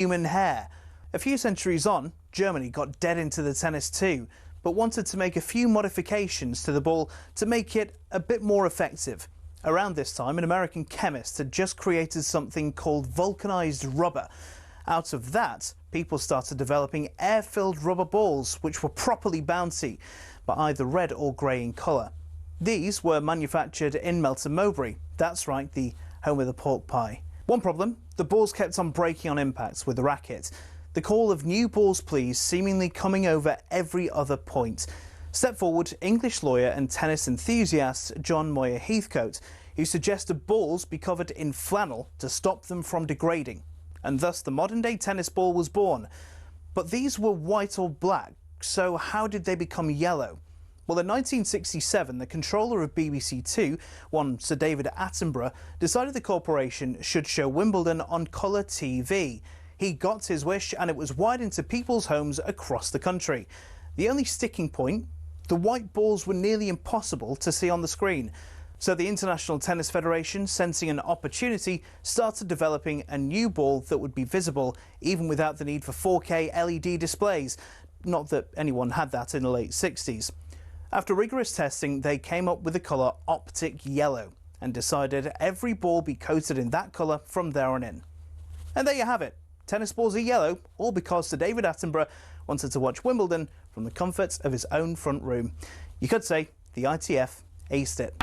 human hair. A few centuries on, Germany got dead into the tennis too, but wanted to make a few modifications to the ball to make it a bit more effective. Around this time, an American chemist had just created something called vulcanized rubber. Out of that, people started developing air-filled rubber balls, which were properly bouncy, but either red or grey in colour. These were manufactured in Melton Mowbray. That's right, the home of the pork pie. One problem, the balls kept on breaking on impacts with the racket. The call of new balls please seemingly coming over every other point. Step forward English lawyer and tennis enthusiast John Moyer Heathcote, who suggested balls be covered in flannel to stop them from degrading. And thus the modern-day tennis ball was born. But these were white or black, so how did they become yellow? Well, in 1967, the controller of BBC Two, one Sir David Attenborough, decided the corporation should show Wimbledon on colour TV. He got his wish and it was wide into people's homes across the country. The only sticking point, the white balls were nearly impossible to see on the screen. So the International Tennis Federation, sensing an opportunity, started developing a new ball that would be visible even without the need for 4K LED displays. Not that anyone had that in the late 60s. After rigorous testing, they came up with the colour optic yellow and decided every ball be coated in that colour from there on in. And there you have it. Tennis balls are yellow, all because Sir David Attenborough wanted to watch Wimbledon from the comfort of his own front room. You could say the ITF aced it.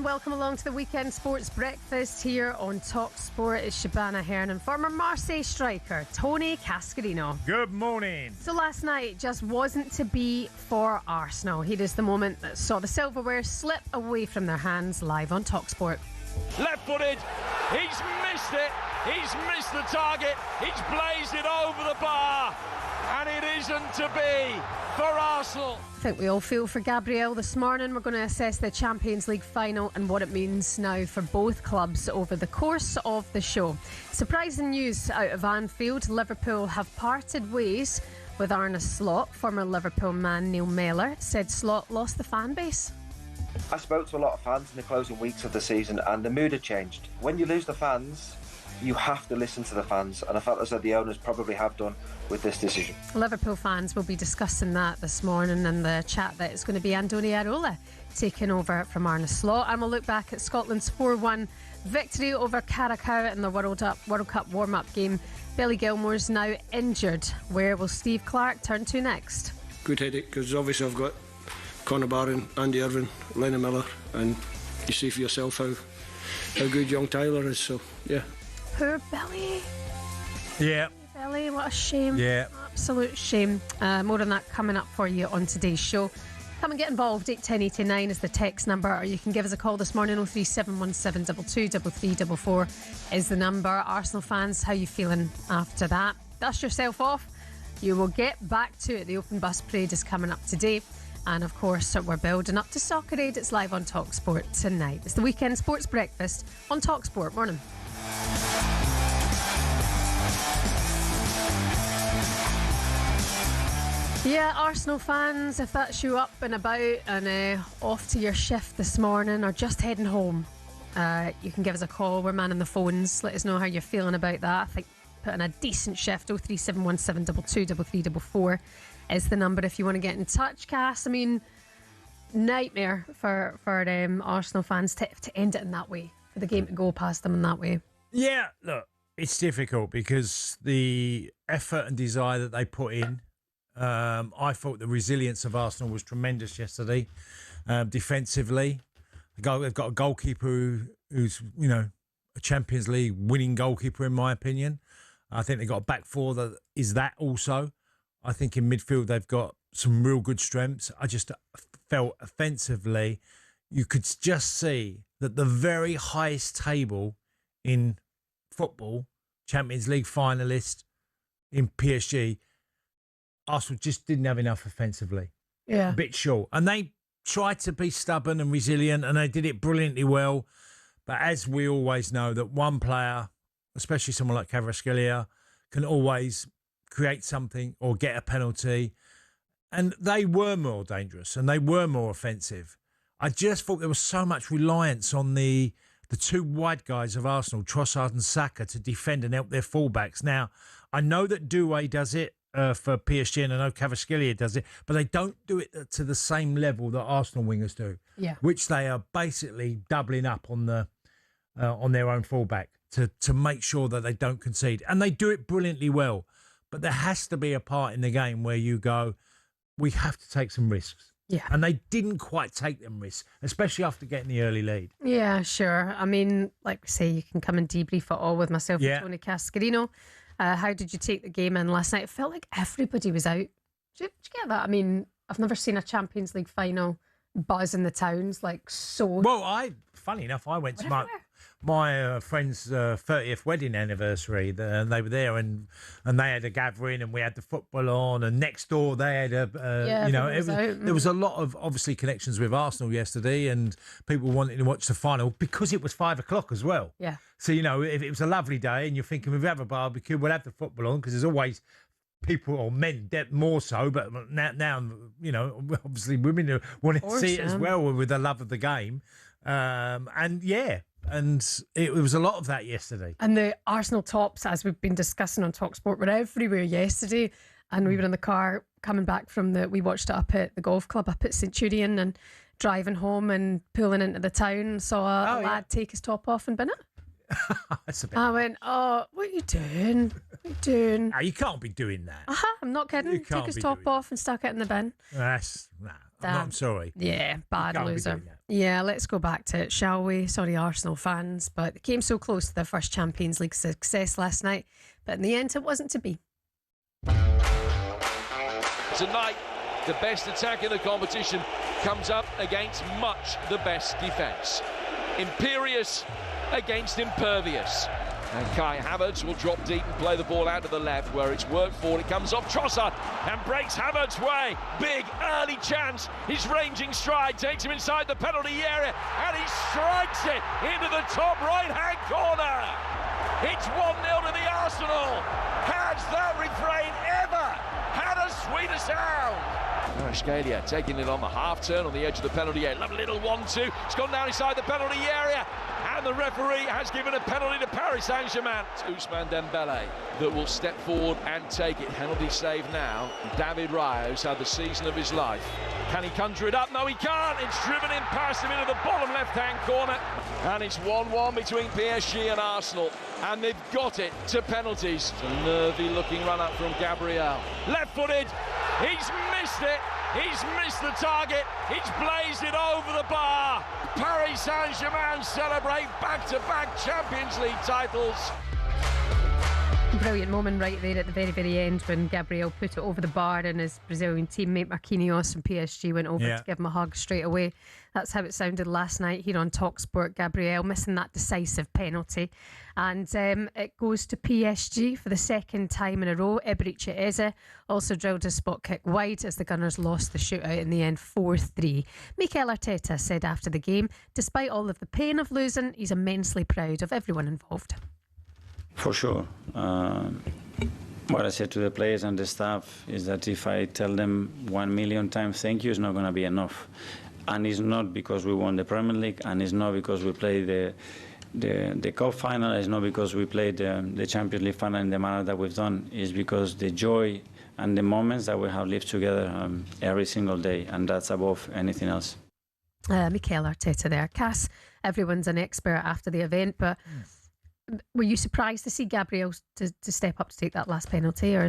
Welcome along to the weekend sports breakfast here on talkSPORT. It's Shebahn Aherne and former Marseille striker Tony Cascarino. Good morning. So last night just wasn't to be for Arsenal. Here is the moment that saw the silverware slip away from their hands live on talkSPORT. Left-footed, he's missed it, he's missed the target, he's blazed it over the bar, and it isn't to be for Arsenal. I think we all feel for Gabriel this morning. We're going to assess the Champions League final and what it means now for both clubs over the course of the show. Surprising news out of Anfield. Liverpool have parted ways with Arne Slot. Former Liverpool man Neil Mellor said Slot lost the fan base. I spoke to a lot of fans in the closing weeks of the season and the mood had changed. When you lose the fans, you have to listen to the fans, and I felt as though the owners probably have done with this decision. Liverpool fans will be discussing that this morning in the chat that it's going to be Andoni Iraola taking over from Arne Slot, and we'll look back at Scotland's 4-1 victory over Caracau in the World Cup warm-up game. Billy Gilmore's now injured. Where will Steve Clarke turn to next? Good headache, because obviously I've got Conor Barron, Andy Irvine, Lennon Miller, and you see for yourself how good young Tyler is, so yeah. Poor Billy. Yeah. Billy, what a shame. Yeah. Absolute shame. More on that coming up for you on today's show. Come and get involved. 81089 is the text number, or you can give us a call this morning. 03717 223344 is the number. Arsenal fans, how you feeling after that? Dust yourself off. You will get back to it. The Open Bus Parade is coming up today. And of course, we're building up to Soccer Aid. It's live on talkSPORT tonight. It's the weekend sports breakfast on talkSPORT. Morning. Yeah, Arsenal fans, if that's you up and about and off to your shift this morning or just heading home, you can give us a call. We're manning the phones. Let us know how you're feeling about that. I think put in a decent shift. 03717 223344 is the number if you want to get in touch. Cass, I mean, nightmare for Arsenal fans to end it in that way, for the game to go past them in that way. Yeah, look, it's difficult because the effort and desire that they put in, I thought the resilience of Arsenal was tremendous yesterday, defensively. They've got a goalkeeper who's, you know, a Champions League winning goalkeeper, in my opinion. I think they've got a back four that is that also. I think in midfield they've got some real good strengths. I just felt offensively, you could just see that the very highest table in football, Champions League finalist in PSG, Arsenal just didn't have enough offensively. Yeah. A bit short. And they tried to be stubborn and resilient, and they did it brilliantly well. But as we always know, that one player, especially someone like Kvaratskhelia, can always create something or get a penalty. And they were more dangerous and they were more offensive. I just thought there was so much reliance on the two wide guys of Arsenal, Trossard and Saka, to defend and help their fullbacks. Now, I know that Doué does it for PSG, and I know Kvaratskhelia does it, but they don't do it to the same level that Arsenal wingers do, which they are basically doubling up on their own fullback to make sure that they don't concede. And they do it brilliantly well. But there has to be a part in the game where you go, we have to take some risks. Yeah. And they didn't quite take them risks, especially after getting the early lead. Yeah, sure. I mean, like we say, you can come and debrief it all with myself and Tony Cascarino. How did you take the game in last night? It felt like everybody was out. Did you get that? I mean, I've never seen a Champions League final buzz in the towns like so. Well, funny enough, I went to my friend's 30th wedding anniversary, and they were there, and they had a gathering, and we had the football on, and next door they had there was a lot of obviously connections with Arsenal yesterday, and people wanting to watch the final because it was 5 o'clock as well. Yeah. So if it was a lovely day, and you're thinking we'll have a barbecue, we'll have the football on, because there's always people, or men more so, but now obviously women who want to see it as well with the love of the game, and it was a lot of that yesterday. And the Arsenal tops, as we've been discussing on talkSPORT, were everywhere yesterday. And we were in the car coming back we watched it up at the golf club up at Centurion, and driving home and pulling into the town, saw a lad take his top off and bin it. That's a bit. I went, oh, what are you doing? What are you doing? No, you can't be doing that. I'm not kidding. Took his top off and stuck it in the bin. I'm sorry. Yeah, bad loser. Yeah, let's go back to it, shall we? Sorry, Arsenal fans, but they came so close to their first Champions League success last night, but in the end it wasn't to be. Tonight, the best attack in the competition comes up against much the best defence. Imperious against impervious. And Kai Havertz will drop deep and play the ball out to the left, where it's worked for. It comes off Trossard and breaks Havertz's way. Big early chance. His ranging stride takes him inside the penalty area, and he strikes it into the top right-hand corner. It's 1-0 to the Arsenal. Has that refrain ever had a sweeter sound? Kvaratskhelia taking it on the half turn on the edge of the penalty area. Lovely little 1-2. It's gone down inside the penalty area, and the referee has given a penalty to Paris Saint-Germain. It's Ousmane Dembele that will step forward and take it. Penalty save now. David Raya's had the season of his life. Can he conjure it up? No, he can't. It's driven in past him into the bottom left-hand corner. And it's 1-1 between PSG and Arsenal. And they've got it to penalties. It's a nervy-looking run-up from Gabriel. Left-footed. He's missed it. He's missed the target. He's blazed it over the bar. Paris Saint-Germain celebrate back-to-back Champions League titles. Brilliant moment right there at the very, very end when Gabriel put it over the bar, and his Brazilian teammate Marquinhos from PSG went over to give him a hug straight away. That's how it sounded last night here on talkSPORT. Gabriel missing that decisive penalty, and it goes to PSG for the second time in a row. Eberechi Eze also drilled a spot kick wide as the Gunners lost the shootout in the end 4-3. Mikel Arteta said after the game, despite all of the pain of losing, he's immensely proud of everyone involved. For sure. What I said to the players and the staff is that if I tell them 1 million times thank you, it's not going to be enough. And it's not because we won the Premier League, and it's not because we played the cup final is not because we played the Champions League final in the manner that we've done. It's because the joy and the moments that we have lived together every single day, and that's above anything else. Mikel Arteta there. Cass, everyone's an expert after the event, but were you surprised to see Gabriel to step up to take that last penalty? Or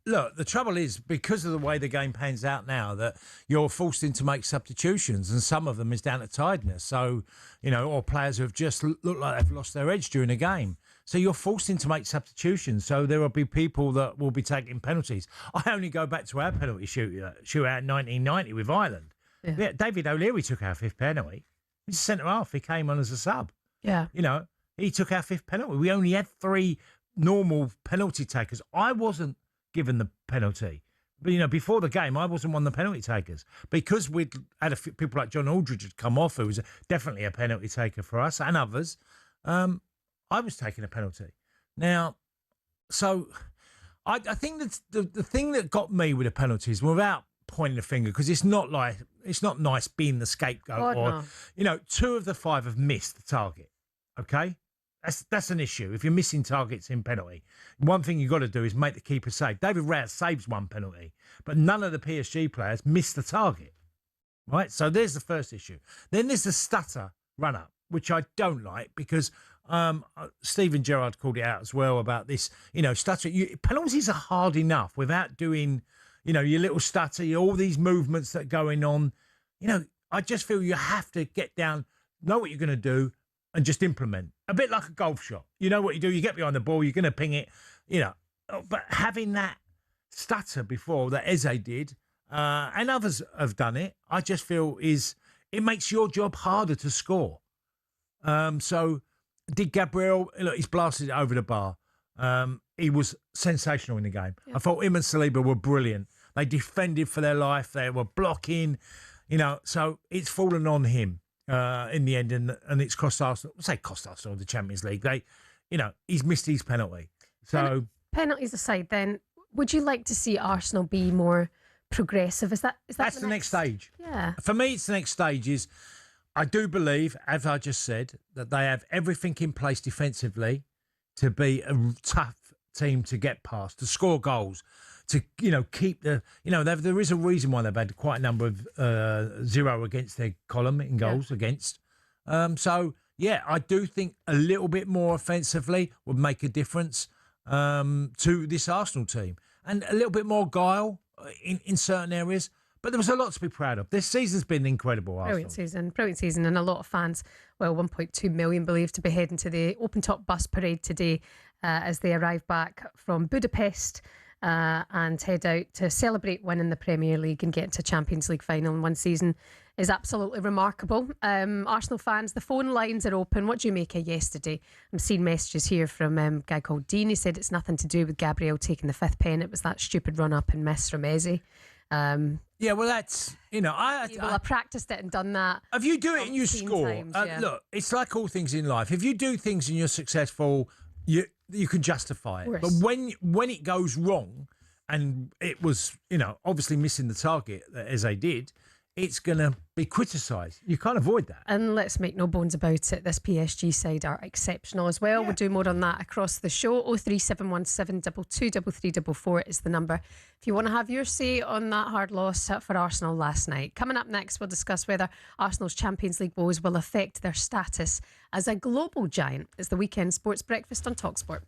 look, the trouble is, because of the way the game pans out now, that you're forced into make substitutions, and some of them is down to tiredness. So, or players who have just looked like they've lost their edge during a game. So you're forced into make substitutions. So there will be people that will be taking penalties. I only go back to our penalty shootout in 1990 with Ireland. Yeah, David O'Leary took our fifth penalty. He's a centre half. He came on as a sub. Yeah. He took our fifth penalty. We only had 3 normal penalty takers. I wasn't given the penalty. But, before the game, I wasn't one of the penalty takers. Because we'd had people like John Aldridge had come off, who was definitely a penalty taker for us, and others, I was taking a penalty. Now, so I think that the thing that got me with the penalties, without pointing the finger, because it's not nice being the scapegoat, 2 of the 5 have missed the target. Okay? That's an issue. If you're missing targets in penalty, one thing you've got to do is make the keeper save. David Raya saves 1 penalty, but none of the PSG players missed the target. Right? So there's the first issue. Then there's the stutter run-up, which I don't like, because Steven Gerrard called it out as well about this, stutter. Penalties are hard enough without doing, your little stutter, all these movements that are going on. I just feel you have to get down, know what you're going to do, and just implement. A bit like a golf shot. You know what you do, you get behind the ball, you're going to ping it, But having that stutter before that Eze did, and others have done it, I just feel it makes your job harder to score. So did Gabriel, look, he's blasted it over the bar. He was sensational in the game. Yeah. I thought him and Saliba were brilliant. They defended for their life. They were blocking, so it's fallen on him. In the end, and it's cost Arsenal. Cost Arsenal the Champions League. He's missed his penalty. So penalties aside, then would you like to see Arsenal be more progressive? That's the next stage? Yeah. For me, it's the next stage. Is I do believe, as I just said, that they have everything in place defensively to be a tough team to get past, to score goals, to keep the there is a reason why they've had quite a number of 0 against their column in goals against. So I do think a little bit more offensively would make a difference to this Arsenal team, and a little bit more guile in certain areas. But there was a lot to be proud of. This season's been incredible, Arsenal. Brilliant season, and a lot of fans, 1.2 million believed to be heading to the open-top bus parade today as they arrive back from Budapest. And head out to celebrate winning the Premier League and getting to Champions League final in one season is absolutely remarkable. Arsenal fans, the phone lines are open. What do you make of yesterday? I'm seeing messages here from a guy called Dean. He said it's nothing to do with Gabriel taking the 5th pen. It was that stupid run-up and miss from Eze. That's, I practiced it and done that. If you do it and you score, look, it's like all things in life. If you do things and you're successful, you can justify it. But when it goes wrong, and it was, obviously missing the target as they did, it's going to be criticised. You can't avoid that. And let's make no bones about it, this PSG side are exceptional as well. Yeah. We'll do more on that across the show. 03717 223344 is the number if you want to have your say on that hard loss for Arsenal last night. Coming up next, we'll discuss whether Arsenal's Champions League woes will affect their status as a global giant. It's the Weekend Sports Breakfast on talkSPORT.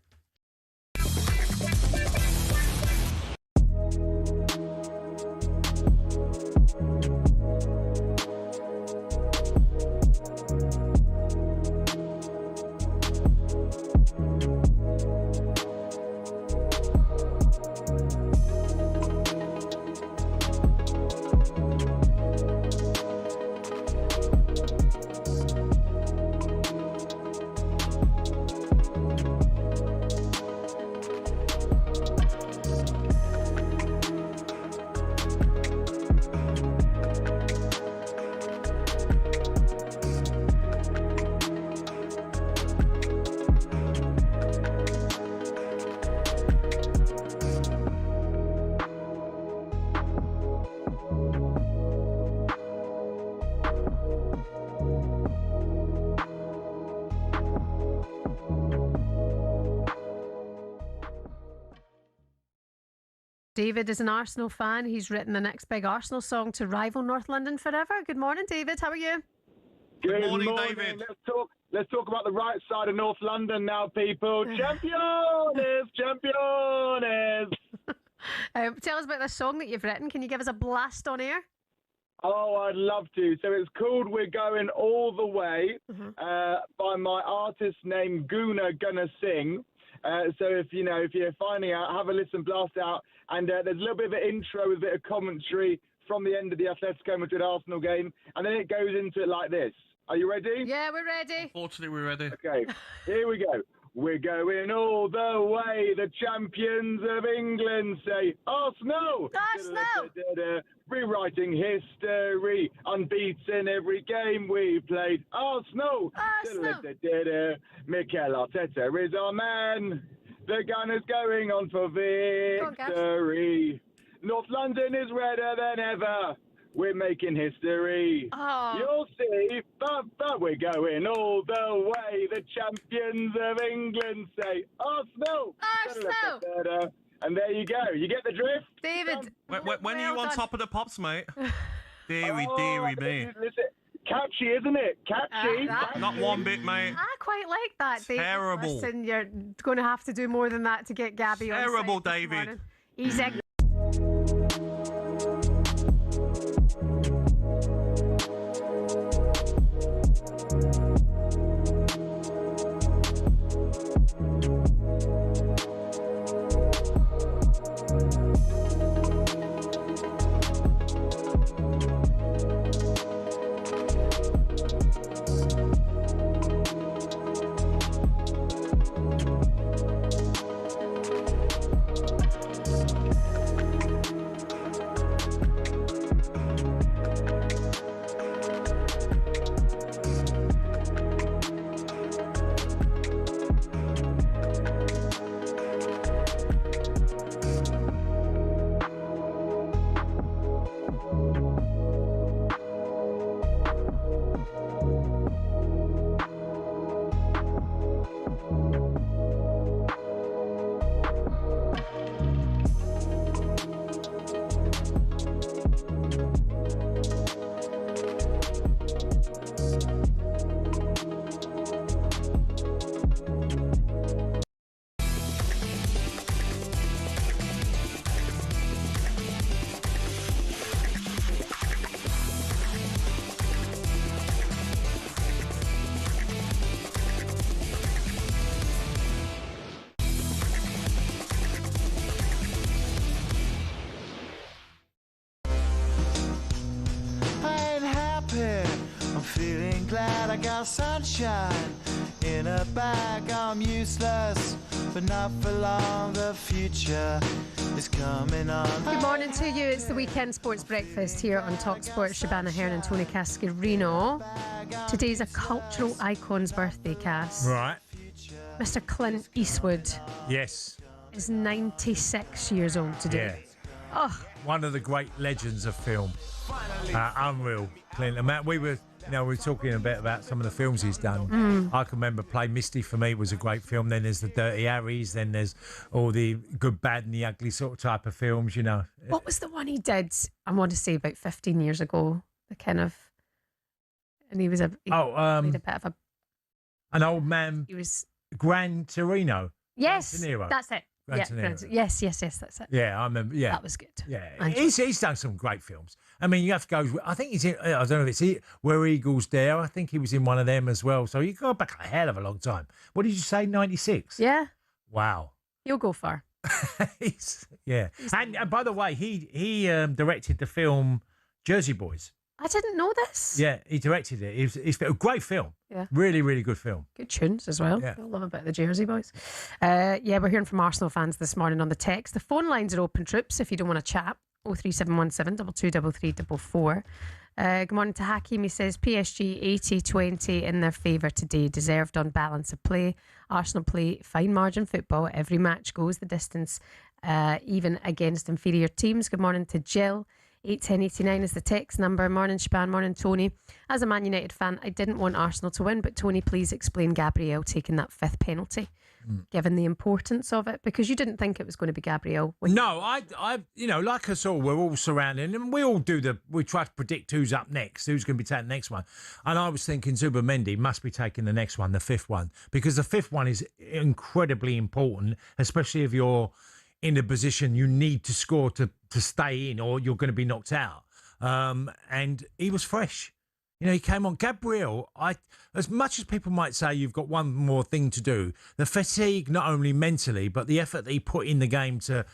David is an Arsenal fan. He's written the next big Arsenal song to rival North London forever. Good morning, David. How are you? Good morning, David. Let's talk about the right side of North London now, people. Championes, championes. Tell us about this song that you've written. Can you give us a blast on air? Oh, I'd love to. So it's called "We're Going All the Way" by my artist named Guna Gonna Sing. So if you're finding out, have a listen, blast out, and there's a little bit of an intro with a bit of commentary from the end of the Atletico Madrid Arsenal game, and then it goes into it like this. Are you ready? Yeah, we're ready. Unfortunately, we're ready. Okay, here we go. We're going all the way. The champions of England say, Arsenal! Arsenal! Rewriting history. Unbeaten every game we played. Arsenal! Arsenal! Mikel Arteta is our man. The gunner's going on for victory. North London is redder than ever. We're making history. Oh. You'll see, but we're going all the way. The champions of England say, Arsenal! Arsenal! And there you go. You get the drift? David. When are you on top of the pops, mate? Deary me. Listen, catchy, isn't it? Catchy. Not one bit, mate. I quite like that, David. Terrible. Listen, you're going to have to do more than that to get Gabby on. Terrible, David. Easy. Feeling glad I got sunshine in a bag. I'm useless, but not for long. The future is coming on. Good morning to you. It's the Weekend Sports Breakfast here on talkSPORT. Shebahn Aherne Tony Cascarino. Today's a cultural icon's birthday, Cass. Right. Mr. Clint Eastwood Yes. is 96 years old today. Yeah. Oh, One of the great legends of film. Unreal. Clint. And Matt, we were talking a bit about some of the films he's done. I can remember Play Misty for me was a great film. Then there's the Dirty Harrys. Then there's all the Good, Bad and the Ugly sort of type of films, what was the one he did, I want to say about 15 years ago? The kind of... And he was a... He made a bit of a... An old man... He was... Gran Torino. Yes, Gran Torino. that's it. Gran Yeah, Torino. yes, that's it. Yeah, I remember. Yeah, That was good. yeah. He's done some great films. I mean, you have to go. I think he's in. I don't know if it's Where Eagles Dare. I think he was in one of them as well. So you go back a hell of a long time. What did you say? 96. Yeah, Wow. you'll go far. And by the way, he directed the film Jersey Boys. I didn't know this. Yeah, he directed it. It's a great film. Yeah. Really, really good film. Good tunes as well. Yeah. I love a bit of the Jersey Boys. We're hearing from Arsenal fans this morning on the text. The phone lines are open, troops, if you don't want to chat. 03717 223344. Good morning to Hakim. He says PSG 80-20 in their favour today. Deserved on balance of play. Arsenal play fine margin football. Every match goes the distance, even against inferior teams. Good morning to Jill. 81089 is the text number. Morning Shebahn, morning Tony. As a Man United fan, I didn't want Arsenal to win, but Tony, please explain Gabriel taking that 5th penalty. given the importance of it? Because you didn't think it was going to be Gabriel. No, I, like us all, we're all surrounding, and we all we try to predict who's up next, who's going to be taking the next one. And I was thinking Zubimendi must be taking the next one, the fifth one, because the fifth one is incredibly important, especially if you're in a position you need to score to stay in, or you're going to be knocked out. And he was fresh. He came on. Gabriel, as much as people might say you've got one more thing to do, the fatigue, not only mentally, but the effort that he put in the game to,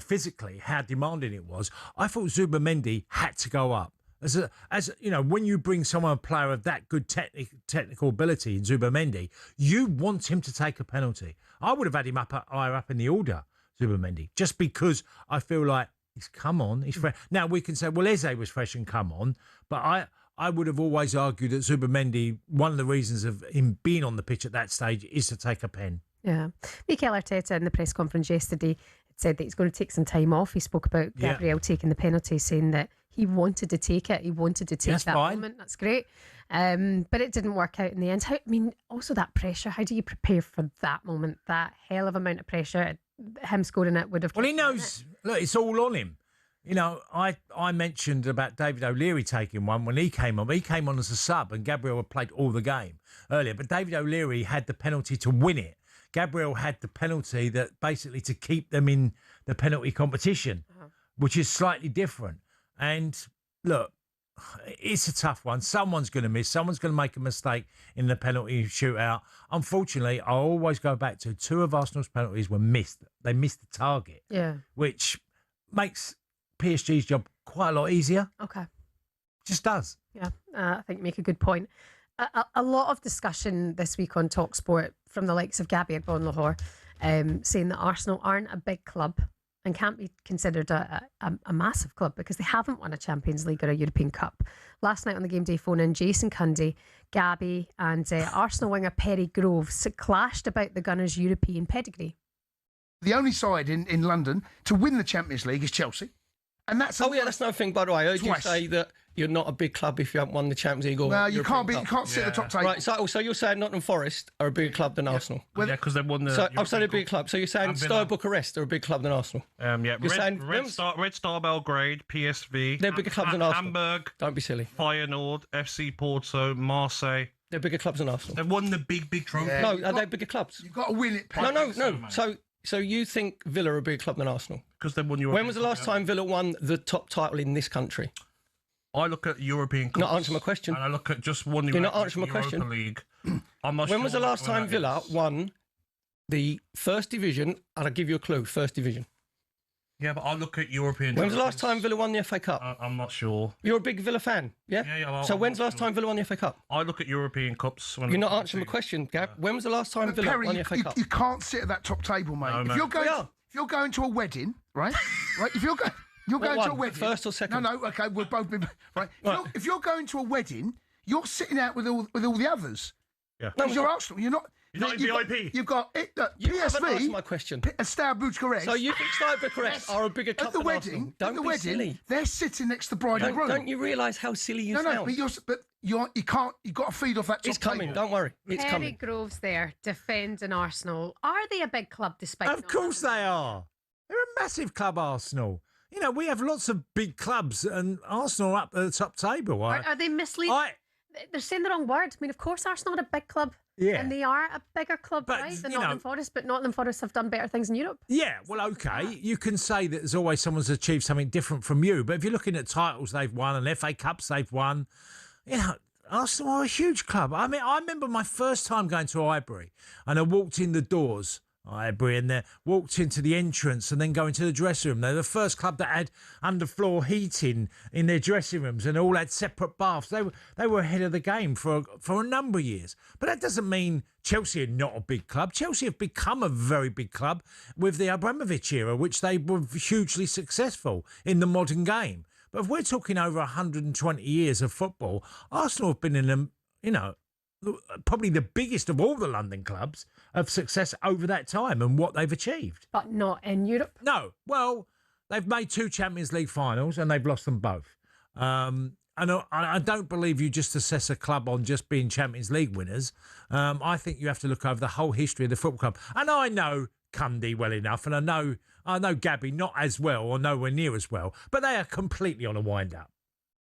physically, how demanding it was, I thought Zubimendi had to go up. As when you bring a player of that good technical ability in Zubimendi, you want him to take a penalty. I would have had him higher up in the order, Zubimendi, just because I feel like he's come on, he's fresh. Now, we can say, well, Eze was fresh and come on, but I would have always argued that Zubimendi, one of the reasons of him being on the pitch at that stage is to take a pen. Yeah. Mikel Arteta in the press conference yesterday said that he's going to take some time off. He spoke about Gabriel taking the penalty, saying that he wanted to take it. He wanted to take that moment. That's great. But it didn't work out in the end. Also that pressure. How do you prepare for that moment? That hell of amount of pressure. Him scoring it would have... Well, he knows. Look, it's all on him. I mentioned about David O'Leary taking one when he came on. He came on as a sub, and Gabriel had played all the game earlier. But David O'Leary had the penalty to win it. Gabriel had the penalty that basically to keep them in the penalty competition, which is slightly different. And look, it's a tough one. Someone's going to miss. Someone's going to make a mistake in the penalty shootout. Unfortunately, I always go back to two of Arsenal's penalties were missed. They missed the target, which makes PSG's job quite a lot easier. Okay. Just does. Yeah, I think you make a good point. A lot of discussion this week on talkSPORT from the likes of Gabby Agbonlahor, saying that Arsenal aren't a big club and can't be considered a massive club because they haven't won a Champions League or a European Cup. Last night on the Game Day phone-in, Jason Cundy, Gabby and Arsenal winger Perry Groves clashed about the Gunners' European pedigree. The only side in London to win the Champions League is Chelsea. And that's that's no thing, by the way. I heard you say that you're not a big club if you haven't won the Champions League or you European can't Cup. sit at the top table. Right, so you're saying Nottingham Forest are a bigger club than Arsenal? Well, because they won the they're a bigger club. So you're saying Stoke Bucharest are a bigger club than Arsenal? Red Star Belgrade, PSV. They're bigger clubs than Arsenal. Hamburg. Don't be silly. Feyenoord, FC Porto, Marseille. They're bigger clubs than Arsenal. They've won the big trophy. Yeah. No, are they bigger clubs? You've got to win it. No. So you think Villa are a bigger club than Arsenal? Because they won European. When was the last time Villa won the top title in this country? I look at European Cups. Not answering my question. And I look at just one You're not answering my question. League. I'm not when sure was the last time Villa won the first division? And I'll give you a clue. First division. Yeah, but I look at European. When was the last time Villa won the FA Cup? I'm not sure. You're a big Villa fan, yeah? Yeah. So when's the last time Villa won the FA Cup? I look at European Cups. You're not answering my question, Gab. When was the last time Villa won the FA Cup? You can't sit at that top table, mate. No, if you're going to a wedding, right? If you're going to a wedding, first or second? No. Okay, we'll both be right. If you're going to a wedding, you're sitting out with all the others. Yeah. No, you're Arsenal. You're not in VIP. You've got you haven't PSV. answered my question. Stade Bucharest. So you think Stade Bucharest are a bigger club at the than wedding? Arsenal? Don't be silly. They're sitting next to the bride and groom. Don't you realise how silly you sound? But you can't. You've got to feed off that top It's coming. table. Don't worry. It's Perry coming. Groves there defending Arsenal. Are they a big club despite? Of course they are. They're a massive club, Arsenal. We have lots of big clubs, and Arsenal are up at the top table. Are they misleading? They're saying the wrong word. I mean, of course, Arsenal are a big club. Yeah. And they are a bigger club, right, than Nottingham Forest, but Nottingham Forest have done better things in Europe. Yeah, well, okay. You can say that there's always someone's achieved something different from you, but if you're looking at titles they've won and FA Cups they've won, Arsenal are a huge club. I mean, I remember my first time going to Highbury, and I walked in the doors, Highbury, and walked into the entrance and then going to the dressing room. They're the first club that had underfloor heating in their dressing rooms and all had separate baths. They were ahead of the game for a number of years. But that doesn't mean Chelsea are not a big club. Chelsea have become a very big club with the Abramovich era, which they were hugely successful in the modern game. But if we're talking over 120 years of football, Arsenal have been in them, probably the biggest of all the London clubs of success over that time and what they've achieved. But not in Europe? No. Well, they've made 2 Champions League finals and they've lost them both. I don't believe you just assess a club on just being Champions League winners. I think you have to look over the whole history of the football club. And I know Cundy well enough, and I know Gabby not as well or nowhere near as well, but they are completely on a wind-up.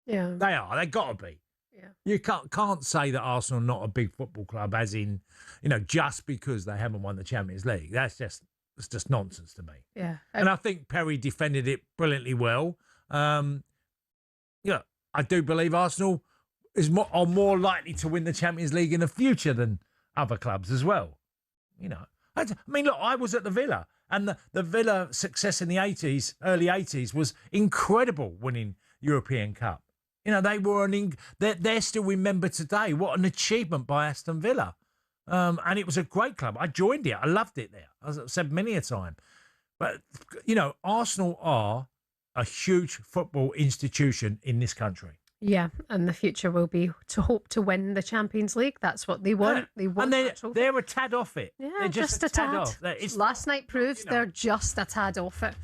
Yeah. They are. They've got to be. Yeah. You can't say that Arsenal are not a big football club, as in, just because they haven't won the Champions League. It's just nonsense to me. Yeah. And I think Perry defended it brilliantly well. I do believe Arsenal are more likely to win the Champions League in the future than other clubs as well. I mean, look, I was at the Villa, and the Villa success in the early 80s was incredible, winning European Cup. They were they're still remembered today. What an achievement by Aston Villa. And it was a great club. I joined it. I loved it there. As I've said many a time. But, Arsenal are a huge football institution in this country. Yeah, and the future will be to hope to win the Champions League. That's what they want. They want and they're a tad off it. Yeah, they're just a tad off. Last night proves they're just a tad off it.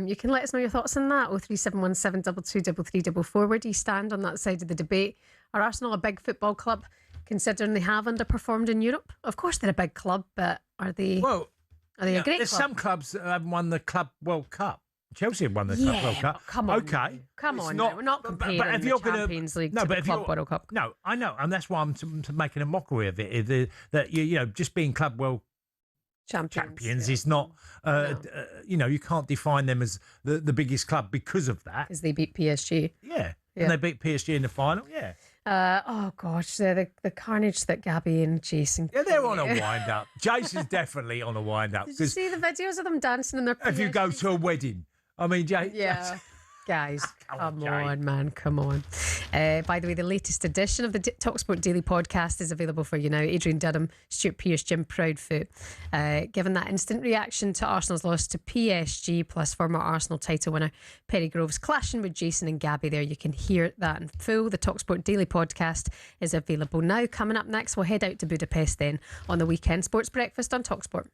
You can let us know your thoughts on that. 03717 223344. Where do you stand on that side of the debate? Are Arsenal a big football club, considering they have underperformed in Europe? Of course they're a big club, but are they? Well, are they a great there's club? some clubs that haven't won the Club World Cup. Chelsea have won the Club World Cup. Come on. Okay. Come on. We're not comparing the Champions League to the Club World Cup. No, I know. And that's why I'm making a mockery of it. That just being Club World Champions is not, you can't define them as the biggest club because of that. Because they beat PSG. Yeah. And they beat PSG in the final. Yeah. Oh gosh, the carnage that Gabby and Jason. Yeah, they're on a wind up. Jason's definitely on a wind up. Did you see the videos of them dancing in their? If you go to a wedding, I mean, yeah. Guys, come on, man, come on. By the way, the latest edition of the talkSPORT Daily podcast is available for you now. Adrian Durham, Stuart Pearce, Jim Proudfoot. Given that instant reaction to Arsenal's loss to PSG, plus former Arsenal title winner Perry Groves clashing with Jason and Gabby there. You can hear that in full. The talkSPORT Daily podcast is available now. Coming up next, we'll head out to Budapest then on the weekend. Sports Breakfast on talkSPORT.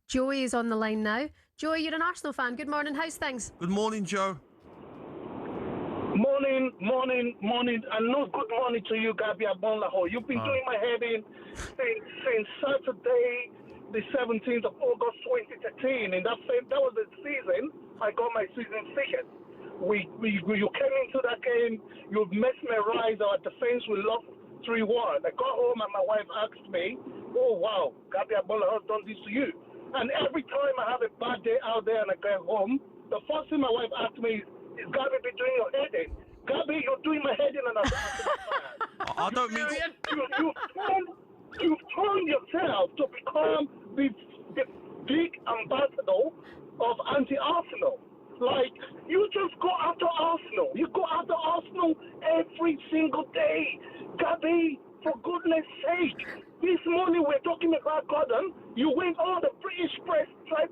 Joey is on the line now. Joey, you're an Arsenal fan. Good morning. How's things? Good morning, Joe. Morning, and no good morning to you, Gabby Abonlaho. You've been doing my head in since Saturday, the 17th of August, 2013. And that was the season I got my season ticket. You came into that game, you mesmerized our defense. We lost 3-1. I got home and my wife asked me, "Oh wow, Gabby Abonlaho has done this to you." And every time I have a bad day out there and I get home, the first thing my wife asks me is Gabby be doing your head in? Gabby, you're doing my head in, and I don't mean. You've turned yourself to become the big ambassador of anti-Arsenal. Like, you just go after Arsenal. You go after Arsenal every single day. Gabby, for goodness sake. This morning we're talking about Gordon. You win all the British press tribe.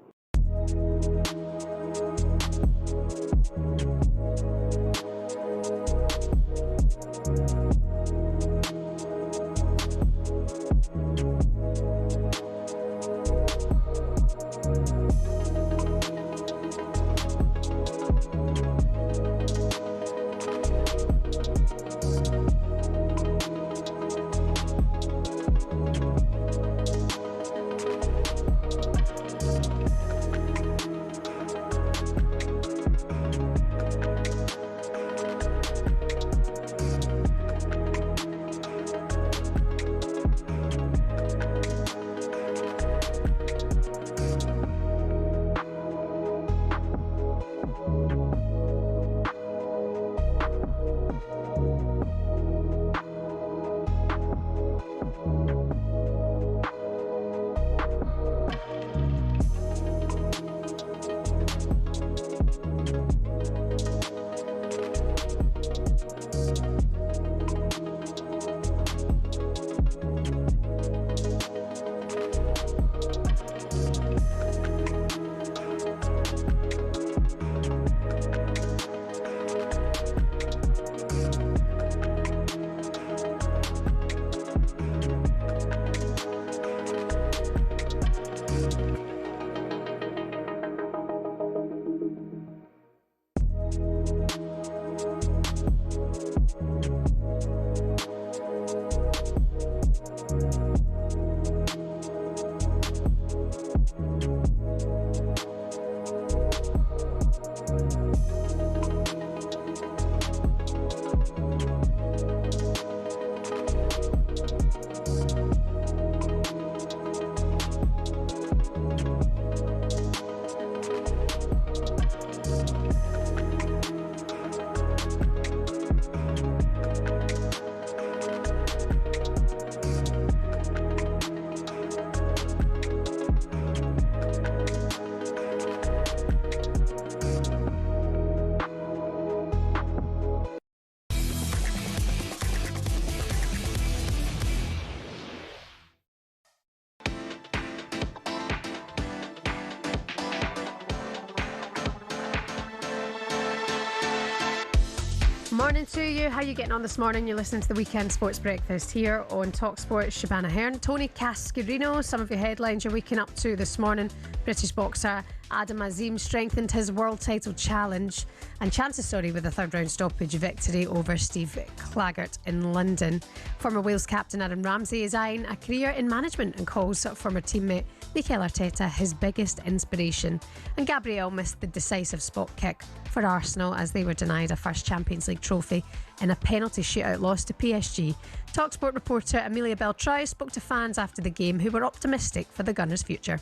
Morning to you. How are you getting on this morning? You're listening to the Weekend Sports Breakfast here on talkSPORT. Shebahn Aherne Tony Cascarino. Some of your headlines you're waking up to this morning. British boxer Adam Azim strengthened his world title challenge and chances with a third round stoppage victory over Steve Claggart in London. Former Wales captain Aaron Ramsey is eyeing a career in management and calls former teammate Mikel Arteta his biggest inspiration. And Gabriel missed the decisive spot kick for Arsenal as they were denied a first Champions League trophy in a penalty shootout loss to PSG. talkSPORT reporter Amelia Beltrao spoke to fans after the game who were optimistic for the Gunners' future.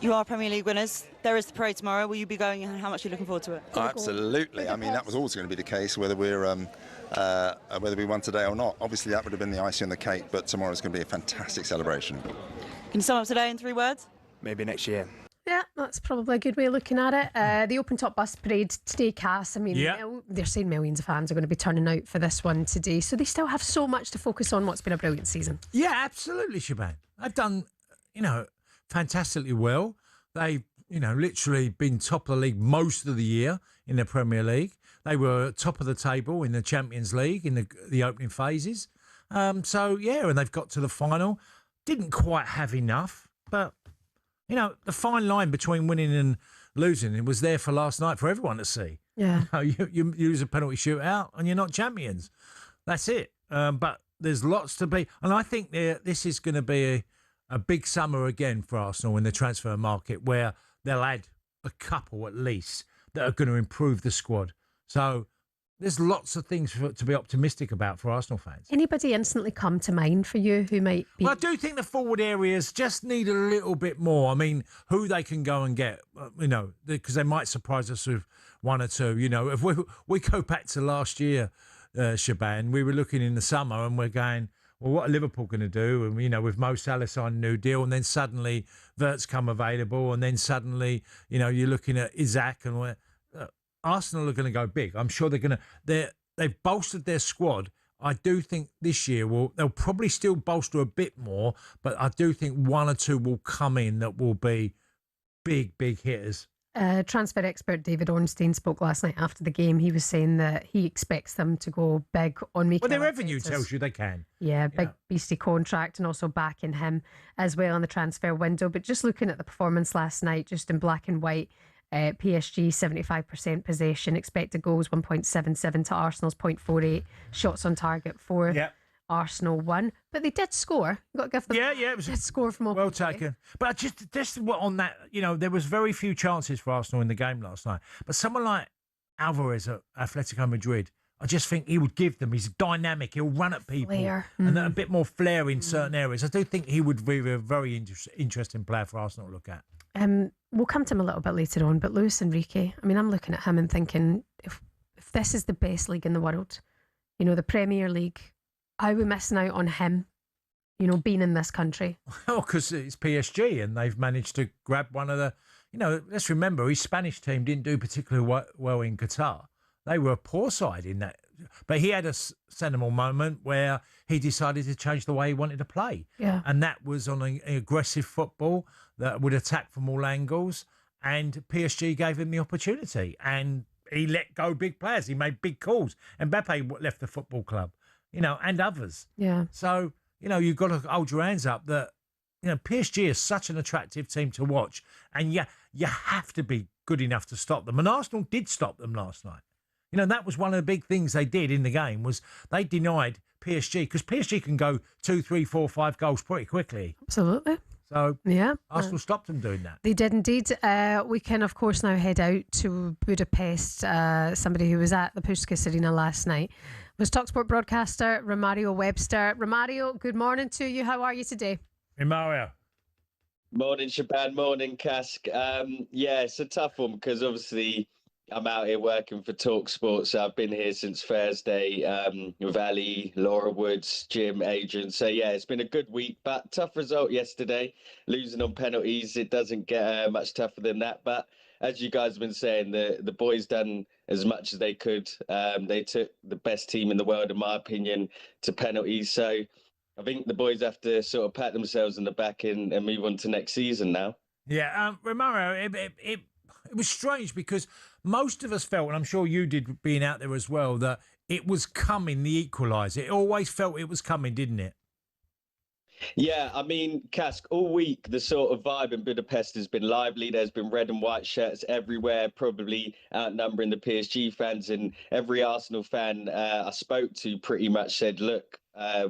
You are Premier League winners. There is the parade tomorrow. Will you be going, and how much are you looking forward to it? Absolutely. I mean, that was always going to be the case, whether we won today or not. Obviously, that would have been the icing on the cake, but tomorrow's going to be a fantastic celebration. Can you sum up today in 3 words? Maybe next year. Yeah, that's probably a good way of looking at it. The open top bus parade today, Cass. I mean, they're saying millions of fans are going to be turning out for this one today, so they still have so much to focus on. What's been a brilliant season. Yeah, absolutely, Shebahn. They've done, fantastically well. They've, literally been top of the league most of the year in the Premier League. They were top of the table in the Champions League in the opening phases. And they've got to the final. Didn't quite have enough, but, the fine line between winning and losing, it was there for last night for everyone to see. Yeah. You lose a penalty shootout and you're not champions. That's it. But there's lots to be. And I think this is going to be a big summer again for Arsenal in the transfer market, where they'll add a couple at least that are going to improve the squad. So there's lots of things to be optimistic about for Arsenal fans. Anybody instantly come to mind for you who might be? Well, I do think the forward areas just need a little bit more. I mean, who they can go and get, because they might surprise us with one or two. If we go back to last year, Shebahn, we were looking in the summer and we're going, well, what are Liverpool going to do? And, with Mo Salah signed a new deal, and then suddenly Vert's come available, and then suddenly, you're looking at Isaac, and Arsenal are going to go big. I'm sure they've bolstered their squad. I do think this year they'll probably still bolster a bit more, but I do think one or two will come in that will be big hitters. Transfer expert David Ornstein spoke last night after the game. He was saying that he expects them to go big on Mikel. Well, their revenue tells you they can. Yeah, big beastie contract, and also backing him as well in the transfer window. But just looking at the performance last night, just in black and white, PSG 75% possession, expected goals 1.77 to Arsenal's 0.48, shots on target 4. Yeah. Arsenal won, but they did score. You've got to give them. It was did score from all. Well taken. But just on that, there was very few chances for Arsenal in the game last night. But someone like Alvarez at Atletico Madrid, I just think he would give them. He's dynamic. He'll run at people and a bit more flair in certain areas. I do think he would be a very interesting player for Arsenal to look at. We'll come to him a little bit later on, but Luis Enrique, I mean, I'm looking at him and thinking, if this is the best league in the world, the Premier League, how are we missing out on him, being in this country? Well, because it's PSG and they've managed to grab one of the, let's remember, his Spanish team didn't do particularly well in Qatar. They were a poor side in that. But he had a seminal moment where he decided to change the way he wanted to play. Yeah. And that was on an aggressive football that would attack from all angles. And PSG gave him the opportunity. And he let go big players. He made big calls. And Mbappe left the football club, and others. Yeah. So, you've got to hold your hands up that, PSG is such an attractive team to watch. And you have to be good enough to stop them. And Arsenal did stop them last night. That was one of the big things they did in the game was they denied PSG, because PSG can go 2, 3, 4, 5 goals pretty quickly. Absolutely. So yeah, Arsenal stopped them doing that. They did indeed. We can, of course, now head out to Budapest. Somebody who was at the Puskás Arena last night was talkSPORT broadcaster Romario Webster. Romario, good morning to you. How are you today? Hey, Mario. Morning, Shebahn. Morning, Cask. It's a tough one because obviously I'm out here working for talkSPORT, so I've been here since Thursday with Ali, Laura Woods, Jim, Adrian. So, it's been a good week, but tough result yesterday. Losing on penalties, it doesn't get much tougher than that. But as you guys have been saying, the boys done as much as they could. They took the best team in the world, in my opinion, to penalties. So I think the boys have to sort of pat themselves on the back and move on to next season now. Yeah, Romario, it was strange because most of us felt, and I'm sure you did being out there as well, that it was coming, the equaliser. It always felt it was coming, didn't it? Yeah, I mean, Kask, all week the sort of vibe in Budapest has been lively. There's been red and white shirts everywhere, probably outnumbering the PSG fans. And every Arsenal fan I spoke to pretty much said, look,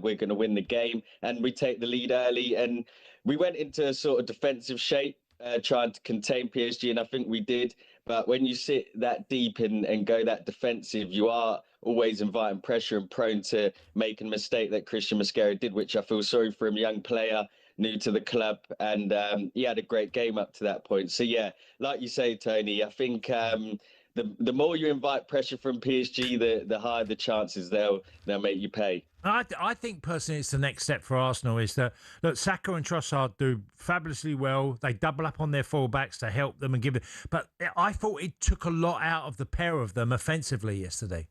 we're going to win the game. And we take the lead early. And we went into a sort of defensive shape, trying to contain PSG. And I think we did. But when you sit that deep and go that defensive, you are always inviting pressure and prone to making a mistake that Christian Mosquera did, which I feel sorry for him, young player, new to the club. And he had a great game up to that point. So, yeah, like you say, Tony, I think the more you invite pressure from PSG, the higher the chances they'll make you pay. I think personally it's the next step for Arsenal is that, look, Saka and Trossard do fabulously well. They double up on their fullbacks to help them and give it. But I thought it took a lot out of the pair of them offensively yesterday.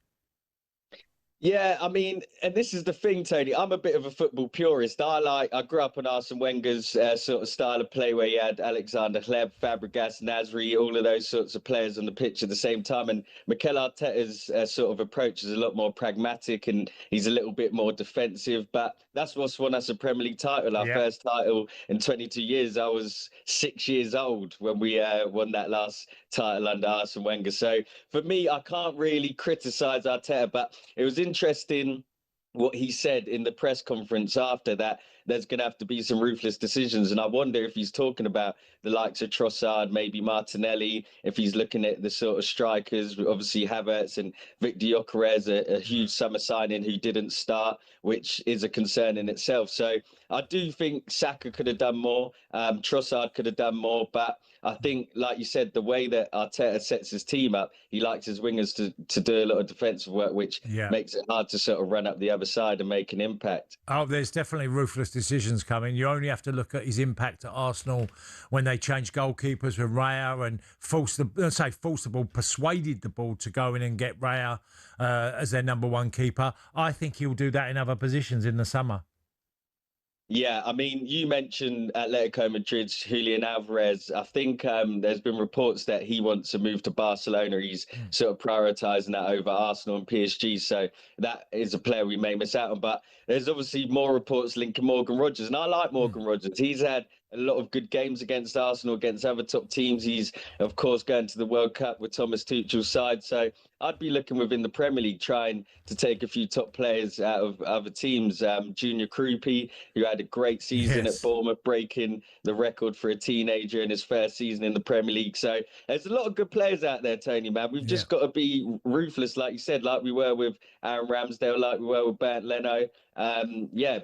Yeah, I mean, and this is the thing, Tony. I'm a bit of a football purist. I grew up on Arsene Wenger's sort of style of play where you had Alexander Hleb, Fabregas, Nasri, all of those sorts of players on the pitch at the same time. And Mikel Arteta's sort of approach is a lot more pragmatic and he's a little bit more defensive. But that's what's won us a Premier League title. Our first title in 22 years. I was 6 years old when we won that last title under Arsene Wenger. So for me, I can't really criticise Arteta, but it was interesting what he said in the press conference after that. There's going to have to be some ruthless decisions. And I wonder if he's talking about the likes of Trossard, maybe Martinelli, if he's looking at the sort of strikers, obviously Havertz and Victor Gyökeres, a huge summer signing who didn't start, which is a concern in itself. So I do think Saka could have done more. Trossard could have done more. But I think, like you said, the way that Arteta sets his team up, he likes his wingers to do a lot of defensive work, which makes it hard to sort of run up the other side and make an impact. Oh, there's definitely ruthless decisions coming. You only have to look at his impact at Arsenal when they changed goalkeepers with Raya and forced the ball, persuaded the ball to go in and get Raya as their number one keeper. I think he'll do that in other positions in the summer. Yeah, I mean, you mentioned Atletico Madrid's Julian Alvarez. I think there's been reports that he wants to move to Barcelona. He's sort of prioritising that over Arsenal and PSG. So that is a player we may miss out on. But there's obviously more reports linking Morgan Rogers. And I like Morgan Rogers. He's had a lot of good games against Arsenal, against other top teams. He's, of course, going to the World Cup with Thomas Tuchel's side. So I'd be looking within the Premier League, trying to take a few top players out of other teams. Junior Krupi, who had a great season at Bournemouth, breaking the record for a teenager in his first season in the Premier League. So there's a lot of good players out there, Tony, man. We've just got to be ruthless, like you said, like we were with Aaron Ramsdale, like we were with Bernd Leno.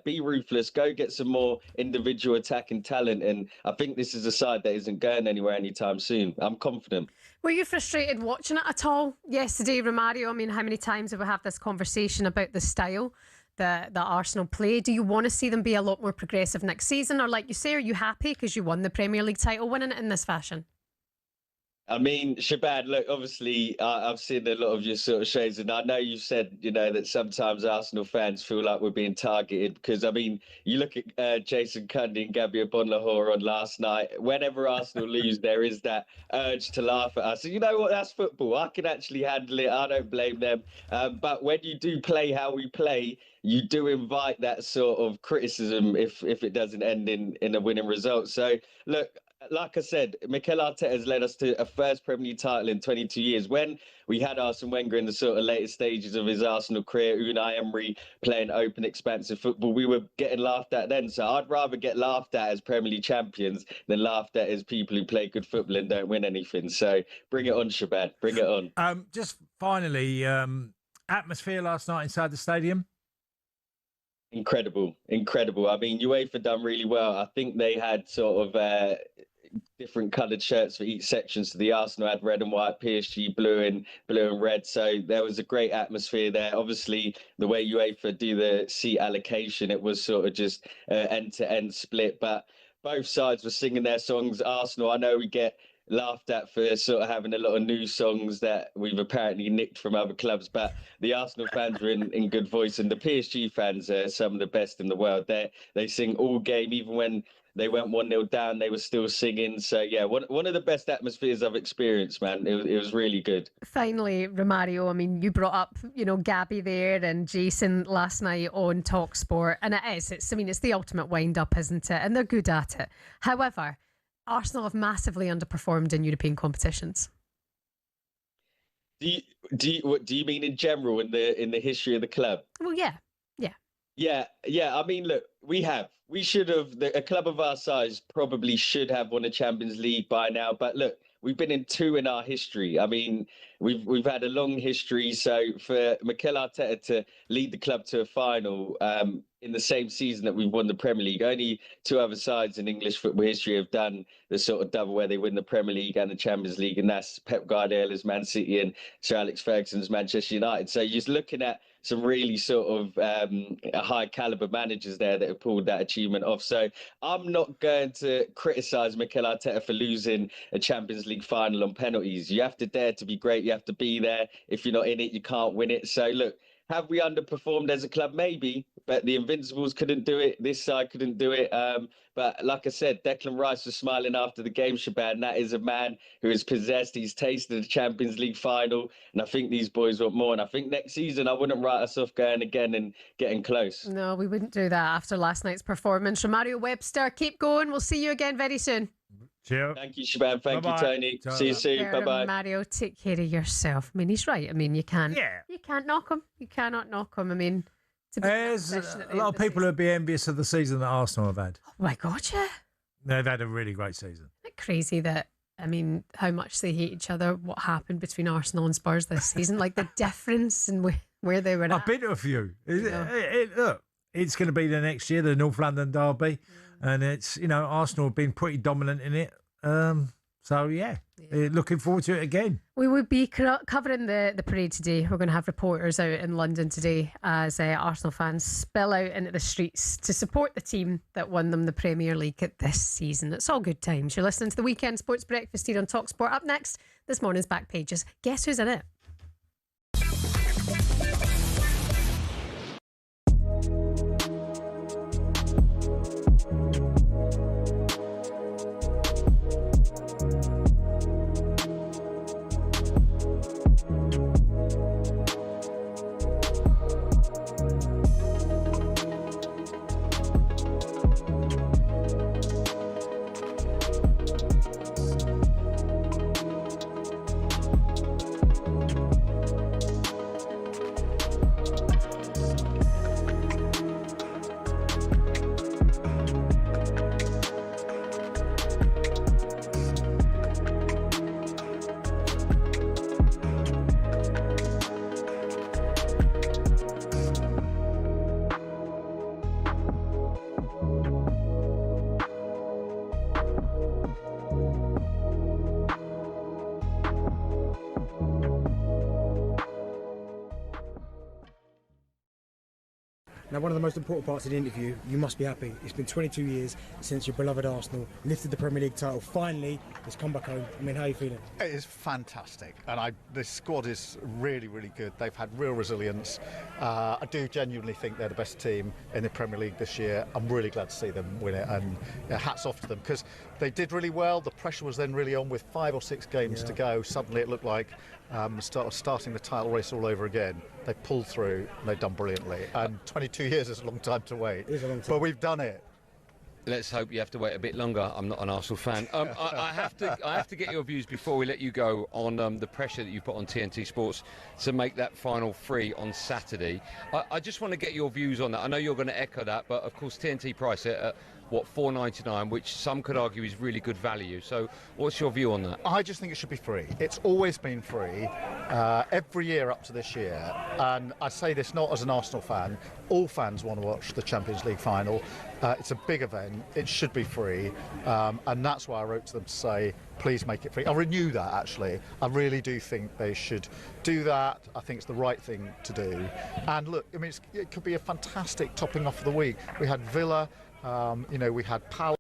Be ruthless. Go get some more individual attacking talent. And I think this is a side that isn't going anywhere anytime soon. I'm confident. Were you frustrated watching it at all yesterday, Romario? I mean, how many times have we had this conversation about the style that Arsenal play? Do you want to see them be a lot more progressive next season? Or like you say, are you happy because you won the Premier League title winning it in this fashion? I mean, Shebahn, look, obviously, I've seen a lot of your sort of shows, and I know you've said, that sometimes Arsenal fans feel like we're being targeted because, I mean, you look at Jason Cundy and Gabby Bonlahor on last night. Whenever Arsenal lose, there is that urge to laugh at us. So you know what? That's football. I can actually handle it. I don't blame them. But when you do play how we play, you do invite that sort of criticism if it doesn't end in a winning result. So, look, like I said, Mikel Arteta has led us to a first Premier League title in 22 years. When we had Arsene Wenger in the sort of later stages of his Arsenal career, Unai Emery playing open, expansive football, we were getting laughed at then. So I'd rather get laughed at as Premier League champions than laughed at as people who play good football and don't win anything. So bring it on, Shebahn. Bring it on. Just finally, atmosphere last night inside the stadium? Incredible. I mean, UEFA done really well. I think they had sort of different coloured shirts for each section. So the Arsenal had red and white, PSG blue and red. So there was a great atmosphere there. Obviously, the way UEFA do the seat allocation, it was sort of just end-to-end split. But both sides were singing their songs. Arsenal, I know we get laughed at for sort of having a lot of new songs that we've apparently nicked from other clubs, but the Arsenal fans were in good voice, and the PSG fans are some of the best in the world. They sing all game, even when they went 1-0 down, they were still singing. So yeah, one of the best atmospheres I've experienced, man. It was really good. Finally, Romario, I mean, you brought up, Gabby there and Jason last night on talkSPORT, and it's the ultimate wind-up, isn't it? And they're good at it. However, Arsenal have massively underperformed in European competitions. Do you mean in general in the history of the club? Well, yeah. I mean, look, we should have. A club of our size probably should have won a Champions League by now. But look, we've been in 2 in our history. I mean, we've had a long history. So for Mikel Arteta to lead the club to a final in the same season that we've won the Premier League, only 2 other sides in English football history have done the sort of double where they win the Premier League and the Champions League, and that's Pep Guardiola's Man City and Sir Alex Ferguson's Manchester United. So you're just looking at some really sort of high caliber managers there that have pulled that achievement off. So I'm not going to criticise Mikel Arteta for losing a Champions League final on penalties. You have to dare to be great. You have to be there. If you're not in it, you can't win it. So look, have we underperformed as a club? Maybe, but the Invincibles couldn't do it. This side couldn't do it. But like I said, Declan Rice was smiling after the game, Shebahn. That is a man who is possessed. He's tasted the Champions League final. And I think these boys want more. And I think next season, I wouldn't write us off going again and getting close. No, we wouldn't do that after last night's performance. Romario Webster, keep going. We'll see you again very soon. Cheers. Thank you, Shebahn. Thank you, Tony. See you soon. Bye-bye. Mario, take care of yourself. I mean, he's right. I mean, you can't knock him. You cannot knock him. I mean, there's a lot of people who'd be envious of the season that Arsenal have had. Oh my God, yeah. They've had a really great season. Isn't it crazy that, I mean, how much they hate each other, what happened between Arsenal and Spurs this season, like the difference and where they were at. I've been to a few. Look, it's going to be the next year, the North London derby, and it's, Arsenal have been pretty dominant in it. So, yeah, looking forward to it again. We will be covering the parade today. We're going to have reporters out in London today as Arsenal fans spill out into the streets to support the team that won them the Premier League this season. It's all good times. You're listening to the Weekend Sports Breakfast here on talkSPORT. Up next, this morning's Back Pages. Guess who's in it? Now, one of the most important parts of the interview, you must be happy. It's been 22 years since your beloved Arsenal lifted the Premier League title. Finally, it's come back home. I mean, how are you feeling? It is fantastic, and this squad is really, really good. They've had real resilience. I do genuinely think they're the best team in the Premier League this year. I'm really glad to see them win it, and hats off to them, because they did really well. The pressure was then really on with 5 or 6 games to go. Suddenly it looked like starting the title race all over again. They pulled through and they've done brilliantly. And 22 years is a long time to wait. It is a long time. But we've done it. Let's hope you have to wait a bit longer. I'm not an Arsenal fan. I have to get your views before we let you go on the pressure that you put on TNT Sports to make that final free on Saturday. I just want to get your views on that. I know you're going to echo that, but of course TNT price it at $4.99, which some could argue is really good value. So what's your view on that? I just think it should be free. It's always been free every year up to this year, and I say this not as an Arsenal fan. All fans want to watch the Champions League final. It's a big event. It should be free, and that's why I wrote to them to say, please make it free. I'll renew that, actually. I really do think they should do that. I think it's the right thing to do. And look, I mean, it could be a fantastic topping off of the week. We had Villa, we had Palace.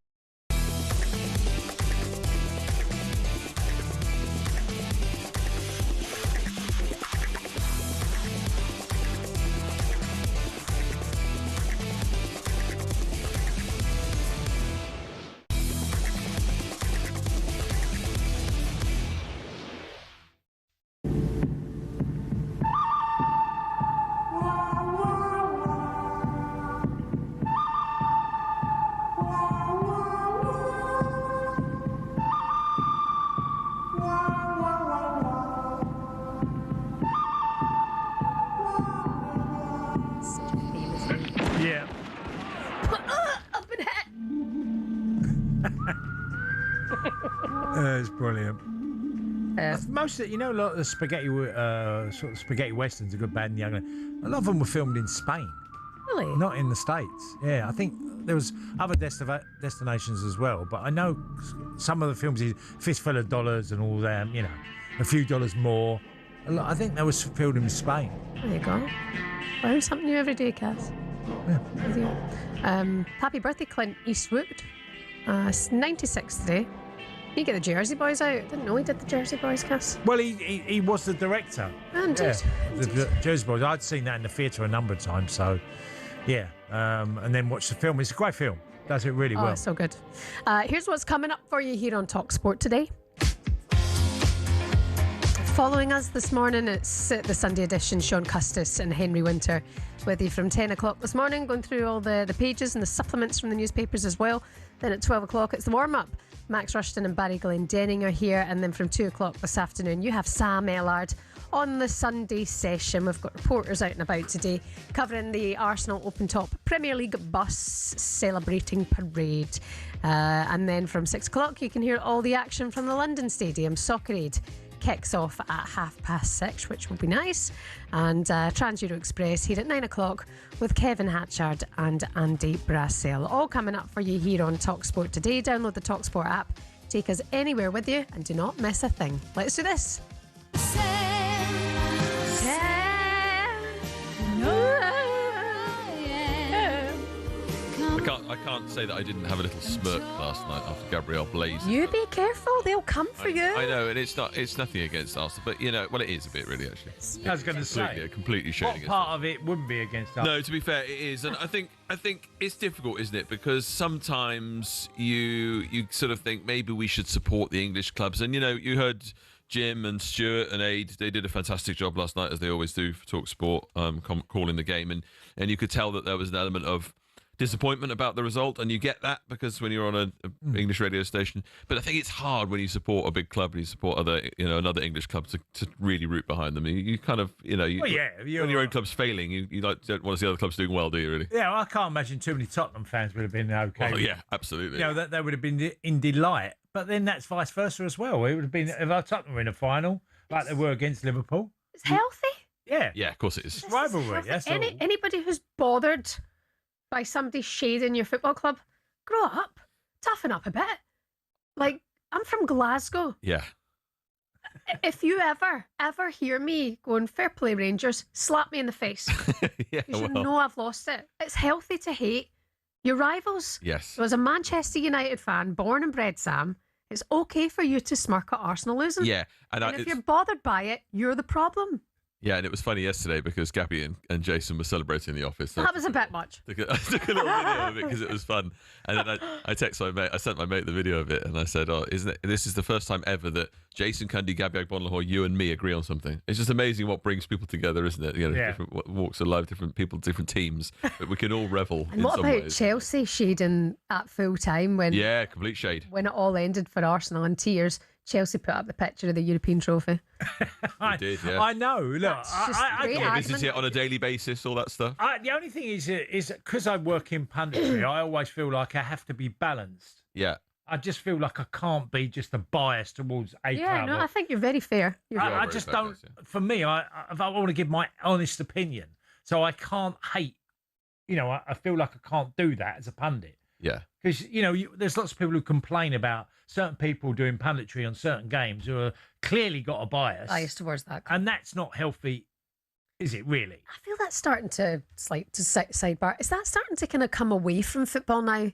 was brilliant. Most of it, a lot of the spaghetti, sort of spaghetti westerns, are Good, Bad and the Ugly. A lot of them were filmed in Spain. Really? Not in the States. Yeah, I think there was other destinations as well, but I know some of the films, Fistful of Dollars and all them, a few dollars more. I think that was filmed in Spain. There you go. Learn something new every day, Cass. Yeah. Happy birthday, Clint Eastwood. It's 96 today. You get the Jersey Boys out. Didn't know he did the Jersey Boys, Cass. Well, he was the director. Indeed. The Jersey Boys. I'd seen that in the theatre a number of times, so yeah. And then watched the film. It's a great film. Does it really well. Oh, so good. Here's what's coming up for you here on talkSPORT today. Following us this morning, it's the Sunday edition. Sean Custis and Henry Winter with you from 10 o'clock this morning, going through all the pages and the supplements from the newspapers as well. Then at 12 o'clock, it's the warm-up. Max Rushton and Barry Glendenning are here. And then from 2 o'clock this afternoon, you have Sam Ellard on the Sunday session. We've got reporters out and about today covering the Arsenal Open Top Premier League bus celebrating parade. And then from 6 o'clock, you can hear all the action from the London Stadium. Soccer Aid kicks off at 6:30, which will be nice. And Trans Euro Express here at 9 o'clock with Kevin Hatchard and Andy Brassell. All coming up for you here on talkSPORT today. Download the talkSPORT app. Take us anywhere with you and do not miss a thing. Let's do this. I can't say that I didn't have a little smirk last night after Gabriel blazed. You be careful, they'll come for you. I know, and it's nothing against Arsenal, but well, it is a bit really actually. I was going to say, completely showing what against part of it wouldn't be against Arsenal? No, to be fair, it is, and I think it's difficult, isn't it? Because sometimes you sort of think maybe we should support the English clubs, and you heard Jim and Stuart and Aid, they did a fantastic job last night, as they always do for talkSPORT, calling the game, and you could tell that there was an element of disappointment about the result, and you get that because when you're on an English radio station. But I think it's hard when you support a big club and you support another English club to really root behind them. You kind of when your own club's failing, you don't want to see other clubs doing well, do you? Really? Yeah, well, I can't imagine too many Tottenham fans would have been okay. Well, yeah, absolutely. That they would have been in delight. But then that's vice versa as well. It would have been if our Tottenham were in a final like they were against Liverpool. It's healthy. Yeah, of course it is. It's rivalry. That's all. Anybody who's bothered by somebody shading your football club, grow up, toughen up a bit. Like, I'm from Glasgow. Yeah. If you ever hear me going, fair play Rangers, slap me in the face. You should know I've lost it. It's healthy to hate your rivals. Yes. As a Manchester United fan, born and bred, Sam, it's okay for you to smirk at Arsenal losing. Yeah. And if you're bothered by it, you're the problem. Yeah, and it was funny yesterday because Gabby and Jason were celebrating in the office. So that was a bit much. I took a little video of it because it was fun. And then I texted my mate, I sent my mate the video of it, and I said, this is the first time ever that Jason Cundy, Gabby Agbonlahor, you and me agree on something. It's just amazing what brings people together, isn't it? Different walks of life, different people, different teams, but we can all revel and in what some about ways. Chelsea shading at full time when... Yeah, complete shade. When it all ended for Arsenal in tears. Chelsea put up the picture of the European trophy. I did, yeah. I know. Look, I visit it on a daily basis, all that stuff. The only thing is because I work in punditry, I always feel like I have to be balanced. Yeah. I just feel like I can't be just a bias towards a club. Yeah, no, I think you're very fair. I just don't. For me, I want to give my honest opinion, so I can't hate. I feel like I can't do that as a pundit. Yeah. Because, there's lots of people who complain about certain people doing punditry on certain games who are clearly got a bias towards that. And that's not healthy, is it really? I feel that's starting to sidebar. Is that starting to kind of come away from football now?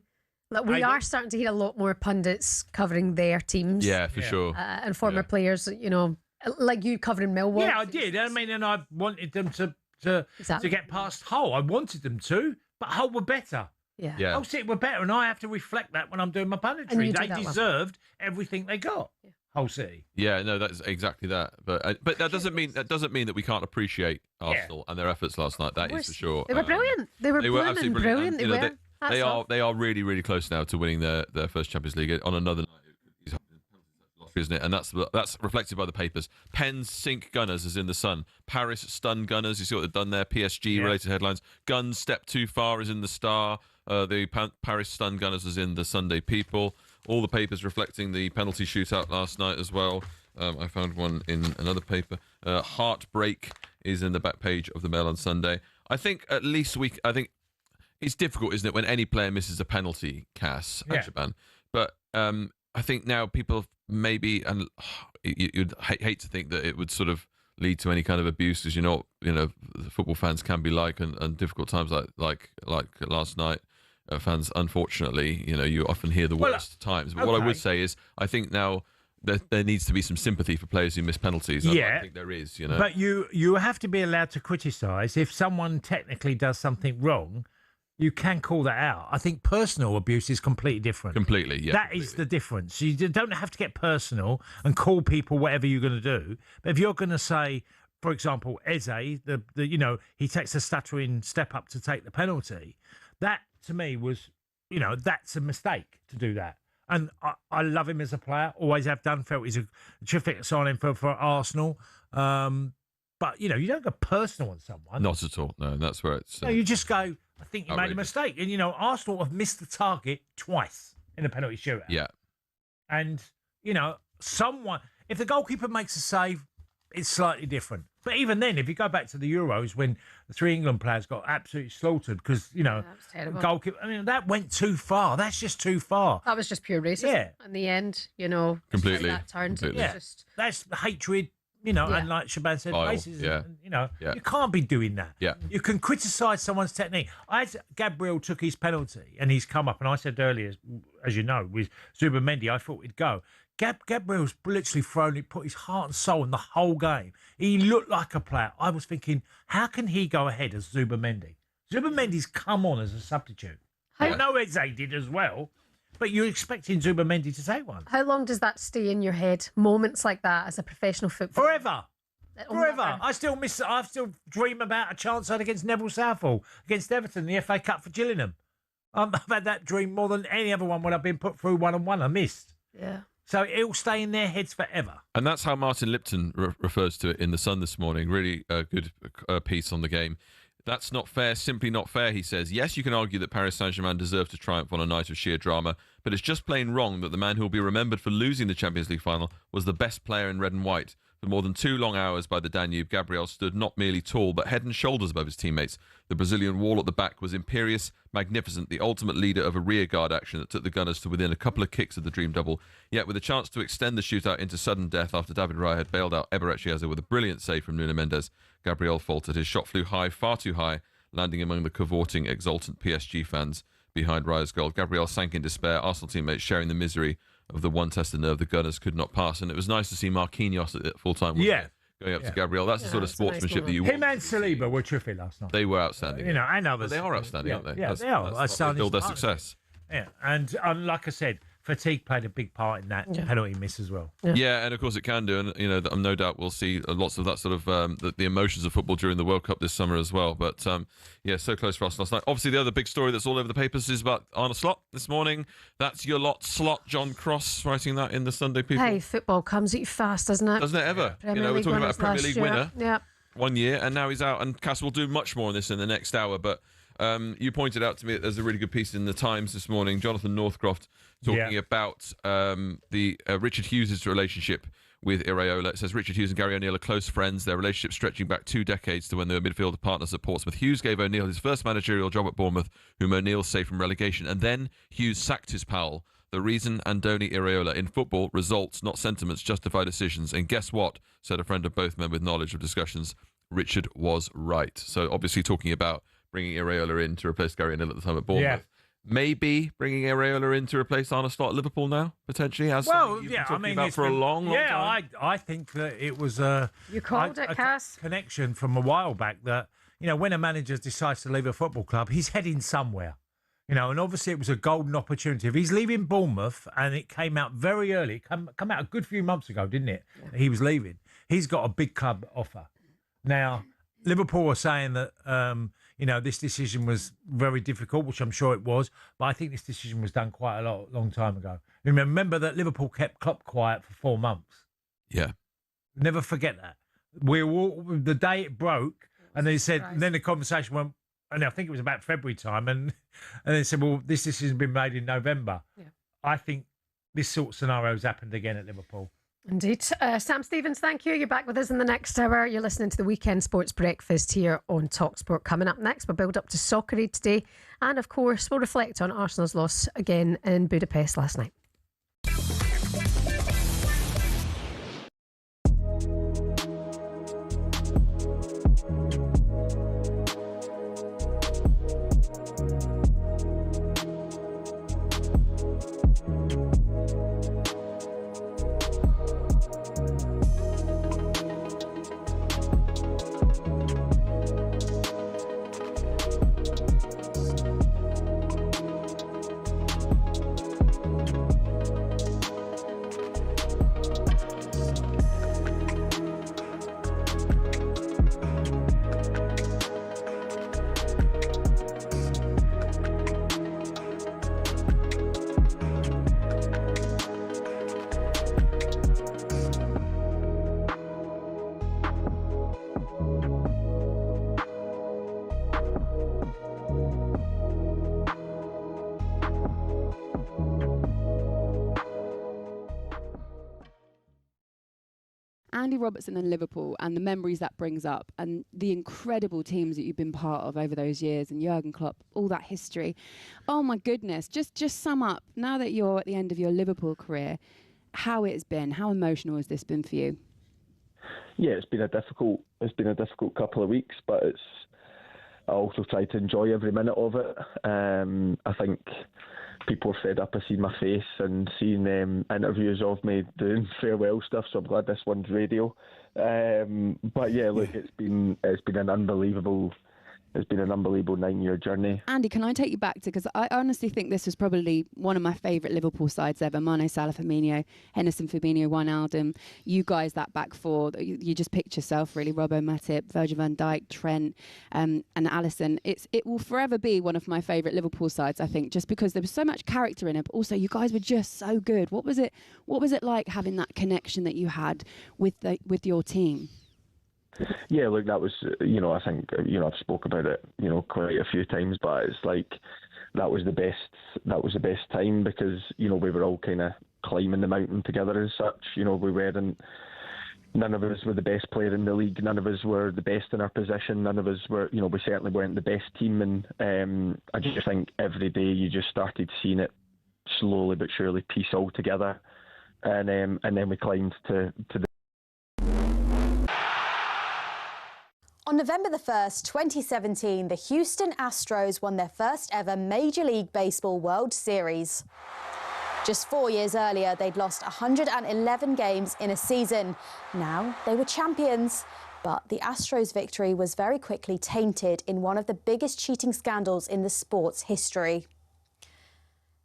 Like we are starting to hear a lot more pundits covering their teams. Yeah, for sure. And former players, like you covering Millwall. Yeah, I did. I mean, and I wanted them to get past Hull. I wanted them to, but Hull were better. Yeah. Hull City were better, and I have to reflect that when I'm doing my punditry. They deserved everything they got. Hull City. Yeah, no, that's exactly that. But that doesn't mean that we can't appreciate Arsenal and their efforts last night. That is for sure. They were brilliant. They were absolutely brilliant. They are really, really close now to winning their first Champions League on another night, isn't it? And that's reflected by the papers. Pens sink Gunners is in the Sun. Paris stun Gunners. You see what they've done there. PSG related headlines. Guns step too far is in the Star. The Paris stun Gunners is in the Sunday People. all the papers reflecting the penalty shootout last night as well. I found one in another paper. Heartbreak is in the back page of the Mail on Sunday. I think at least I think it's difficult, isn't it, when any player misses a penalty, Cass, and Shebahn. But I think now people maybe, and you'd hate to think that it would sort of lead to any kind of abuse, as football fans can be like, and difficult times like last night. Fans, unfortunately, you often hear the worst times. But what I would say is, I think now there needs to be some sympathy for players who miss penalties. I think there is, But you have to be allowed to criticise. If someone technically does something wrong, you can call that out. I think personal abuse is completely different. Completely, yeah. That is the difference. You don't have to get personal and call people whatever you're going to do. But if you're going to say, for example, Eze, he takes a stuttering step up to take the penalty, that to me was, that's a mistake to do that. And I love him as a player, always have done, felt he's a terrific signing for Arsenal. But, you don't go personal on someone. Not at all, no, that's where it's... No, you just go, I think you made a mistake. And, Arsenal have missed the target twice in the penalty shootout. Yeah. And, if the goalkeeper makes a save, it's slightly different. But even then, if you go back to the Euros when the 3 England players got absolutely slaughtered because, goalkeeper, that went too far. That's just too far. That was just pure racism. Yeah. In the end, completely. That turned. Completely. It was just... That's hatred, and like Shebahn said, racism. You can't be doing that. Yeah. You can criticise someone's technique. Gabriel took his penalty and he's come up, and I said earlier, as you know, with Zubimendi, I thought he'd go. Gabriel's literally put his heart and soul in the whole game. He looked like a player. I was thinking, how can he go ahead as Zubimendi? Zubimendi's come on as a substitute. I know Eze did as well, but you're expecting Zubimendi to take one. How long does that stay in your head? Moments like that as a professional footballer? Forever. Forever. I still dream about a chance I had against Neville Southall, against Everton, the FA Cup for Gillingham. I've had that dream more than any other one when I've been put through 1-on-1. I missed. Yeah. So it'll stay in their heads forever. And that's how Martin Lipton refers to it in The Sun this morning. Really good piece on the game. That's not fair, simply not fair, he says. Yes, you can argue that Paris Saint-Germain deserved to triumph on a night of sheer drama, but it's just plain wrong that the man who will be remembered for losing the Champions League final was the best player in red and white. For more than 2 long hours by the Danube, Gabriel stood not merely tall, but head and shoulders above his teammates. The Brazilian wall at the back was imperious, magnificent, the ultimate leader of a rearguard action that took the Gunners to within a couple of kicks of the dream double. Yet with a chance to extend the shootout into sudden death after David Raya had bailed out Eber Echezza with a brilliant save from Nuno Mendes, Gabriel faltered. His shot flew high, far too high, landing among the cavorting, exultant PSG fans behind Raya's goal. Gabriel sank in despair, Arsenal teammates sharing the misery of the one test of nerve the Gunners could not pass. And it was nice to see Marquinhos at full-time. Going up to Gabriel. That's the sort of sportsmanship that you want. Him and Saliba were terrific last night. They were outstanding. And others. But they are outstanding, aren't they? Yeah, they are. That's what build their success. Yeah, and like I said, fatigue played a big part in that penalty miss as well. Yeah, and of course it can do, and no doubt we'll see lots of that sort of the emotions of football during the World Cup this summer as well. But so close for us last night. Obviously, the other big story that's all over the papers is about Arne Slot this morning. That's your lot, Slot. John Cross writing that in the Sunday People. Hey, football comes at you fast, doesn't it? Doesn't it ever? We're talking about a Premier League winner. Yeah. 1 year, and now he's out. And Cass will do much more on this in the next hour, but. You pointed out to me that there's a really good piece in the Times this morning. Jonathan Northcroft talking about the Richard Hughes' relationship with Iraola. It says Richard Hughes and Gary O'Neill are close friends, their relationship stretching back 2 decades to when they were midfield partners at Portsmouth. Hughes gave O'Neill his first managerial job at Bournemouth, whom O'Neill saved from relegation, and then Hughes sacked his pal. The reason Andoni Iraola in football, results, not sentiments, justify decisions. And guess what, said a friend of both men with knowledge of discussions, Richard was right. So obviously talking about bringing Iraola in to replace Gary O'Neill at the time at Bournemouth. Yeah. Maybe bringing Iraola in to replace Arne Slot at Liverpool now, potentially, as you've been talking about for a long time. I think that it was you called it, Cass? Connection from a while back that, when a manager decides to leave a football club, he's heading somewhere. And obviously it was a golden opportunity. If he's leaving Bournemouth, and it came out very early, it come out a good few months ago, didn't it? Yeah. He was leaving. He's got a big club offer. Now, Liverpool are saying that, this decision was very difficult, which I'm sure it was, but I think this decision was done quite a long time ago. Remember that Liverpool kept Klopp quiet for 4 months. Yeah. Never forget that. The day it broke, and they said, and then the conversation went, and I think it was about February time, and they said, well, this decision's been made in November. Yeah. I think this sort of scenario's happened again at Liverpool. Indeed. Sam Stevens, thank you. You're back with us in the next hour. You're listening to the Weekend Sports Breakfast here on talkSPORT. Coming up next, we'll build up to Soccer Aid today. And of course, we'll reflect on Arsenal's loss again in Budapest last night. Andy Robertson and Liverpool and the memories that brings up and the incredible teams that you've been part of over those years and Jurgen Klopp, all that history. Oh my goodness, just sum up, now that you're at the end of your Liverpool career, how it's been, how emotional has this been for you? Yeah, it's been a difficult couple of weeks, but I also try to enjoy every minute of it. I think people are fed up of seeing my face and seeing interviews of me doing farewell stuff, so I'm glad this one's radio. But yeah, look, it's been an unbelievable 9-year journey. Andy, can I take you back to, because I honestly think this was probably one of my favourite Liverpool sides ever. Mane, Salah, Firmino, Henderson, Fabinho, Wijnaldum. You guys, that back four, you just picked yourself really, Robbo, Matip, Virgil van Dijk, Trent and Alisson. It will forever be one of my favourite Liverpool sides, I think, just because there was so much character in it, but also you guys were just so good. What was it like having that connection that you had with your team? Yeah, look, that was, I think, I've spoke about it, quite a few times, but it's like that was the best time because, we were all kind of climbing the mountain together as such. None of us were the best player in the league. None of us were the best in our position. None of us were, we certainly weren't the best team. And I just think every day you just started seeing it slowly but surely piece all together. And then we climbed to the... On November the 1st, 2017, the Houston Astros won their first ever Major League Baseball World Series. Just 4 years earlier, they'd lost 111 games in a season. Now they were champions. But the Astros' victory was very quickly tainted in one of the biggest cheating scandals in the sport's history.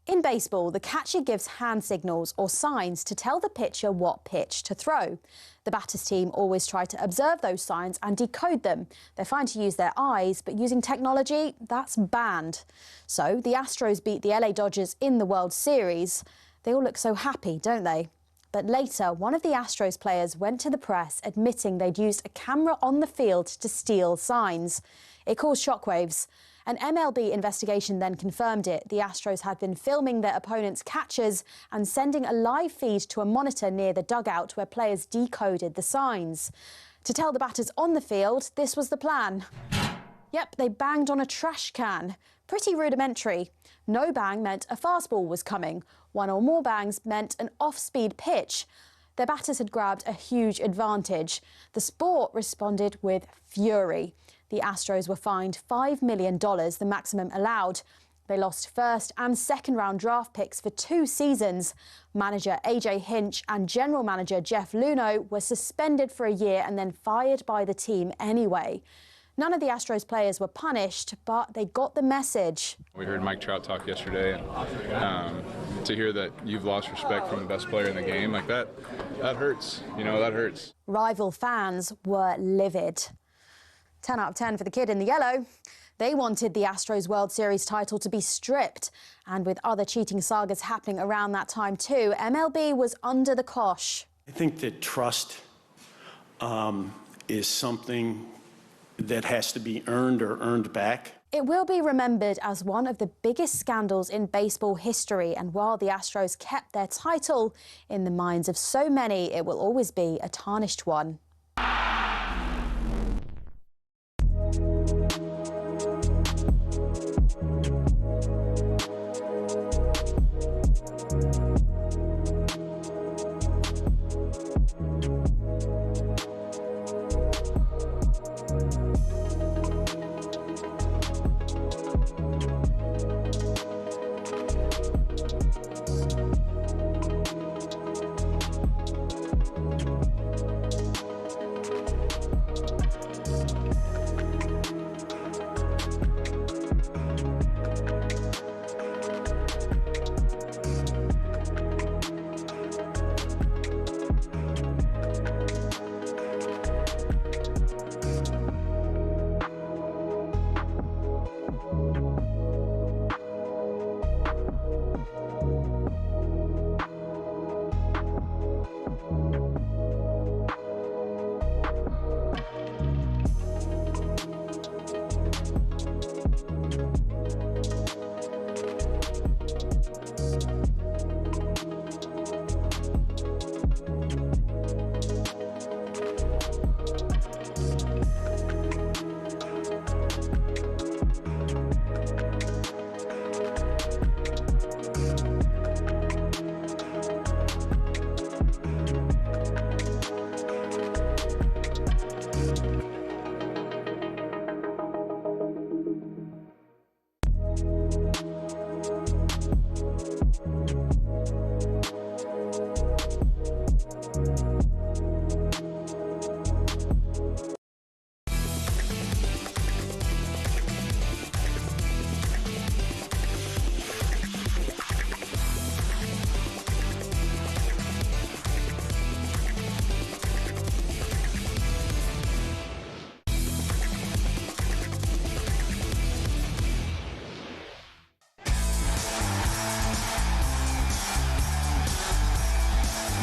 In baseball, the catcher gives hand signals or signs to tell the pitcher what pitch to throw. The batters team always try to observe those signs and decode them. They're fine to use their eyes, but using technology, that's banned. So the Astros beat the LA Dodgers in the World Series. They all look so happy, don't they? But later, one of the Astros players went to the press admitting they'd used a camera on the field to steal signs. It caused shockwaves. An MLB investigation then confirmed it. The Astros had been filming their opponents' catchers and sending a live feed to a monitor near the dugout where players decoded the signs. To tell the batters on the field, this was the plan. Yep, they banged on a trash can. Pretty rudimentary. No bang meant a fastball was coming. One or more bangs meant an off-speed pitch. Their batters had grabbed a huge advantage. The sport responded with fury. The Astros were fined $5 million, the maximum allowed. They lost first and second round draft picks for 2 seasons. Manager AJ Hinch and general manager Jeff Luhnow were suspended for a year and then fired by the team anyway. None of the Astros players were punished, but they got the message. We heard Mike Trout talk yesterday, and to hear that you've lost respect from the best player in the game, like that hurts. That hurts. Rival fans were livid. 10 out of 10 for the kid in the yellow. They wanted the Astros World Series title to be stripped. And with other cheating sagas happening around that time too, MLB was under the cosh. I think that trust is something that has to be earned or earned back. It will be remembered as one of the biggest scandals in baseball history, and while the Astros kept their title, in the minds of so many, it will always be a tarnished one.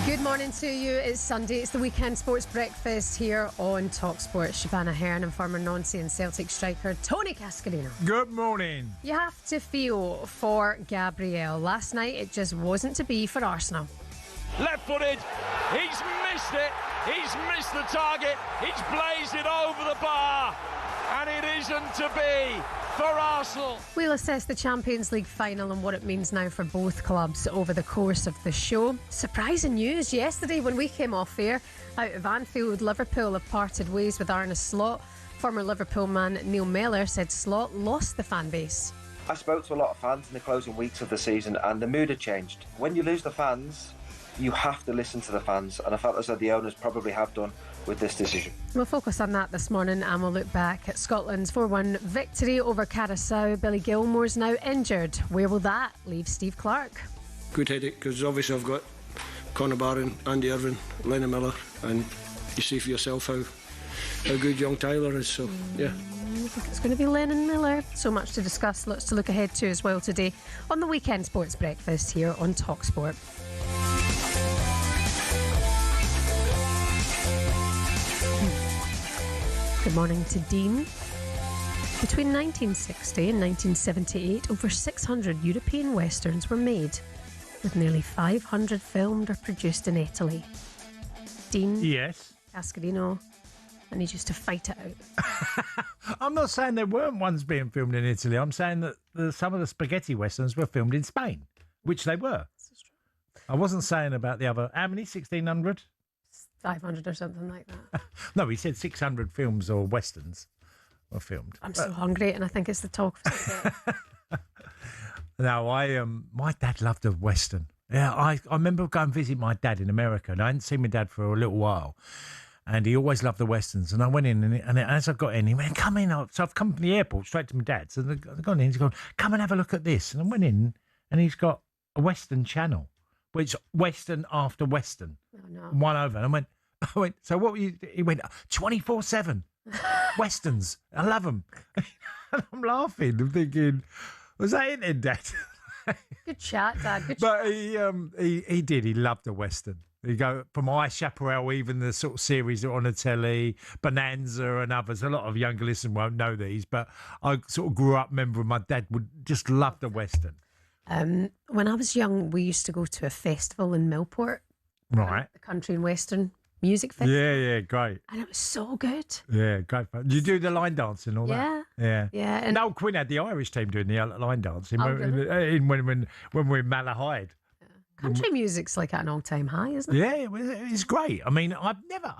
Good morning to you. It's Sunday. It's the weekend sports breakfast here on talkSPORT. Shebahn Aherne and former Nancy and Celtic striker Tony Cascarino. Good morning. You have to feel for Gabriel. Last night it just wasn't to be for Arsenal. Left-footed. He's missed it. He's missed the target. He's blazed it over the bar. And it isn't to be for Arsenal. We'll assess the Champions League final and what it means now for both clubs over the course of the show. Surprising news yesterday when we came off air out of Anfield. Liverpool have parted ways with Arne Slot. Former Liverpool man Neil Mellor said Slot lost the fan base. I spoke to a lot of fans in the closing weeks of the season and the mood had changed. When you lose the fans, you have to listen to the fans, and I felt as though the owners probably have done with this decision. We'll focus on that this morning and we'll look back at Scotland's 4-1 victory over Curaçao. Billy Gilmore's now injured. Where will that leave Steve Clark? Good headache, because obviously I've got Conor Barron, Andy Irvine, Lennon Miller, and you see for yourself how good young Tyler is, so yeah. I think it's going to be Lennon Miller. So much to discuss, lots to look ahead to as well today on the Weekend Sports Breakfast here on talkSPORT. Good morning to Dean. Between 1960 and 1978, over 600 European westerns were made, with nearly 500 filmed or produced in Italy. Dean? Yes? Cascarino, I need you to fight it out. I'm not saying there weren't ones being filmed in Italy. I'm saying that some of the spaghetti westerns were filmed in Spain, which they were. This is true. I wasn't saying about the other. How many? 1,600? 500 or something like that. No, he said 600 films or westerns were filmed. I'm so hungry, and I think it's the talk of the No, my dad loved a western. Yeah, I remember going to visit my dad in America, and I hadn't seen my dad for a little while, and he always loved the westerns. And I went in, and as I got in, he went, "Come in." So I've come from the airport straight to my dad's, and I've gone in. He's gone, "Come and have a look at this." And I went in, and he's got a western channel, which western after western, one over. And I went. So what were you? He went 24/7 westerns. I love them. And I'm laughing. I'm thinking, was that it then, Dad? Good chat, Dad. Good But chat. he did. He loved a western. You go from I Chaparral, even the sort of series that are on the telly, Bonanza and others. A lot of younger listeners won't know these, but I sort of grew up remembering my dad would just love the Western. When I was young, we used to go to a festival in Millport. Right. The Country and Western Music Festival. Yeah, great. And it was so good. Yeah, great fun. You do the line dancing and all that? Yeah. Yeah. And Noel Quinn had the Irish team doing the line dancing really? when we were in Malahide. Country music's like at an all-time high, isn't it? Yeah, it's great. I mean, I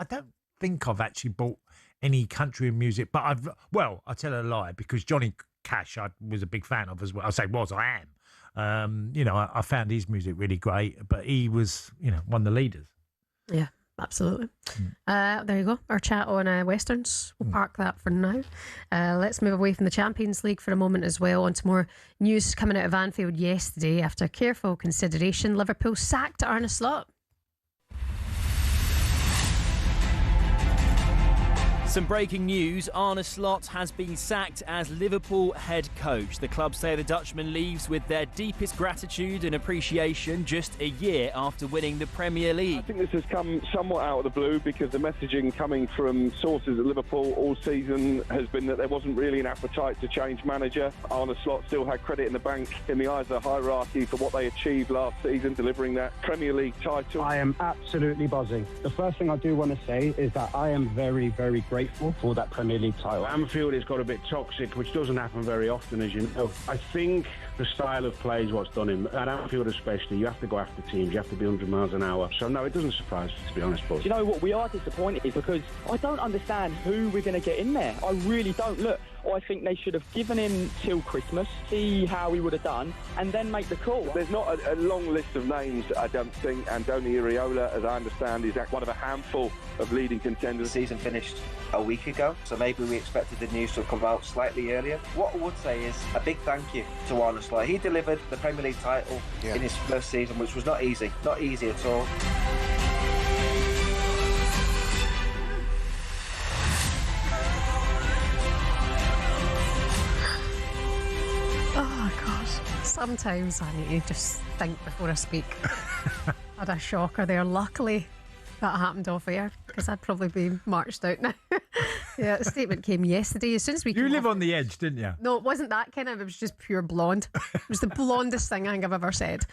don't think I've actually bought any country music, but I tell a lie, because Johnny Cash I was a big fan of as well. I am. I found his music really great, but he was, one of the leaders. Yeah, absolutely. There you go. Our chat on Westerns. We'll park that for now. Let's move away from the Champions League for a moment as well. On to more news coming out of Anfield yesterday. After careful consideration, Liverpool sacked Arne Slot. Some breaking news. Arne Slot has been sacked as Liverpool head coach. The club say the Dutchman leaves with their deepest gratitude and appreciation just a year after winning the Premier League. I think this has come somewhat out of the blue, because the messaging coming from sources at Liverpool all season has been that there wasn't really an appetite to change manager. Arne Slot still had credit in the bank in the eyes of the hierarchy for what they achieved last season, delivering that Premier League title. I am absolutely buzzing. The first thing I do want to say is that I am very, very grateful for that Premier League title. Anfield has got a bit toxic, which doesn't happen very often, as you know. I think the style of play is what's done him. At Anfield especially, you have to go after teams, you have to be 100 miles an hour. So no, it doesn't surprise me, to be honest, Buzz. You know what, we are disappointed because I don't understand who we're going to get in there. I really don't. Look, I think they should have given him till Christmas, see how he would have done, and then make the call. There's not a long list of names, I don't think. Andoni Iraola, as I understand, is one of a handful of leading contenders. The season finished a week ago, so maybe we expected the news to come out slightly earlier. What I would say is a big thank you to Arne Slot. He delivered the Premier League title in his first season, which was not easy at all. Oh, gosh. Sometimes I need to just think before I speak. I had a shocker there. Luckily, that happened off air, because I'd probably be marched out now. Yeah, the statement came yesterday. As soon as we You live on the edge, didn't you? No, it wasn't that kind of. It was just pure blonde. It was the blondest thing I think I've ever said.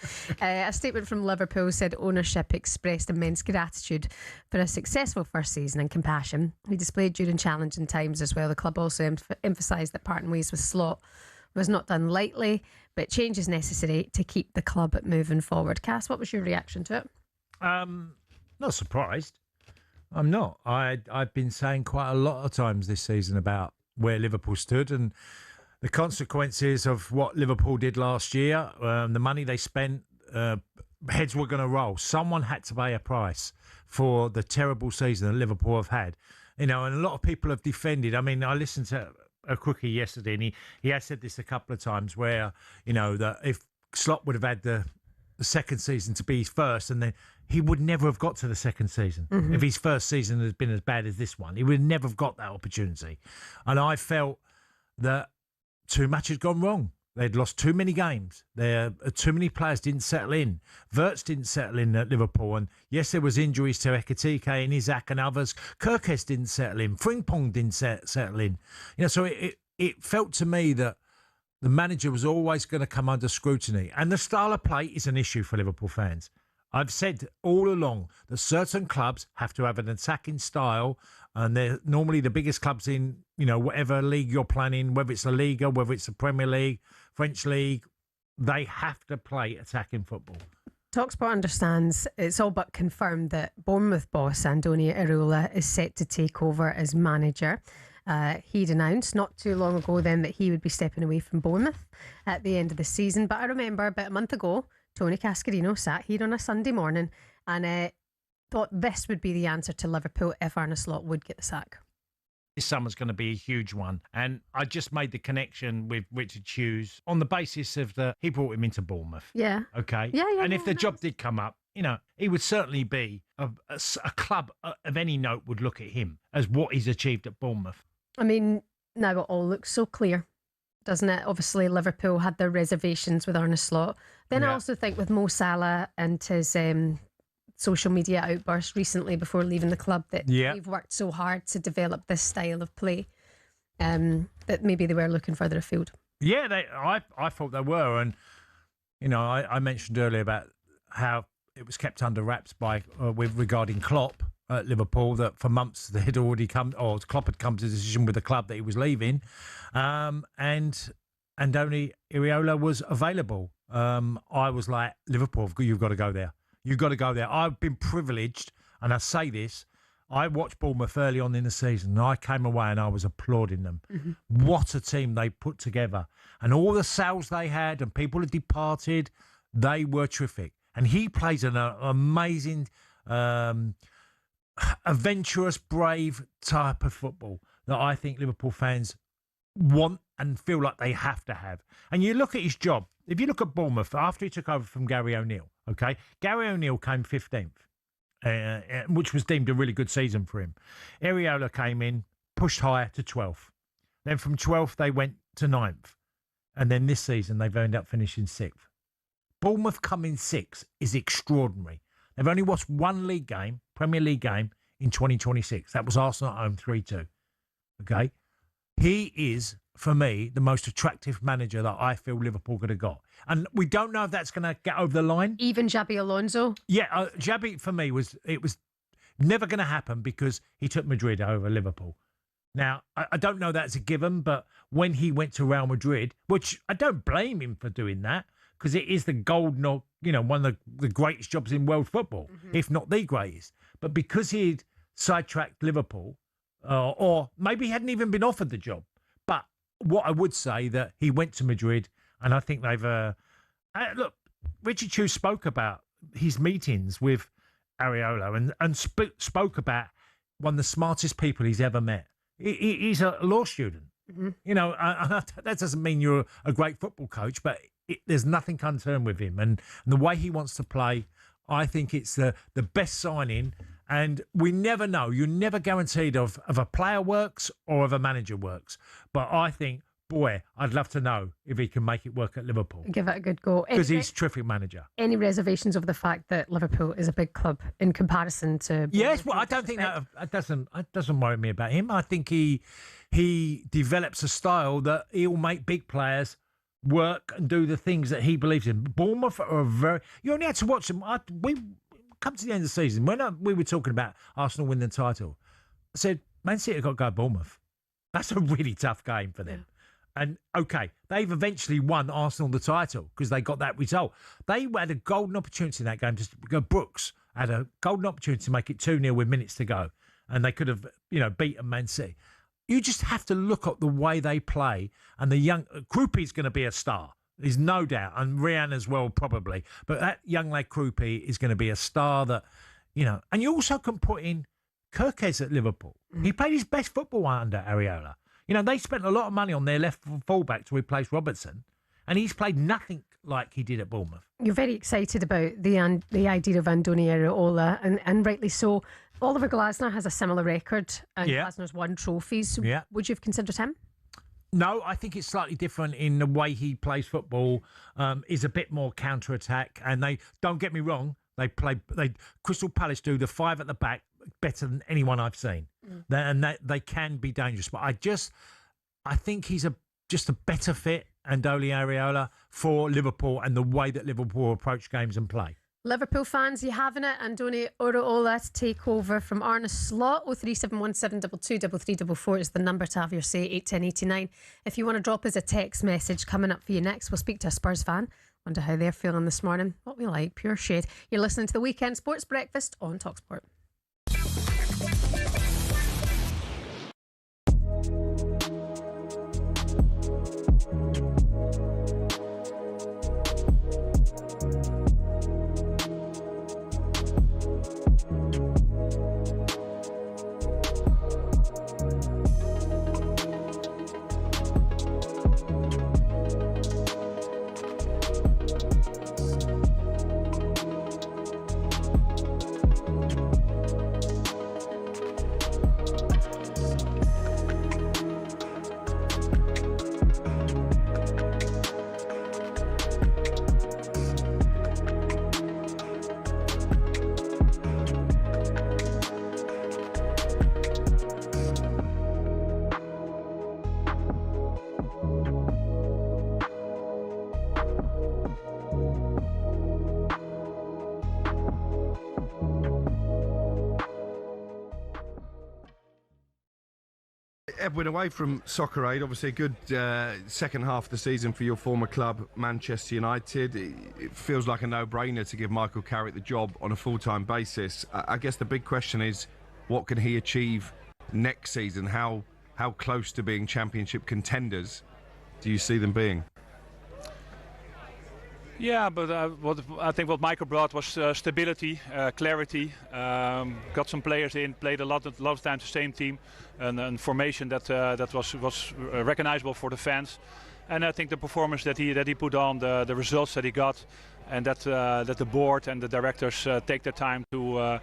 A statement from Liverpool said ownership expressed immense gratitude for a successful first season and compassion we displayed during challenging times as well. The club also emphasised that parting ways with Slot was not done lightly, but change is necessary to keep the club moving forward. Cass, what was your reaction to it? Not surprised. I'm not. I've been saying quite a lot of times this season about where Liverpool stood and the consequences of what Liverpool did last year. The money they spent, heads were going to roll. Someone had to pay a price for the terrible season that Liverpool have had. And a lot of people have defended. I mean, I listened to a quickie yesterday, and he has said this a couple of times where, that if Slot would have had the second season to be his first, and then he would never have got to the second season. Mm-hmm. If his first season had been as bad as this one, he would never have got that opportunity. And I felt that too much had gone wrong. They'd lost too many games. Too many players didn't settle in. Wirtz didn't settle in at Liverpool. And yes, there was injuries to Ekitike and Isaac and others. Kirkes didn't settle in. Frimpong didn't settle in. So it felt to me that the manager was always going to come under scrutiny. And the style of play is an issue for Liverpool fans. I've said all along that certain clubs have to have an attacking style, and they're normally the biggest clubs in, whatever league you're playing in, whether it's a Liga, whether it's a Premier League, French League, they have to play attacking football. talkSPORT understands it's all but confirmed that Bournemouth boss Andoni Iraola is set to take over as manager. He'd announced not too long ago then that he would be stepping away from Bournemouth at the end of the season. But I remember about a month ago, Tony Cascarino sat here on a Sunday morning and thought this would be the answer to Liverpool if Arne Slot would get the sack. This summer's going to be a huge one. And I just made the connection with Richard Hughes on the basis of he brought him into Bournemouth. Yeah. Okay. Yeah. And if the job did come up, he would certainly be a club of any note would look at him as what he's achieved at Bournemouth. I mean, now it all looks so clear, doesn't it? Obviously, Liverpool had their reservations with Arne Slot. Then I also think with Mo Salah and his social media outburst recently before leaving the club that they've worked so hard to develop this style of play that maybe they were looking further afield. Yeah, I thought they were. And, you know, I mentioned earlier about how it was kept under wraps by regarding Klopp at Liverpool, that for months they had already come, or Klopp had come to the decision with the club that he was leaving, and Andoni Iraola was available. I was like, Liverpool, you've got to go there. You've got to go there. I've been privileged, and I say this, I watched Bournemouth early on in the season, and I came away and I was applauding them. Mm-hmm. What a team they put together. And all the sales they had and people had departed, they were terrific. And he plays an amazing, adventurous, brave type of football that I think Liverpool fans want and feel like they have to have. And you look at his job. If you look at Bournemouth, after he took over from Gary O'Neill, okay, Gary O'Neill came 15th, which was deemed a really good season for him. Iraola came in, pushed higher to 12th. Then from 12th, they went to 9th. And then this season, they've ended up finishing 6th. Bournemouth coming 6th is extraordinary. They've only watched one league game, Premier League game, in 2026. That was Arsenal at home 3-2. Okay? He is, for me, the most attractive manager that I feel Liverpool could have got. And we don't know if that's going to get over the line. Even Xabi Alonso? Yeah, Xabi, for me, was never going to happen because he took Madrid over Liverpool. Now, I don't know that's a given, but when he went to Real Madrid, which I don't blame him for doing that, because it is the golden, one of the greatest jobs in world football, if not the greatest. But because he'd sidetracked Liverpool, or maybe he hadn't even been offered the job. But what I would say that he went to Madrid, and I think they've... look, Richie Chu spoke about his meetings with Iraola and spoke about one of the smartest people he's ever met. He's a law student. Mm-hmm. That doesn't mean you're a great football coach, but there's nothing unturned with him. And the way he wants to play, I think it's the best signing. And we never know. You're never guaranteed of a player works or of a manager works. But I think, boy, I'd love to know if he can make it work at Liverpool. Give it a good go. Because he's a terrific manager. Any reservations over the fact that Liverpool is a big club in comparison to... Yes, well, I don't think that doesn't worry me about him. I think he develops a style that he'll make big players work and do the things that he believes in. Bournemouth are you only had to watch them. We come to the end of the season, when we were talking about Arsenal winning the title, I said, Man City have got to go Bournemouth. That's a really tough game for them. Yeah. And, okay, they've eventually won Arsenal the title because they got that result. They had a golden opportunity in that game. Brooks had a golden opportunity to make it 2-0 with minutes to go. And they could have, beaten Man City. You just have to look at the way they play. And the young... Krupi's going to be a star. There's no doubt. And Rian as well, probably. But that young lad Krupi is going to be a star that, And you also can put in Kirkes at Liverpool. He played his best football under Iraola. They spent a lot of money on their left fullback to replace Robertson. And he's played nothing like he did at Bournemouth. You're very excited about the idea of Andoni Iraola, and rightly so. Oliver Glasner has a similar record, and Glasner's won trophies. So would you have considered him? No, I think it's slightly different in the way he plays football. Is a bit more counter-attack, and they don't get me wrong. Crystal Palace do the 5 at the back better than anyone I've seen, and they can be dangerous. But I think he's just a better fit, Andoni Iraola, for Liverpool and the way that Liverpool approach games and play. Liverpool fans, you having it? Andoni Iraola to take over from Arne Slot. 03717 223344 is the number to have your say. 81089. If you want to drop us a text message, coming up for you next, we'll speak to a Spurs fan. Wonder how they're feeling this morning. What we like, pure shade. You're listening to the Weekend Sports Breakfast on talkSPORT. Edwin, away from Soccer Aid, obviously a good second half of the season for your former club, Manchester United. It feels like a no-brainer to give Michael Carrick the job on a full-time basis. I guess the big question is, what can he achieve next season? How close to being championship contenders do you see them being? Yeah, but I think what Michael brought was stability, clarity. Got some players in, played a lot of times the same team, and formation that was recognizable for the fans. And I think the performance that he put on, the results that he got, and that the board and the directors take their time to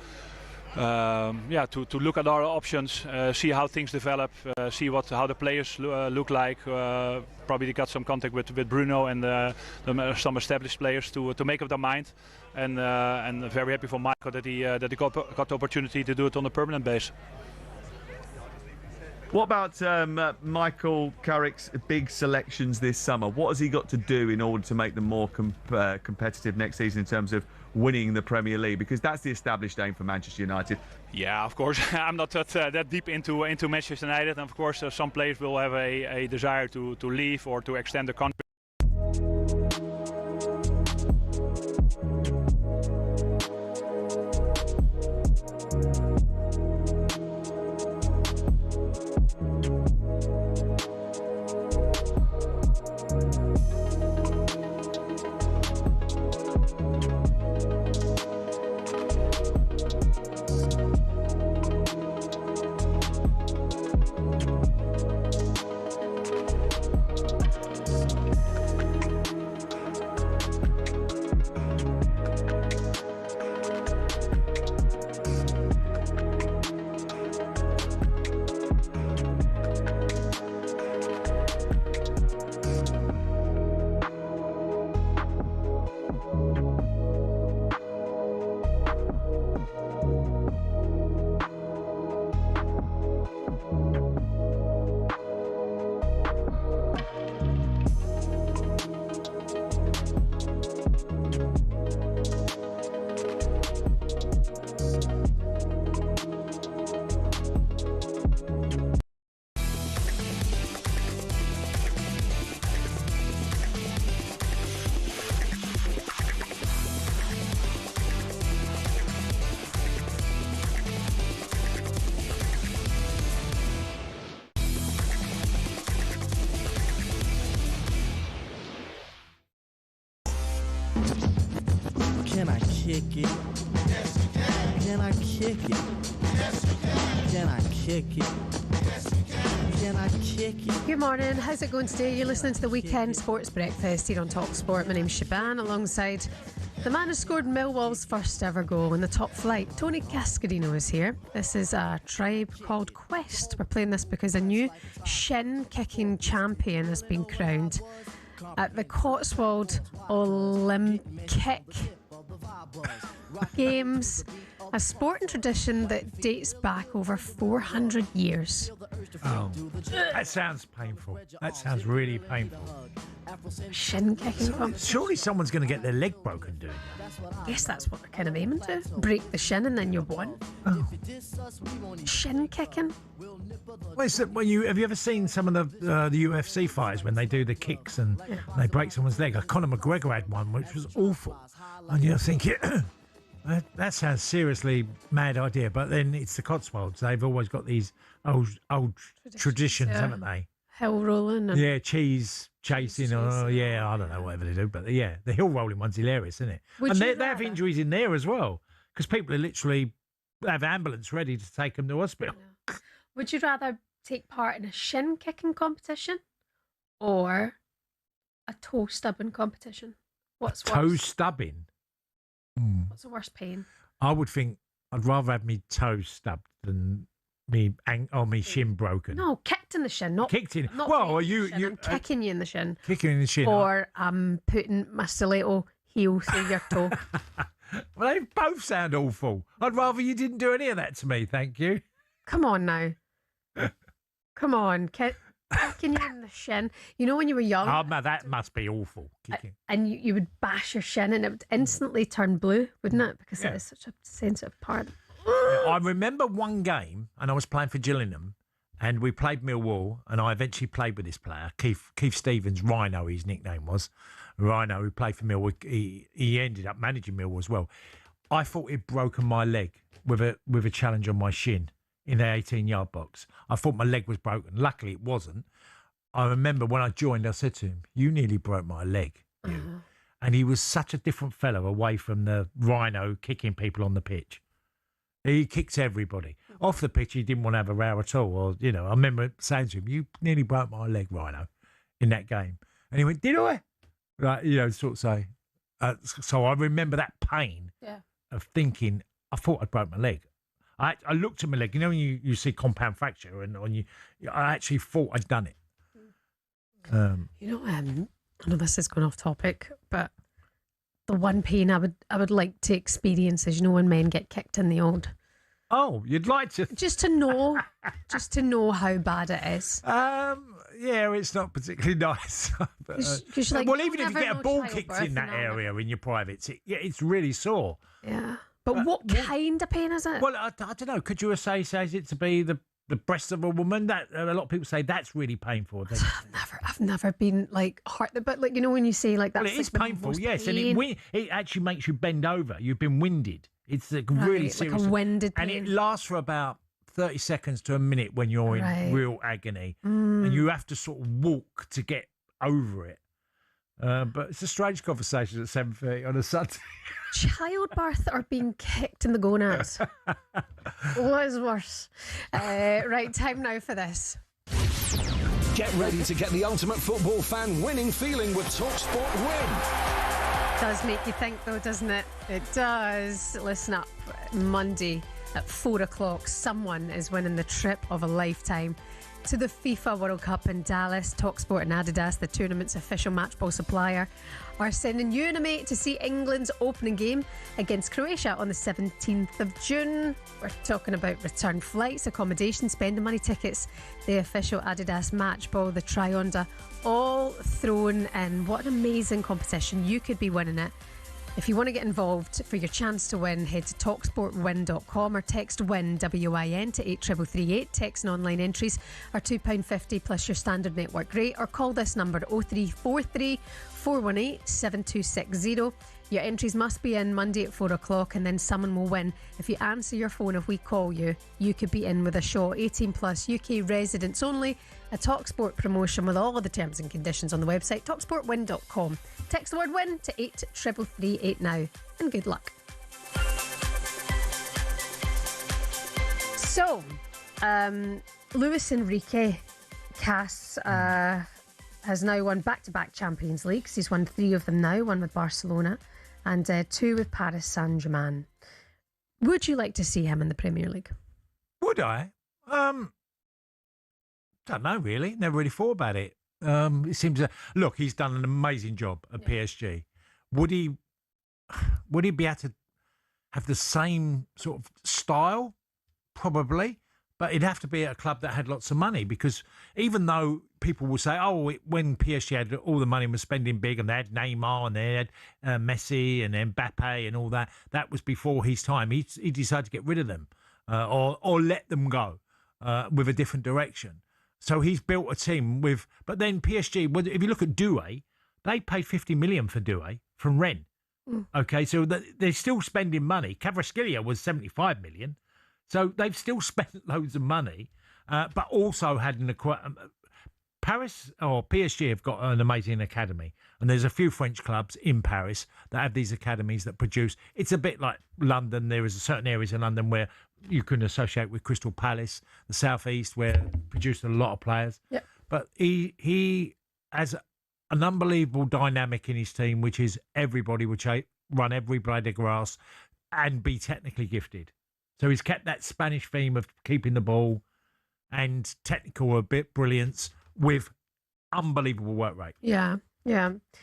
look at our options, see how things develop, see how the players look like. Probably got some contact with Bruno and some established players to make up their mind. And very happy for Michael that he got the opportunity to do it on a permanent basis. What about Michael Carrick's big selections this summer? What has he got to do in order to make them more competitive next season in terms of winning the Premier League? Because that's the established aim for Manchester United. Yeah, of course. I'm not that deep into Manchester United. And of course, some players will have a desire to leave or to extend the contract. Can I kick it? Yes, you can. Can I kick it? Yes, you can. Can I kick it? Yes, you can. Can I kick it? Good morning. How's it going today? You're listening to the Weekend Sports Breakfast here on talkSPORT. My name's Shebahn, alongside the man who scored Millwall's first ever goal in the top flight. Tony Cascarino is here. This is a tribe called Quest. We're playing this because a new shin-kicking champion has been crowned at the Cotswold Olympic Games, a sporting tradition that dates back over 400 years. Oh, that sounds painful. That sounds really painful. Shin kicking. Surely someone's going to get their leg broken doing that. I guess that's what they're kind of aiming to. Break the shin and then you're won. Oh. Shin kicking. Well, have you ever seen some of the UFC fighters when they do the kicks and they break someone's leg? Like Conor McGregor had one which was awful, and you're thinking that sounds seriously mad idea. But then it's the Cotswolds; they've always got these old traditions, haven't they? Hill rolling. And cheese chasing, or I don't know, whatever they do. But the hill rolling one's hilarious, isn't it? And they have injuries in there as well because people are literally have ambulance ready to take them to hospital. Would you rather take part in a shin kicking competition or a toe stubbing competition? What's worse? Toe stubbing? What's the worst pain? I would think I'd rather have me toe stubbed than me shin broken. No, kicked in the shin, not kicked in. Not well, are you I'm kicking you in the shin? Kicking in the shin, or putting my stiletto heel through your toe. Well, they both sound awful. I'd rather you didn't do any of that to me, thank you. Come on now. Come on, kicking you in the shin. You know when you were young? Oh, that must be awful. Kicking. And you would bash your shin and it would instantly turn blue, wouldn't it? Because it is such a sensitive part. I remember one game, and I was playing for Gillingham, And we played Millwall, and I eventually played with this player, Keith Stevens, Rhino, his nickname was. Rhino, who played for Millwall. He ended up managing Millwall as well. I thought he'd broken my leg with a challenge on my shin in the 18-yard box. I thought my leg was broken. Luckily, it wasn't. I remember when I joined, I said to him, "You nearly broke my leg." And he was such a different fellow away from the Rhino kicking people on the pitch. He kicked everybody. Off the pitch, he didn't want to have a row at all. Or, you know, I remember saying to him, "You nearly broke my leg, Rhino," in that game. And he went, "Did I?" Like, you know, sort of say. So I remember that pain of thinking, I thought I'd broke my leg. I looked at my leg. You know when you see compound fracture and I actually thought I'd done it. You know, I know this is going off topic, but the one pain I would like to experience is, you know, when men get kicked in the old. Oh, you'd like to just to know how bad it is. Yeah, it's not particularly nice. But, like, well, even if you get a ball kicked in that area in your privates, it's really sore. Yeah, but what kind of pain is it? Well, I don't know. Could you says it to be the breasts of a woman? That a lot of people say that's really painful. I've never been like hurt, but like, you know, when you say like that, well, it is painful, yes, and it actually makes you bend over. You've been winded. It's really serious, like a winded pain. And it lasts for about 30 seconds to a minute when you're in real agony, and you have to sort of walk to get over it. But it's a strange conversation at 7:30 on a Sunday. Childbirth or being kicked in the gonads? What is worse? Right, time now for this. Get ready to get the ultimate football fan winning feeling with talkSPORT Win. Does make you think though, doesn't it? It does. Listen up. Monday at 4 o'clock, someone is winning the trip of a lifetime to the FIFA World Cup in Dallas. talkSPORT and Adidas, the tournament's official match ball supplier, are sending you and a mate to see England's opening game against Croatia on the 17th of June. We're talking about return flights, accommodation, spending money, tickets, the official Adidas match ball, the Tri-Onda, all thrown in. What an amazing competition. You could be winning it. If you want to get involved for your chance to win, head to talksportwin.com or text WIN, WIN, to 83338. Text and online entries are £2.50 plus your standard network rate, or call this number 0343 418 7260. Your entries must be in Monday at 4 o'clock, and then someone will win. If you answer your phone, if we call you, you could be in with a shot. 18 plus, UK residents only. A talkSPORT promotion with all of the terms and conditions on the website, talksportwin.com. Text the word WIN to 83338 now, and good luck. So, Luis Enrique Cas has now won back-to-back Champions Leagues. He's won 3 of them now, 1 with Barcelona and 2 with Paris Saint-Germain. Would you like to see him in the Premier League? Would I? Don't know, really. Never really thought about it. It seems look, he's done an amazing job at PSG. Would he be able to have the same sort of style? Probably. But it'd have to be at a club that had lots of money, because even though people will say, when PSG had all the money and was spending big, and they had Neymar and they had Messi and Mbappe and all that, that was before his time. He decided to get rid of them or let them go with a different direction. So he's built a team with... But then PSG, if you look at Doué, they paid 50 million for Doué from Rennes. Okay, so they're still spending money. Kvaratskhelia was 75 million. So they've still spent loads of money, but also had Paris or PSG have got an amazing academy, and there's a few French clubs in Paris that have these academies that produce. It's a bit like London. There is certain areas in London where you can associate with Crystal Palace, the Southeast, where produced a lot of players. Yep. But he has an unbelievable dynamic in his team, which is everybody would run every blade of grass and be technically gifted. So he's kept that Spanish theme of keeping the ball and technical brilliance with unbelievable work rate. Yeah.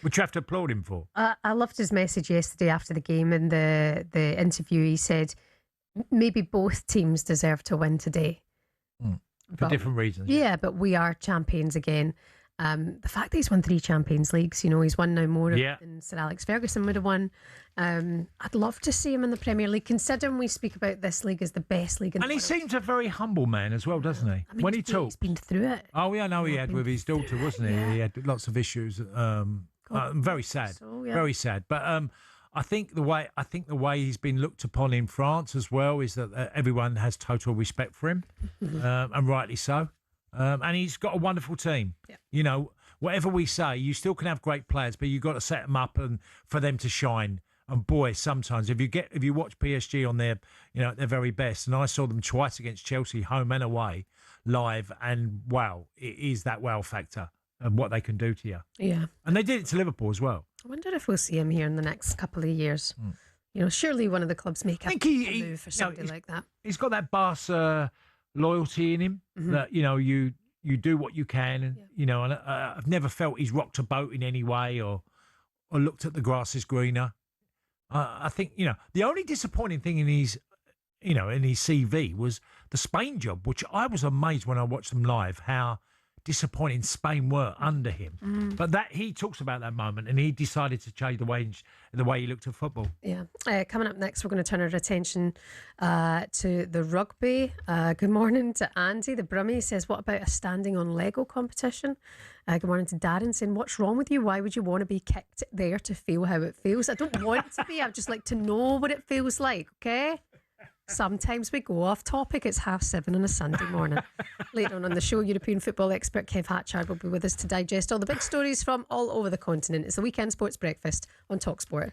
Which you have to applaud him for. I loved his message yesterday after the game in the interview. He said maybe both teams deserve to win today. For different reasons. Yeah, but we are champions again. The fact that he's won 3 Champions Leagues, he's won now more Yeah. than Sir Alex Ferguson would have won. I'd love to see him in the Premier League, considering we speak about this league as the best league in the And he world. seems a very humble man as well, doesn't he? I mean, When he he's talks. been through it. Oh, yeah, I know he had with his daughter, wasn't he? Yeah. He had lots of issues. Very sad. So, yeah. Very sad. But I think the way he's been looked upon in France as well is that everyone has total respect for him, and rightly so. And he's got a wonderful team. Yeah. Whatever we say, you still can have great players, but you've got to set them up and for them to shine. And boy, sometimes if you watch PSG on their at their very best, and I saw them twice against Chelsea, home and away, live, and wow, it is that wow factor and what they can do to you. Yeah. And they did it to Liverpool as well. I wonder if we'll see him here in the next couple of years. Surely one of the clubs make a move for somebody like that. He's got that Barca loyalty in him that you do what you can, and and I've never felt he's rocked a boat in any way or looked at the grass is greener. I think the only disappointing thing in his CV was the Spain job, which I was amazed when I watched them live how disappointing Spain were under him. But that he talks about that moment, and he decided to change the way he looked at football. Yeah. Coming up next, we're going to turn our attention to the rugby. Good morning to Andy. The Brummie says, what about a standing on Lego competition? Good morning to Darren saying, what's wrong with you? Why would you want to be kicked there to feel how it feels? I don't want to be. I'd just like to know what it feels like, okay? Sometimes we go off topic. It's 7:30 on a Sunday morning. Later on the show, European football expert Kev Hatchard will be with us to digest all the big stories from all over the continent. It's the Weekend Sports Breakfast on talkSPORT.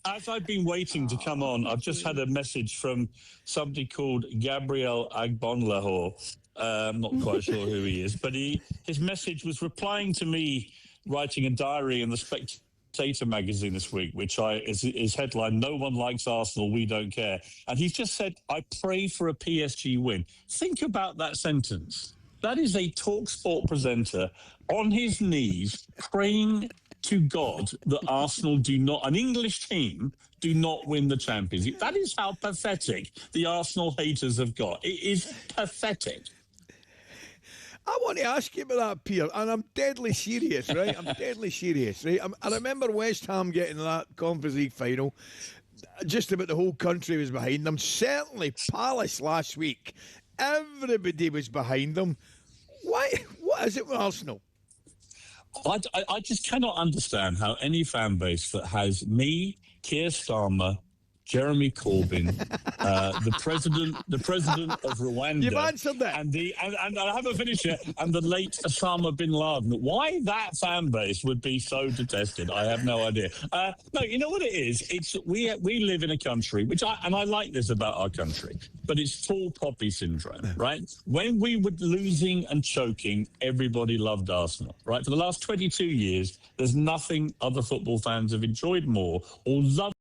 As I've been waiting to come on, I've just had a message from somebody called Gabriel Agbonlahor. I'm not quite sure who he is, but his message was replying to me writing a diary in the Spectator magazine this week, which is headline, "No one likes Arsenal, we don't care." And he's just said, I pray for a PSG win. Think about that sentence. That is a talkSPORT presenter on his knees praying to God that Arsenal an English team, do not win the Champions League. That is how pathetic the Arsenal haters have got. It is pathetic. I want to ask you about that, Pierre, and I'm deadly serious, right? I'm deadly serious, right? I remember West Ham getting that Conference League final. Just about the whole country was behind them. Certainly Palace last week. Everybody was behind them. Why? What is it with Arsenal? I just cannot understand how any fan base that has me, Keir Starmer, Jeremy Corbyn, the president of Rwanda. You've answered that. And I haven't finished yet. And the late Osama bin Laden. Why that fan base would be so detested, I have no idea. No, you know what it is? It's we live in a country I like this about our country, but it's tall poppy syndrome, right? When we were losing and choking, everybody loved Arsenal, right? For the last 22 years, there's nothing other football fans have enjoyed more or loved.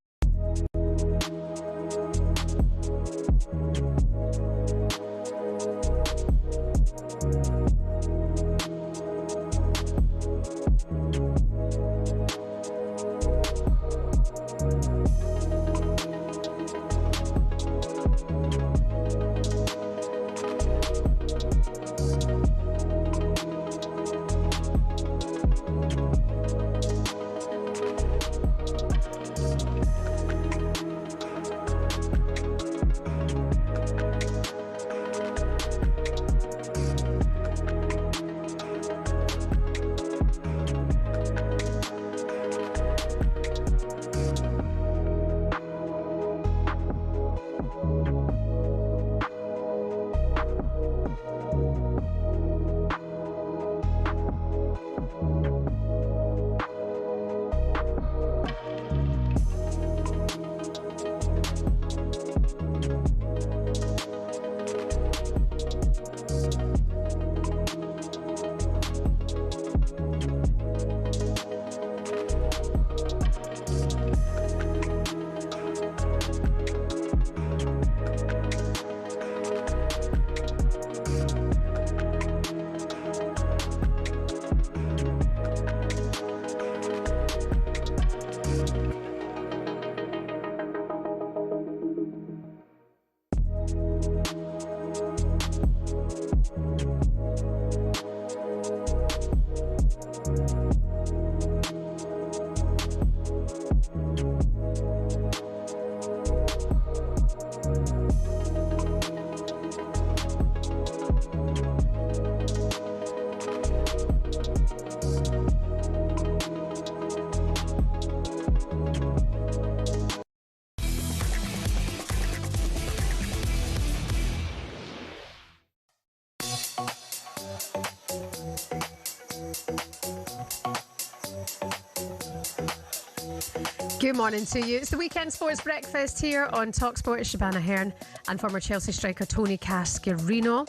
Good morning to you. It's the Weekend Sports Breakfast here on talkSPORT. Shebahn Aherne and former Chelsea striker Tony Cascarino.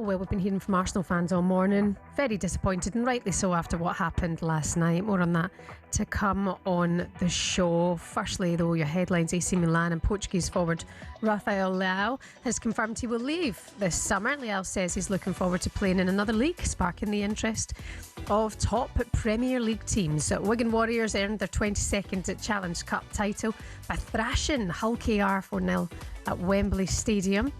We've been hearing from Arsenal fans all morning. Very disappointed, and rightly so, after what happened last night. More on that to come on the show. Firstly, though, your headlines: AC Milan and Portuguese forward Rafael Leao has confirmed he will leave this summer. Leao says he's looking forward to playing in another league, sparking the interest of top Premier League teams. Wigan Warriors earned their 22nd Challenge Cup title by thrashing Hull KR 4-0 at Wembley Stadium.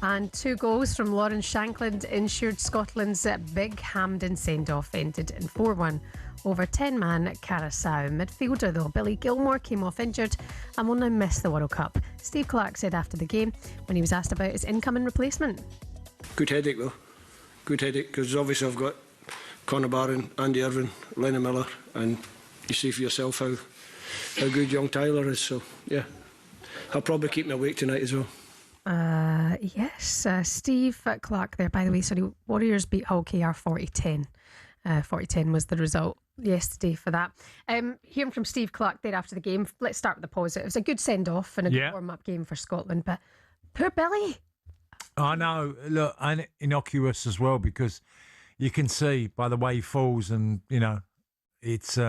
And 2 goals from Lawrence Shankland ensured Scotland's big Hampden send-off ended in 4-1 over 10-man Curaçao. Midfielder, though, Billy Gilmore came off injured and will now miss the World Cup. Steve Clarke said after the game when he was asked about his incoming replacement. Good headache, though. Good headache, because obviously I've got Conor Barron, Andy Irvine, Lennon Miller, and you see for yourself how good young Tyler is. So, yeah, I'll probably keep me awake tonight as well. Yes, Steve Clarke there, by the way. Sorry, Warriors beat Hull KR 40-10. 40-10 was the result yesterday for that. Hearing from Steve Clarke there after the game, let's start with the positives. A good send-off and a good warm-up game for Scotland, but poor Billy. I know, look, and innocuous as well, because you can see by the way he falls, and you know it's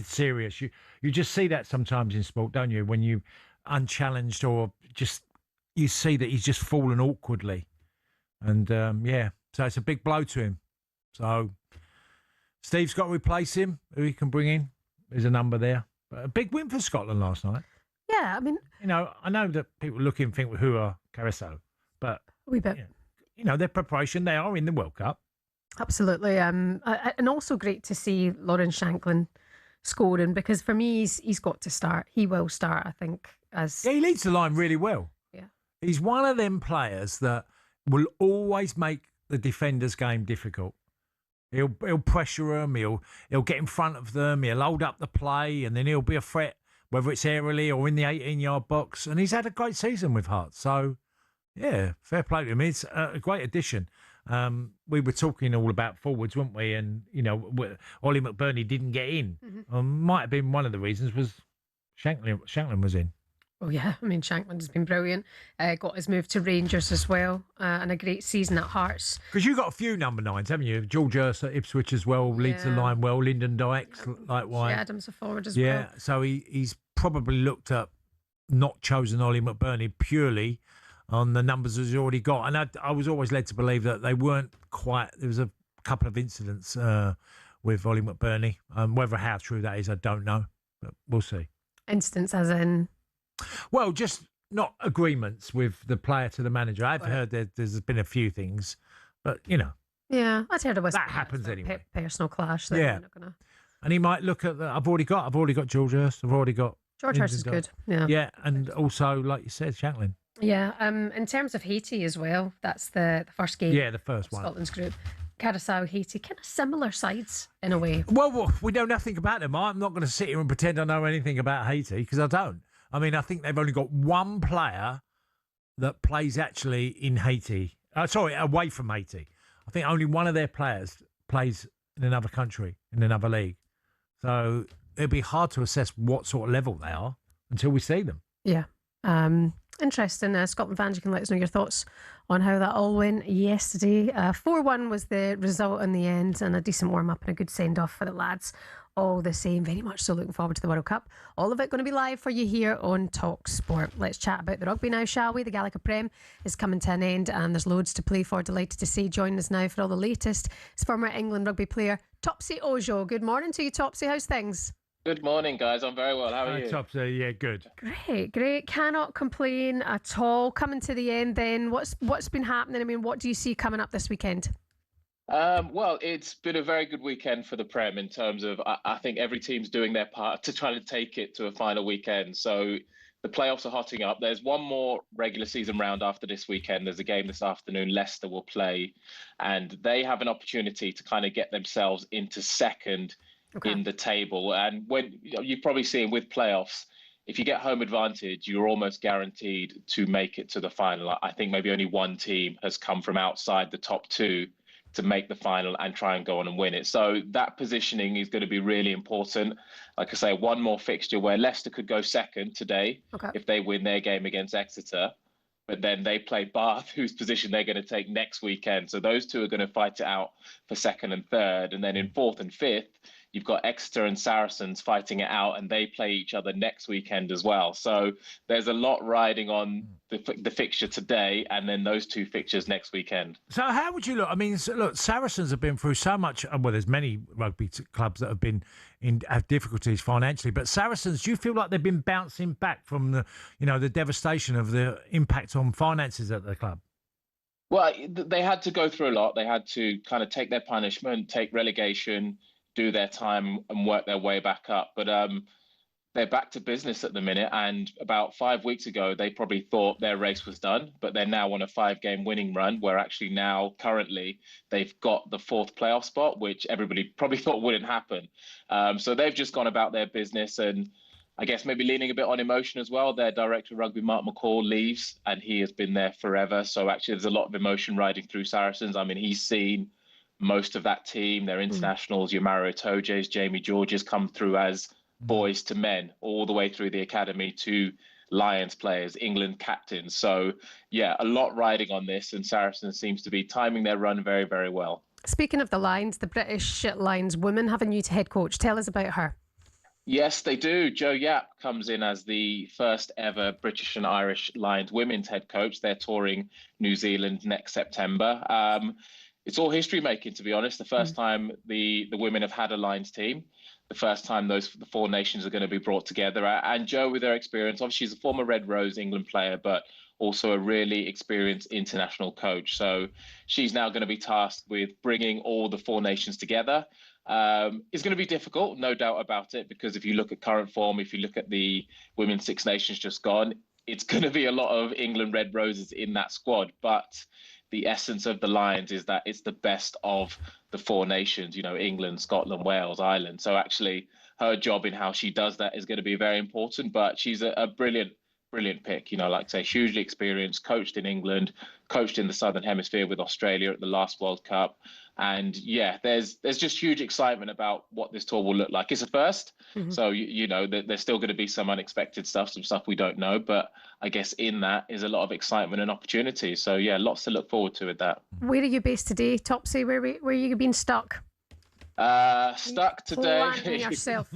serious. You just see that sometimes in sport, don't you? When you unchallenged or just you see that he's just fallen awkwardly, and so it's a big blow to him. So Steve's got to replace him. Who he can bring in? There's a number there. But a big win for Scotland last night. Yeah, I mean, I know that people look and think, who are Curaçao? But we bet. Their preparation, they are in the World Cup. Absolutely. And also great to see Lawrence Shankland scoring, because for me, he's got to start. He will start, I think. He leads the line really well. Yeah. He's one of them players that will always make the defender's game difficult. He'll pressure them, he'll get in front of them, he'll hold up the play, and then he'll be a threat, whether it's aerially or in the 18-yard box. And he's had a great season with Hearts. So, yeah, fair play to him. It's a great addition. We were talking all about forwards, weren't we? And, Ollie McBurney didn't get in. Mm-hmm. Might have been one of the reasons was Shankland was in. Oh, yeah. I mean, Shankland has been brilliant. Got his move to Rangers as well, and a great season at Hearts. Because you've got a few number 9s, haven't you? George Ursa at Ipswich as well, leads the line well. Lyndon Dykes, likewise. Adams a forward as well. Yeah, so he's probably looked at not chosen Ollie McBurney purely on the numbers he's already got. And I was always led to believe that they weren't quite... There was a couple of incidents with Ollie McBurney. Whether how true that is, I don't know, but we'll see. Incidents as in... Well, just not agreements with the player to the manager. I've heard there's been a few things, but Yeah, I've heard of that happens anyway. Personal clash. That Yeah, not gonna... and he might look at I've already got George Hurst. I've already got George Hurst is good. Yeah, and also like you said, Shankland. Yeah, in terms of Haiti as well, that's the first game. Yeah, the first one. Scotland's group. Curaçao, Haiti, kind of similar sides in a way. Well, we know nothing about them. I'm not going to sit here and pretend I know anything about Haiti, because I don't. I mean, I think they've only got one player that plays actually in Haiti. Away from Haiti. I think only one of their players plays in another country, in another league. So it'd be hard to assess what sort of level they are until we see them. Yeah. Interesting. Scotland fans, you can let us know your thoughts on how that all went yesterday. 4-1 was the result in the end, and a decent warm-up and a good send-off for the lads. All the same, very much so looking forward to the World Cup. All of it going to be live for you here on talkSPORT. Let's chat about the rugby now, shall we? The Gallagher Prem is coming to an end and there's loads to play for. Delighted to see joining us now for all the latest. It's former England rugby player Topsy Ojo. Good morning to you, Topsy. How's things? Good morning, guys. I'm very well. How are you? Topsy, yeah, good. Great. Cannot complain at all. Coming to the end then, what's been happening? I mean, what do you see coming up this weekend? Well, it's been a very good weekend for the Prem in terms of I think every team's doing their part to try to take it to a final weekend. So the playoffs are hotting up. There's one more regular season round after this weekend. There's a game this afternoon. Leicester will play, and they have an opportunity to kind of get themselves into second in the table. And when you've probably seen with playoffs, if you get home advantage, you're almost guaranteed to make it to the final. I think maybe only one team has come from outside the top two to make the final and try and go on and win it. So that positioning is going to be really important. Like I say, one more fixture where Leicester could go second today if they win their game against Exeter. But then they play Bath, whose position they're going to take next weekend. So those two are going to fight it out for second and third. And then in fourth and fifth, you've got Exeter and Saracens fighting it out, and they play each other next weekend as well. So there's a lot riding on the fixture today and then those two fixtures next weekend. So how would you look? I mean, look, Saracens have been through so much. Well, there's many rugby clubs that have difficulties financially, but Saracens, do you feel like they've been bouncing back from the devastation of the impact on finances at the club? Well, they had to go through a lot. They had to kind of take their punishment, take relegation, do their time and work their way back up. But they're back to business at the minute. And about 5 weeks ago, they probably thought their race was done, but they're now on a 5-game winning run where actually now currently they've got the 4th playoff spot, which everybody probably thought wouldn't happen. So they've just gone about their business, and I guess maybe leaning a bit on emotion as well. Their director of rugby, Mark McCall, leaves and he has been there forever. So actually there's a lot of emotion riding through Saracens. I mean, he's seen most of that team, their internationals, your Mario Tojes, Jamie Georges come through as boys to men, all the way through the academy to Lions players, England captains. So, yeah, a lot riding on this, and Saracens seems to be timing their run very, very well. Speaking of the Lions, the British Lions women have a new head coach. Tell us about her. Yes, they do. Jo Yap comes in as the first ever British and Irish Lions women's head coach. They're touring New Zealand next September. It's all history making, to be honest. The first time the women have had a Lions team, the first time the 4 nations are going to be brought together. And Jo, with her experience, obviously she's a former Red Rose England player, but also a really experienced international coach. So she's now going to be tasked with bringing all the 4 nations together. It's going to be difficult, no doubt about it, because if you look at current form, if you look at the Women's Six Nations just gone, it's going to be a lot of England Red Roses in that squad. But the essence of the Lions is that it's the best of the 4 nations, England, Scotland, Wales, Ireland. So actually her job in how she does that is going to be very important, but she's a brilliant pick, like I say, hugely experienced, coached in England, coached in the Southern Hemisphere with Australia at the last World Cup. And yeah, there's just huge excitement about what this tour will look like. It's a first. So, there's still going to be some unexpected stuff, some stuff we don't know. But I guess in that is a lot of excitement and opportunity. So, yeah, lots to look forward to with that. Where are you based today, Topsy? Where are you been stuck? Stuck today. Planting yourself.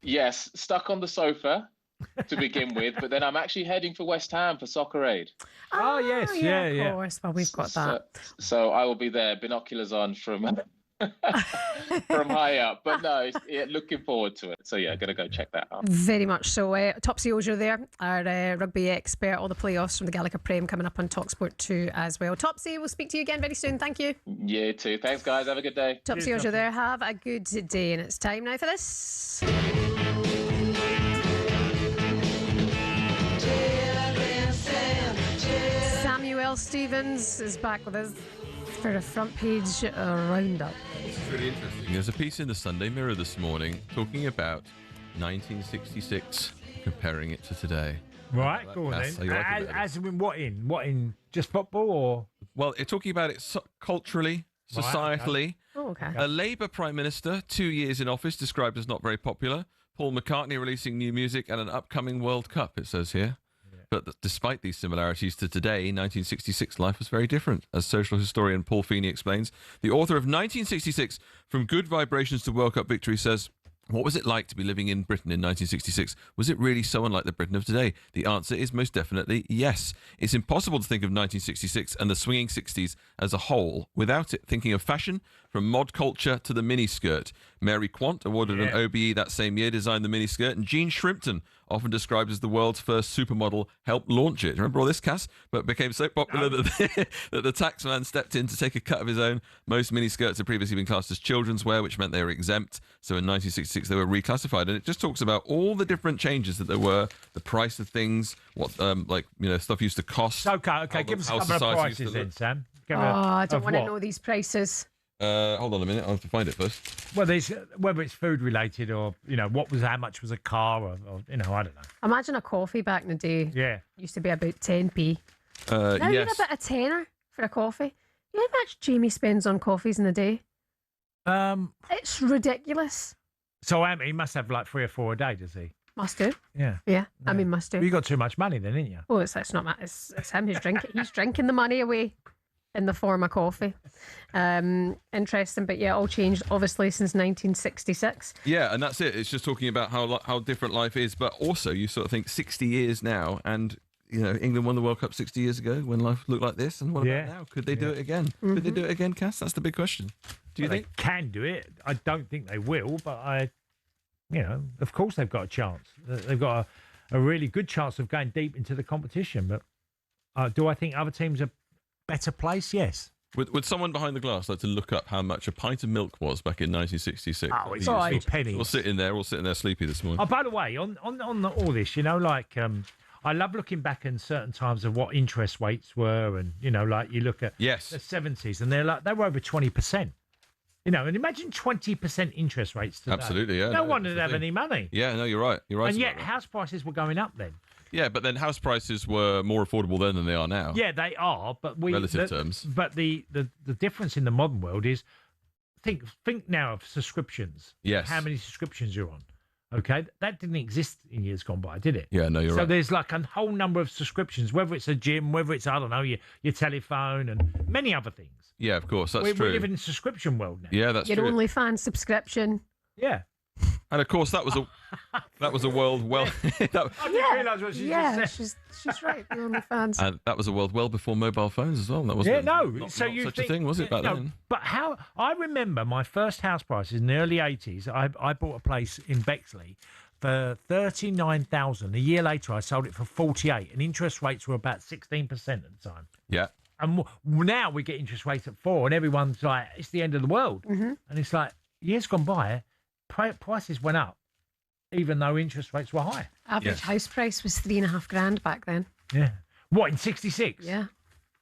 Yes, stuck on the sofa to begin with. But then I'm actually heading for West Ham for Soccer Aid. Oh, yes. Yeah. Of course. Well, we've got that. So I will be there, binoculars on from high up. But no, looking forward to it. So yeah, going to go check that out. Very much so. Topsy Ojo there, our rugby expert. All the playoffs from the Gallagher Prem coming up on talkSPORT 2 as well. Topsy, we'll speak to you again very soon. Thank you. You too. Thanks, guys. Have a good day. Topsy Ojo there. Have a good day. And it's time now for this. Samuel Stevens is back with us for a front page roundup. This is really interesting. There's a piece in the Sunday Mirror this morning talking about 1966 comparing it to today. Right, go on then. So you like it better. As in what in? What in? Just football or? Well, you're talking about it culturally, societally. Oh, okay. A Labour Prime Minister, 2 years in office, described as not very popular. Paul McCartney releasing new music and an upcoming World Cup, it says here. But despite these similarities to today, 1966 life was very different. As social historian Paul Feeney explains, the author of 1966, From Good Vibrations to World Cup Victory, says, what was it like to be living in Britain in 1966? Was it really so unlike the Britain of today? The answer is most definitely yes. It's impossible to think of 1966 and the swinging 60s as a whole without it thinking of fashion, from mod culture to the miniskirt. Mary Quant, awarded an OBE that same year, designed the miniskirt, and Jean Shrimpton, often described as the world's first supermodel, helped launch it. Remember all this, Cass? But became so popular that the taxman stepped in to take a cut of his own. Most miniskirts had previously been classed as children's wear, which meant they were exempt. So in 1966, they were reclassified. And it just talks about all the different changes that there were, the price of things, what stuff used to cost. Okay, give us a couple of prices then, Sam. I don't want to know these prices. Hold on a minute, I'll have to find it first. Well, there's whether it's food related or how much was a car or I don't know. Imagine a coffee back in the day. Yeah, used to be about 10p. Now you get about a tenner for a coffee. You know how much Jamie spends on coffees in a day? It's ridiculous. So he must have like 3 or 4 a day, does he? Must do. Yeah. Yeah. I mean, must do. Well, you got too much money then, didn't you? Oh, it's not that. It's him who's drinking. He's drinking the money away in the form of coffee. Interesting, but yeah, all changed obviously since 1966. Yeah, and that's it. It's just talking about how different life is, but also you sort of think 60 years now, and England won the World Cup 60 years ago when life looked like this, and what about now? Could they do it again? Mm-hmm. Could they do it again, Cass? That's the big question. Do you think they can do it? I don't think they will, but of course they've got a chance. They've got a really good chance of going deep into the competition. But do I think other teams are better placed? Yes. Would someone behind the glass like to look up how much a pint of milk was back in 1966? Oh, it's a penny. We'll sit in there sleepy this morning. Oh, by the way, on all this, I love looking back in certain times of what interest rates were, and you look at the 70s, and they were over 20%. And imagine 20% interest rates today. Absolutely, yeah. No one would have any money. Yeah, no, you're right. You're right. And yet house prices were going up then. Yeah, but then house prices were more affordable then than they are now. Yeah, they are, but relative terms. But the difference in the modern world is think now of subscriptions. Yes. How many subscriptions you're on. Okay, that didn't exist in years gone by, did it? Yeah, no, you're right. So there's like a whole number of subscriptions, whether it's a gym, whether it's, I don't know, your telephone and many other things. Yeah, of course, that's true. We live in a subscription world now. Yeah, that's true. Your OnlyFans subscription. Yeah. And of course, that was a world well. I didn't realise what she just said. She's right. The OnlyFans. And that was a world well before mobile phones as well. That wasn't. Yeah, no. Not so you such think, a thing, was it back then? But how? I remember my first house prices in the early 80s. I bought a place in Bexley for 39,000. A year later, I sold it for 48, and interest rates were about 16% at the time. Yeah. And now we get interest rates at 4%, and everyone's like, it's the end of the world. Mm-hmm. And it's like, years gone by, prices went up, even though interest rates were high. Average house price was $3,500 back then. Yeah. What, in 66? Yeah.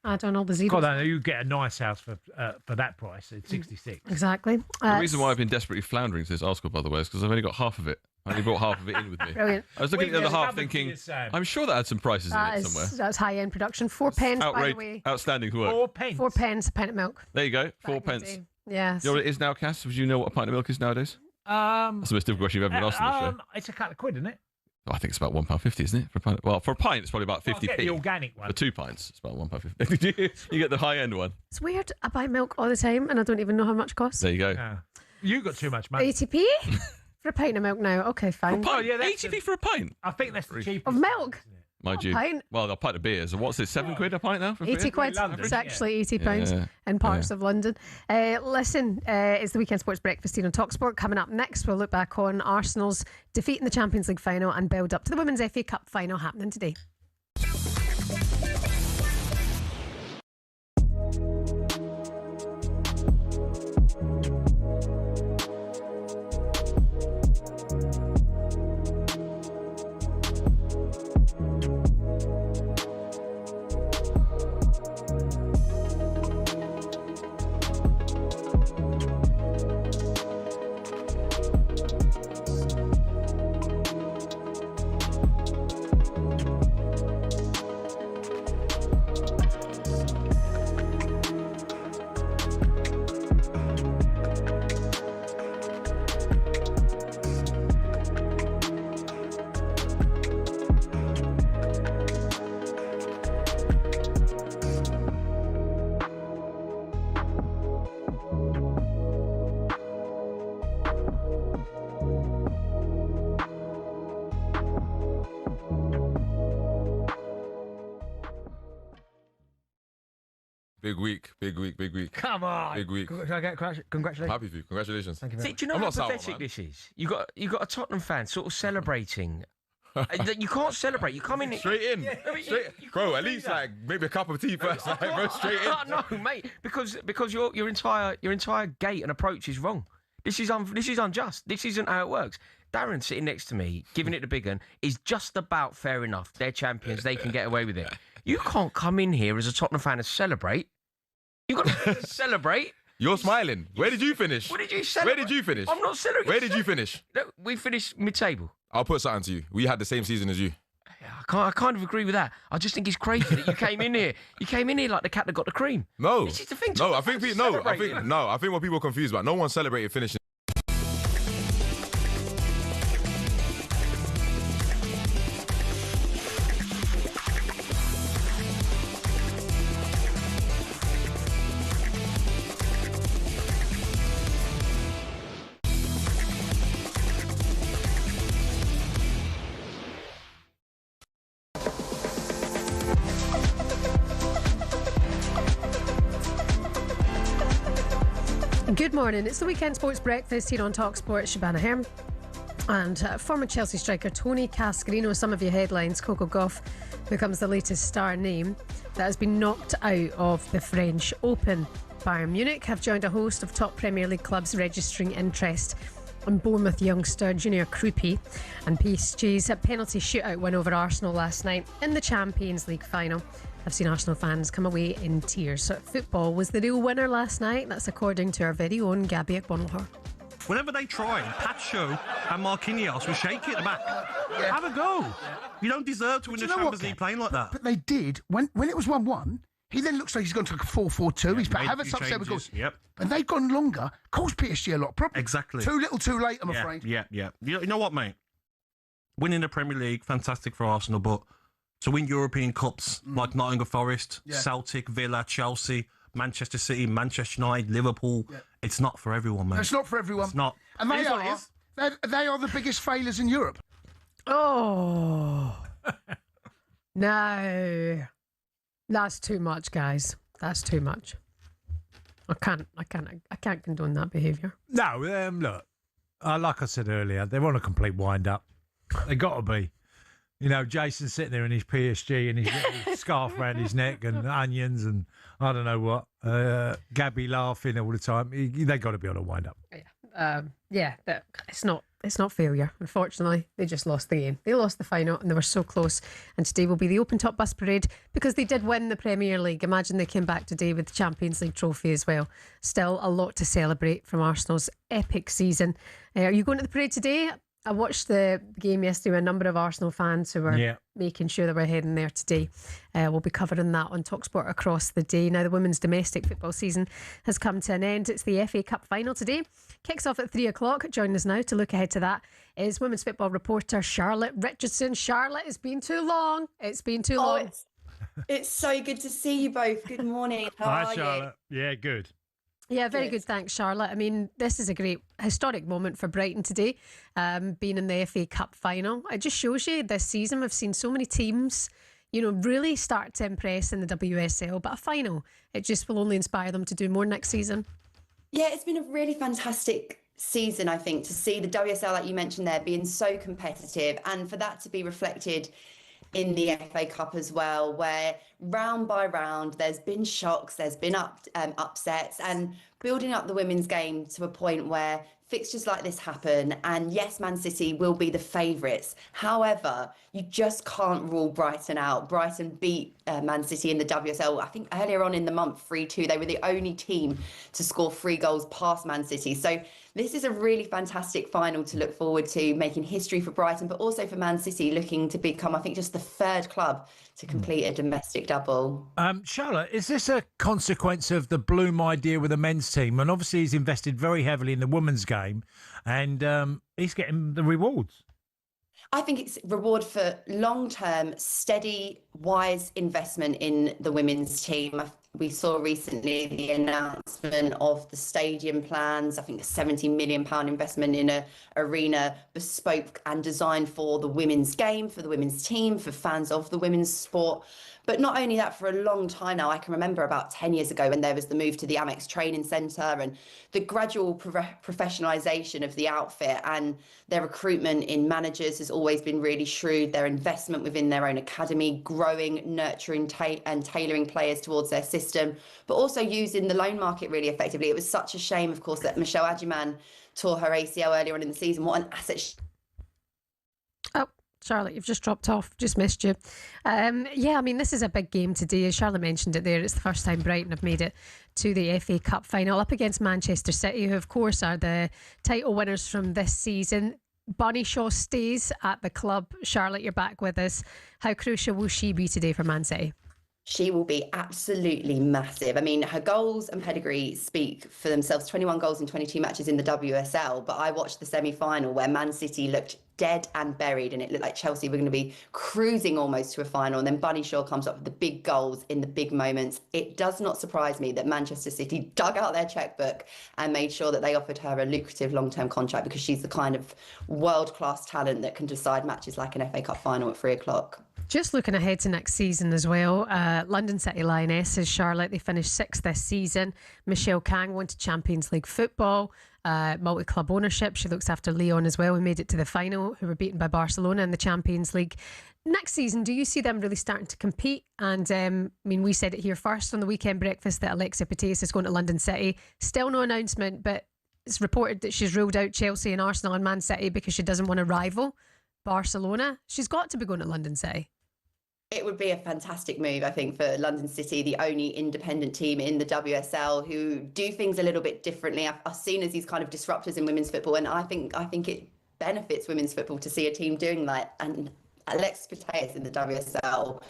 I don't know the zeros. God, I know you get a nice house for that price at 66. Exactly. The reason why I've been desperately floundering to this article, by the way, is because I've only got half of it. I only brought half of it in with me. Brilliant. I was looking at the other half thinking, I'm sure that had some prices in it somewhere. That's high-end production. 4 pence, by the way. Outstanding work. 4 pence. 4 pence a pint of milk. There you go, 4 pence. Yes. You know what it is now, Cass? Do you know what a pint of milk is nowadays? That's the most difficult question you've ever been asked on the show. It's a couple of quid, isn't it? I think it's about £1.50, isn't it? For a pint? Well, for a pint, it's probably about 50p. Get the organic one. For 2 pints, it's about £1.50. You get the high-end one. It's weird. I buy milk all the time, and I don't even know how much it costs. There you go. Yeah. You got too much money. 80p for a pint of milk now. Okay, fine. For a pint? 80p for a pint? I think that's the cheapest. Of milk? Mind you. Pint. Well, a pint of beer. So what's it, 7 quid a pint now? For 80 quid. It's actually 80 pounds in parts of London. Listen, it's the Weekend Sports Breakfast here on talkSPORT. Coming up next, we'll look back on Arsenal's defeat in the Champions League final and build up to the Women's FA Cup final happening today. Big week. Come on. Big week. Can I get congratulations? I'm happy for you. Congratulations. Thank you very much. Do you know I'm how not sour, pathetic man. this is? You got a Tottenham fan sort of celebrating. You can't celebrate. You come in Straight in. Yeah, I mean, Straight. Bro, at least like maybe a cup of tea first. Like, bro, straight in. No, mate, because your entire gait and approach is wrong. This is unjust. This isn't how it works. Darren sitting next to me, giving it the big one, is just about fair enough. They're champions. They can get away with it. You can't come in here as a Tottenham fan and celebrate. You've got to celebrate. You're smiling. Where did you finish? What did you celebrate? Where did you finish? I'm not celebrating. Where did you finish? No, we finished mid-table. I'll put something to you. We had the same season as you. I kind of agree with that. I just think it's crazy that you came in here. You came in here like the cat that got the cream. No. This is the thing. I think what people are confused about. No one celebrated finishing. Good morning. It's the Weekend Sports Breakfast here on talkSPORT. Shebahn Aherne and former Chelsea striker Tony Cascarino. Some of your headlines. Coco Gauff becomes the latest star name that has been knocked out of the French Open. Bayern Munich have joined a host of top Premier League clubs registering interest in Bournemouth youngster Junior Krupi, and PSG's penalty shootout win over Arsenal last night in the Champions League final. I've seen Arsenal fans come away in tears. So football was the real winner last night. That's according to our very own Gabby Bonhor. Whenever they try, Pacho and Marquinhos will shake it at the back. Have a go. You don't deserve to win the Champions League playing like that. But they did. When it was 1-1, he then looks like he's gone to a 4-4-2. He's made Havertz a few upset with goals. changes, yep. And they've gone longer. Caused PSG a lot of problems. Exactly. Too little, too late, I'm afraid. Yeah. You know what, mate? Winning the Premier League, fantastic for Arsenal, but to win European Cups like Nottingham Forest, Celtic, Villa, Chelsea, Manchester City, Manchester United, Liverpool, it's not for everyone, mate. It's not for everyone. It's not. And It is what it is. they are the biggest failures in Europe. Oh. No. That's too much, guys. That's too much. I can't condone that behaviour. No, look, like I said earlier, they're on a complete wind-up. They got to be. You know, Jason's sitting there in his PSG and his little scarf around his neck and onions and I don't know what. Gabby laughing all the time. They got to be on a wind-up. But it's not failure. Unfortunately, they just lost the game. They lost the final and they were so close. And today will be the open top bus parade because they did win the Premier League. Imagine they came back today with the Champions League trophy as well. Still a lot to celebrate from Arsenal's epic season. Are you going to the parade today? I watched the game yesterday with a number of Arsenal fans who were making sure they were heading there today. We'll be covering that on talkSPORT across the day. Now, the women's domestic football season has come to an end. It's the FA Cup final today. Kicks off at 3 o'clock. Joining us now to look ahead to that is women's football reporter Charlotte Richardson. Charlotte, it's been too long. It's been too long. It's so good to see you both. Good morning. How are Hi, Charlotte. Yeah, good. Yeah, very good. Thanks, Charlotte. I mean, this is a great historic moment for Brighton today, being in the FA Cup final. It just shows you this season we've seen so many teams, really start to impress in the WSL, but a final, it just will only inspire them to do more next season. Yeah, it's been a really fantastic season, I think, to see the WSL, like you mentioned there, being so competitive and for that to be reflected in the FA Cup as well, where round by round there's been shocks, there's been upsets, and building up the women's game to a point where fixtures like this happen. And yes, Man City will be the favourites. However, you just can't rule Brighton out. Brighton beat Man City in the WSL, I think earlier on in the month, 3-2. They were the only team to score 3 goals past Man City. So this is a really fantastic final to look forward to, making history for Brighton, but also for Man City, looking to become, I think, just the 3rd club to complete a domestic double. Charlotte, is this a consequence of the Bloom idea with the men's team? And obviously he's invested very heavily in the women's game and he's getting the rewards. I think it's reward for long-term, steady, wise investment in the women's team. We saw recently the announcement of the stadium plans. I think a £70 million investment in a arena bespoke and designed for the women's game, for the women's team, for fans of the women's sport. But not only that, for a long time now, I can remember about 10 years ago when there was the move to the Amex Training Centre and the gradual professionalisation of the outfit, and their recruitment in managers has always been really shrewd. Their investment within their own academy, growing, nurturing and tailoring players towards their system, but also using the loan market really effectively. It was such a shame, of course, that Michelle Adjeman tore her ACL earlier on in the season. What an asset Charlotte, you've just dropped off. Just missed you. Yeah, I mean, this is a big game today. As Charlotte mentioned it there, it's the first time Brighton have made it to the FA Cup final up against Manchester City, who, of course, are the title winners from this season. Bunny Shaw stays at the club. Charlotte, you're back with us. How crucial will she be today for Man City? She will be absolutely massive. I mean, her goals and pedigree speak for themselves. 21 goals in 22 matches in the WSL. But I watched the semi-final where Man City looked dead and buried, and it looked like Chelsea were going to be cruising almost to a final. And then Bunny Shaw comes up with the big goals in the big moments. It does not surprise me that Manchester City dug out their checkbook and made sure that they offered her a lucrative long-term contract, because she's the kind of world-class talent that can decide matches like an FA Cup final at 3 o'clock. Just looking ahead to next season as well, London City Lionesses, Charlotte, they finished 6th this season. Michelle Kang wanted Champions League football, multi-club ownership. She looks after Lyon as well, who made it to the final, who were beaten by Barcelona in the Champions League. Next season, do you see them really starting to compete? And I mean, we said it here first on the weekend breakfast that Alexia Putellas is going to London City. Still no announcement, but it's reported that she's ruled out Chelsea and Arsenal and Man City because she doesn't want to rival Barcelona. She's got to be going to London City. It would be a fantastic move, I think, for London City, the only independent team in the WSL who do things a little bit differently, are seen as these kind of disruptors in women's football. And I think it benefits women's football to see a team doing that. And Alexia Putellas in the WSL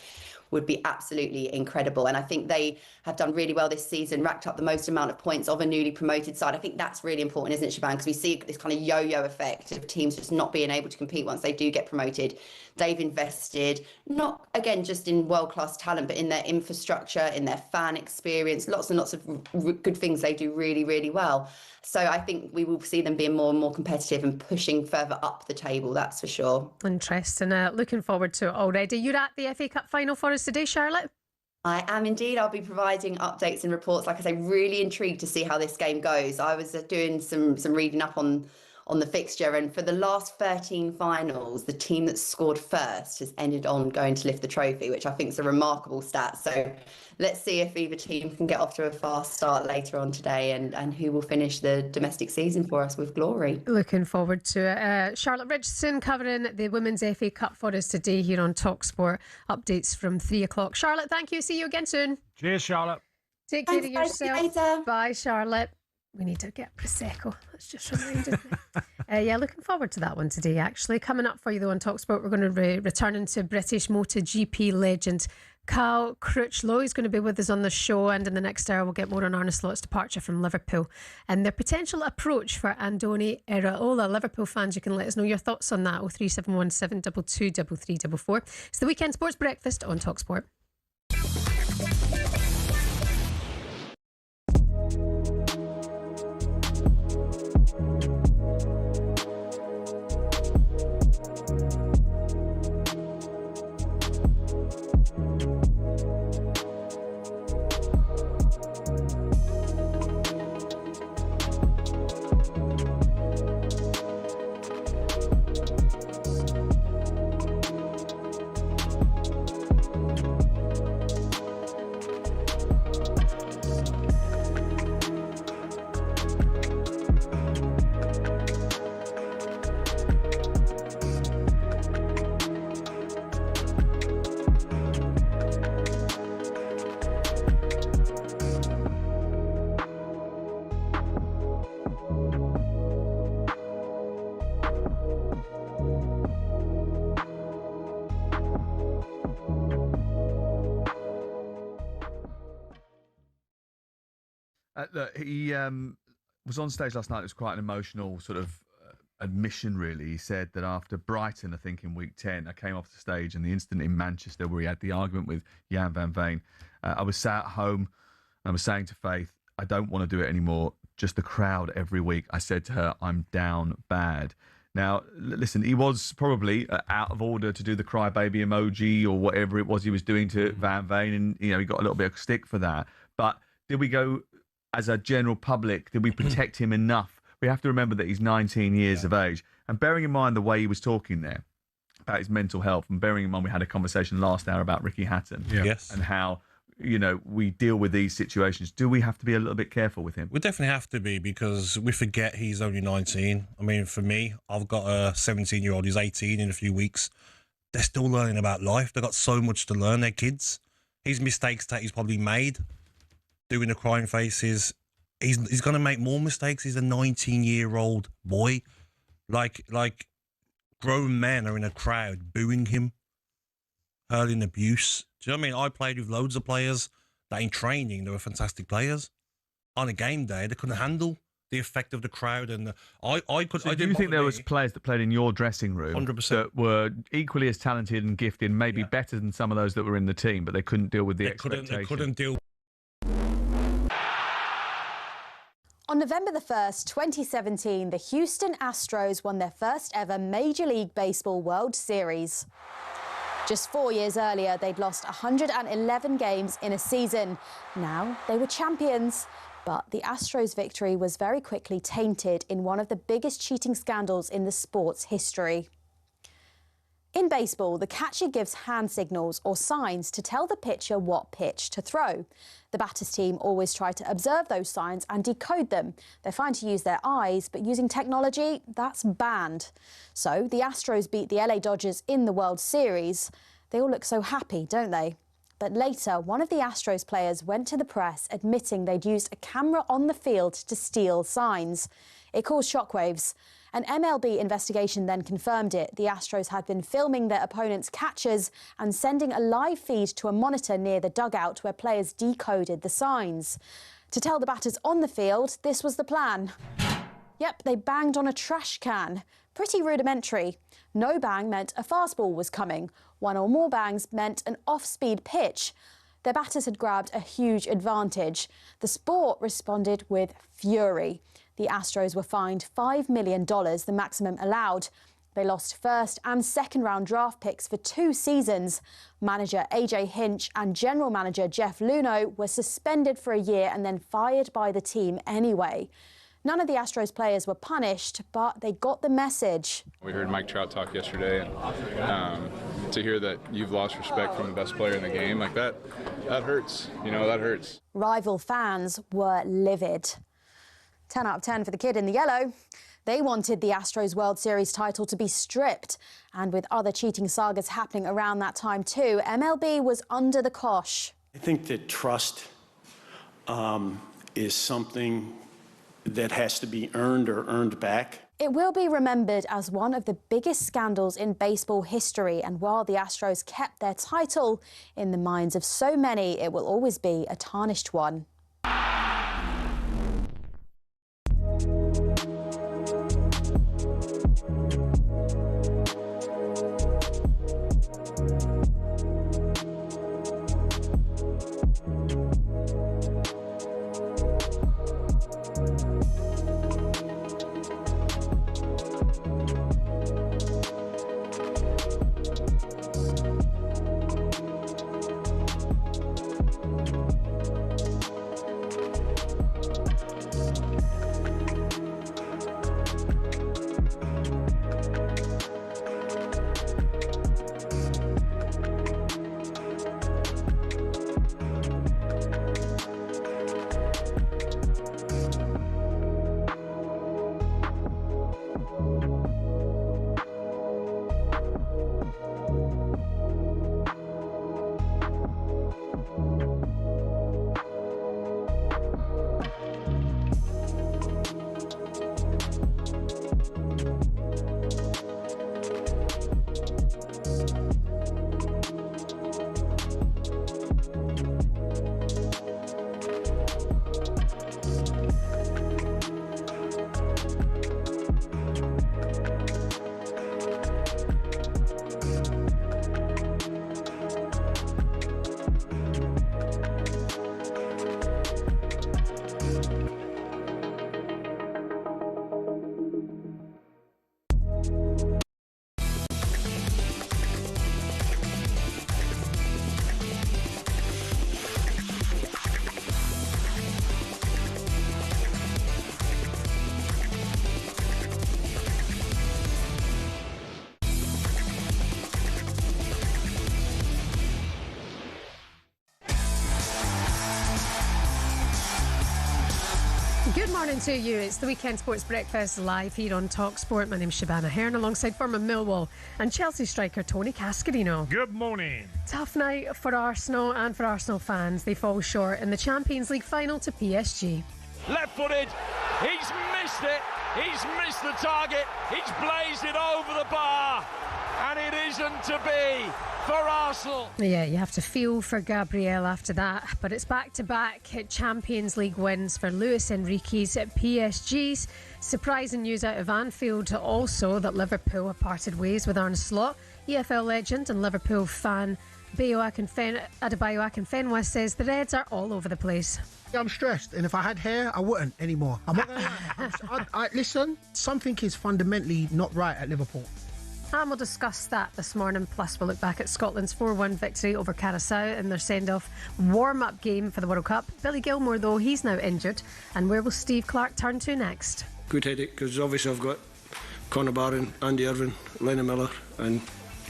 would be absolutely incredible. And I think they have done really well this season, racked up the most amount of points of a newly promoted side. I think that's really important, isn't it, Shebahn? Because we see this kind of yo-yo effect of teams just not being able to compete once they do get promoted. They've invested, not, again, just in world-class talent, but in their infrastructure, in their fan experience, lots and lots of good things they do really, really well. So I think we will see them being more and more competitive and pushing further up the table, that's for sure. Interesting. Looking forward to it already. You're at the FA Cup final for us today, Charlotte? I am indeed. I'll be providing updates and reports. Like I say, really intrigued to see how this game goes. I was doing some reading up on the fixture, and for the last 13 finals, the team that scored first has ended on going to lift the trophy, which I think is a remarkable stat. So let's see if either team can get off to a fast start later on today, and who will finish the domestic season for us with glory. Looking forward to it. Charlotte Richardson covering the Women's FA Cup for us today here on talkSPORT. Updates from 3 o'clock. Charlotte, thank you. See you again soon. Cheers, Charlotte. Take care of yourself. Bye, Charlotte. We need to get Prosecco. That's just reminded me. Yeah, looking forward to that one today, actually. Coming up for you, though, on talkSPORT, we're going to return into British MotoGP legend Cal Crutchlow. He's going to be with us on the show, and in the next hour, we'll get more on Arne Slot's departure from Liverpool and their potential approach for Andoni Iraola. Liverpool fans, you can let us know your thoughts on that. 03717 22 3344. It's the Weekend Sports Breakfast on talkSPORT. Look, he was on stage last night. It was quite an emotional sort of admission, really. He said that after Brighton, I think in week 10, I came off the stage, and the incident in Manchester where he had the argument with Jan van Veen, I was sat at home I was saying to Faith, I don't want to do it anymore. Just the crowd every week. I said to her, I'm down bad. Now, listen, he was probably out of order to do the crybaby emoji or whatever it was he was doing to Van Veen, and he got a little bit of stick for that. But did we go, as a general public, did we protect him enough? We have to remember that he's 19 years of age. And bearing in mind the way he was talking there about his mental health, and bearing in mind we had a conversation last hour about Ricky Hatton and how, we deal with these situations. Do we have to be a little bit careful with him? We definitely have to be, because we forget he's only 19. I mean, for me, I've got a 17-year-old who's 18 in a few weeks. They're still learning about life. They've got so much to learn. They're kids. His mistakes that he's probably made, doing the crying faces, he's going to make more mistakes. He's a 19-year-old boy. Like grown men are in a crowd booing him, hurling abuse. Do you know what I mean? I played with loads of players that in training, they were fantastic players. On a game day, they couldn't handle the effect of the crowd. And do you think there was players that played in your dressing room 100% that were equally as talented and gifted, maybe better than some of those that were in the team, but they couldn't deal with the expectation? They couldn't deal. On November the 1st, 2017, the Houston Astros won their first ever Major League Baseball World Series. Just 4 years earlier, they'd lost 111 games in a season. Now they were champions. But the Astros' victory was very quickly tainted in one of the biggest cheating scandals in the sport's history. In baseball, the catcher gives hand signals or signs to tell the pitcher what pitch to throw. The batters team always try to observe those signs and decode them. They're fine to use their eyes, but using technology, that's banned. So the Astros beat the LA Dodgers in the World Series. They all look so happy, don't they? But later, one of the Astros players went to the press admitting they'd used a camera on the field to steal signs. It caused shockwaves. An MLB investigation then confirmed it. The Astros had been filming their opponents' catchers and sending a live feed to a monitor near the dugout where players decoded the signs. To tell the batters on the field, this was the plan. Yep, they banged on a trash can. Pretty rudimentary. No bang meant a fastball was coming. One or more bangs meant an off-speed pitch. Their batters had grabbed a huge advantage. The sport responded with fury. The Astros were fined $5 million, the maximum allowed. They lost first and second round draft picks for 2 seasons. Manager AJ Hinch and general manager Jeff Luhnow were suspended for a year and then fired by the team anyway. None of the Astros players were punished, but they got the message. We heard Mike Trout talk yesterday, and to hear that you've lost respect from the best player in the game, like that hurts. That hurts. Rival fans were livid. 10 out of 10 for the kid in the yellow. They wanted the Astros World Series title to be stripped. And with other cheating sagas happening around that time too, MLB was under the cosh. I think that trust is something that has to be earned or earned back. It will be remembered as one of the biggest scandals in baseball history. And while the Astros kept their title, in the minds of so many, it will always be a tarnished one. Good morning to you. It's the Weekend Sports Breakfast live here on talkSPORT. My name's Shebahn Aherne alongside former Millwall and Chelsea striker Tony Cascarino. Good morning. Tough night for Arsenal and for Arsenal fans. They fall short in the Champions League final to PSG. Left-footed, he's missed it, he's missed the target, he's blazed it over the bar, and it isn't to be for Arsenal. Yeah, you have to feel for Gabriel after that, but it's back-to-back Champions League wins for Luis Enrique's PSG's. Surprising news out of Anfield also that Liverpool have parted ways with Arne Slot. EFL legend and Liverpool fan Adebayo Akinfenwa says the Reds are all over the place. I'm stressed, and if I had hair, I wouldn't anymore. I'm not gonna lie. Listen, something is fundamentally not right at Liverpool. And we'll discuss that this morning. Plus, we'll look back at Scotland's 4-1 victory over Curaçao in their send-off warm-up game for the World Cup. Billy Gilmore, though, he's now injured. And where will Steve Clarke turn to next? Good headache, because obviously I've got Conor Barron, Andy Irvine, Lennon Miller, and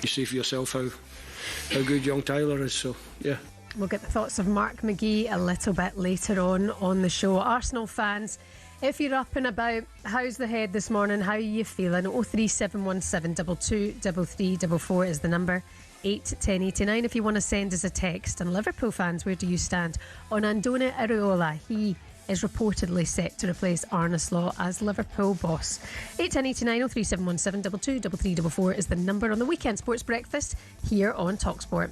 you see for yourself how good young Tyler is. So, yeah. We'll get the thoughts of Mark McGee a little bit later on the show. Arsenal fans, if you're up and about, how's the head this morning? How are you feeling? 03717 223344 is the number. 81089 if you want to send us a text. And Liverpool fans, where do you stand on Andone Areola? He is reportedly set to replace Arne Slot as Liverpool boss. 81089 03717 223344 is the number on the Weekend Sports Breakfast here on talkSPORT.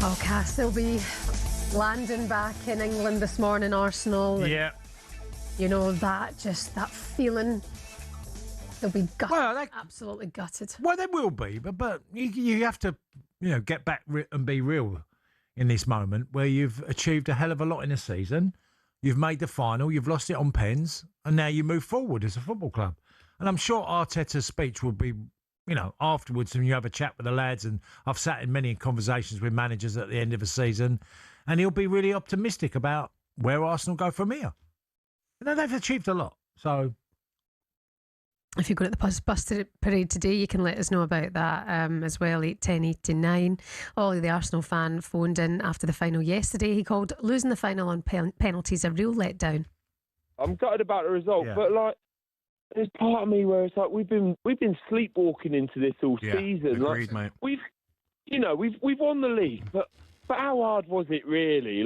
Oh, Cass, they'll be landing back in England this morning, Arsenal. Yeah. You know, that feeling. They'll be gutted. Well, absolutely gutted. Well, they will be, but you have to, get back and be real in this moment where you've achieved a hell of a lot in a season. You've made the final, you've lost it on pens, and now you move forward as a football club. And I'm sure Arteta's speech will be, afterwards, and you have a chat with the lads, and I've sat in many conversations with managers at the end of a season, and he'll be really optimistic about where Arsenal go from here. They've achieved a lot, so... If you're going at the bus parade today, you can let us know about that as well, 81089. Ollie, the Arsenal fan, phoned in after the final yesterday. He called losing the final on penalties a real letdown. I'm gutted about the result, but there's part of me where it's like we've been sleepwalking into this all season. Agreed, mate. We've won the league, but how hard was it really?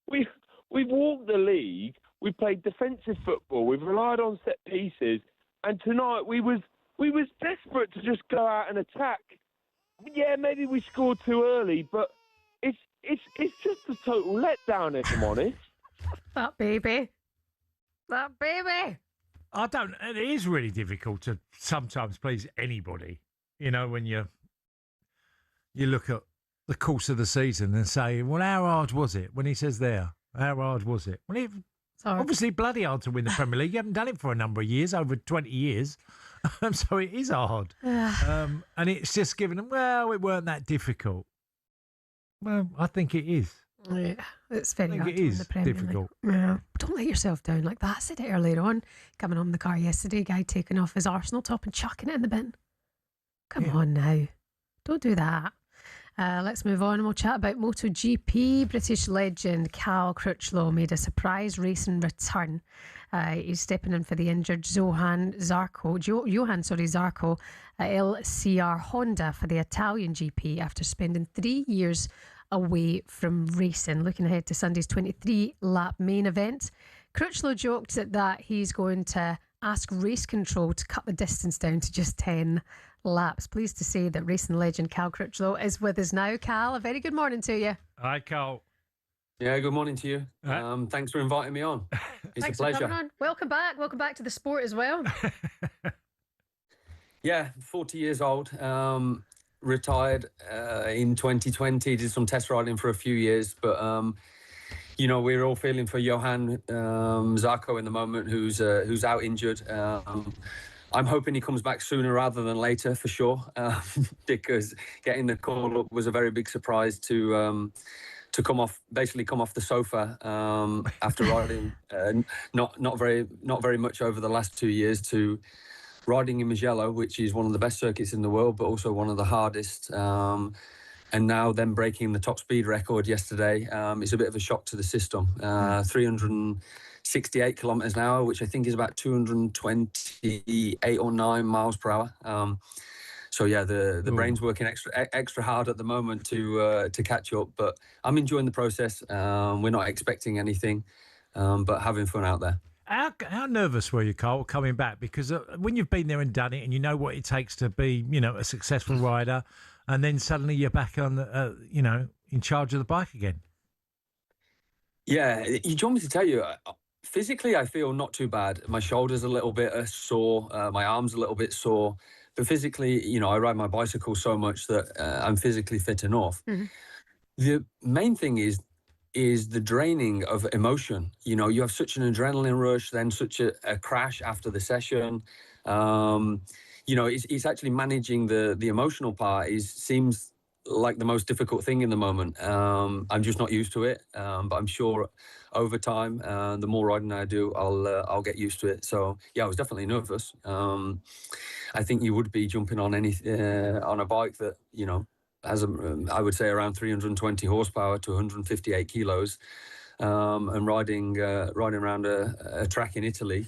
We've walked the league. We played defensive football. We've relied on set pieces. And tonight we was desperate to just go out and attack. Yeah, maybe we scored too early, but it's just a total letdown, if I'm honest. That baby. It is really difficult to sometimes please anybody. When you look at the course of the season and say, well, how hard was it? When he says there, how hard was it? Well, obviously bloody hard to win the Premier League. You haven't done it for a number of years, over 20 years. So it is hard. And it's just given them, well, it weren't that difficult. Well, I think it is. Yeah, it's very hard it to win is the Premier difficult. League. Yeah. Don't let yourself down like that. I said it earlier on, coming home in the car yesterday, a guy taking off his Arsenal top and chucking it in the bin. Come on now. Don't do that. Let's move on and we'll chat about MotoGP. British legend Cal Crutchlow made a surprise racing return. He's stepping in for the injured Johan Zarco LCR Honda for the Italian GP after spending 3 years away from racing. Looking ahead to Sunday's 23-lap main event, Crutchlow joked that he's going to ask race control to cut the distance down to just 10 laps. Pleased to say that racing legend Cal Crutchlow is with us now. Cal, a very good morning to you. Hi, Cal. Yeah, good morning to you. Thanks for inviting me on. It's Thanks a pleasure. For coming on. Welcome back. Welcome back to the sport as well. Yeah, 40 years old. Retired in 2020. Did some test riding for a few years, but we're all feeling for Johan Zarco in the moment, who's out injured. I'm hoping he comes back sooner rather than later, for sure, because getting the call up was a very big surprise to come off the sofa after riding not very much over the last 2 years, to riding in Mugello, which is one of the best circuits in the world, but also one of the hardest. and now them breaking the top speed record yesterday is a bit of a shock to the system. 368 kilometers an hour, which I think is about 228 or 9 miles per hour. So yeah, the brain's working extra hard at the moment to catch up. But I'm enjoying the process. We're not expecting anything, but having fun out there. How nervous were you, Carl, coming back? Because when you've been there and done it, and you know what it takes to be, a successful rider, and then suddenly you're back on, in charge of the bike again. Yeah, do you want me to tell you? Physically, I feel not too bad. My shoulder's a little bit sore, my arm's a little bit sore, but physically, I ride my bicycle so much that I'm physically fit enough. Mm-hmm. The main thing is the draining of emotion. You have such an adrenaline rush, then such a crash after the session. It's actually managing the emotional part seems like the most difficult thing in the moment. I'm just not used to it, but I'm sure over time, the more riding I do, I'll get used to it. So yeah, I was definitely nervous. I think you would be jumping on on a bike that has I would say around 320 horsepower to 158 kilos, and riding around a track in Italy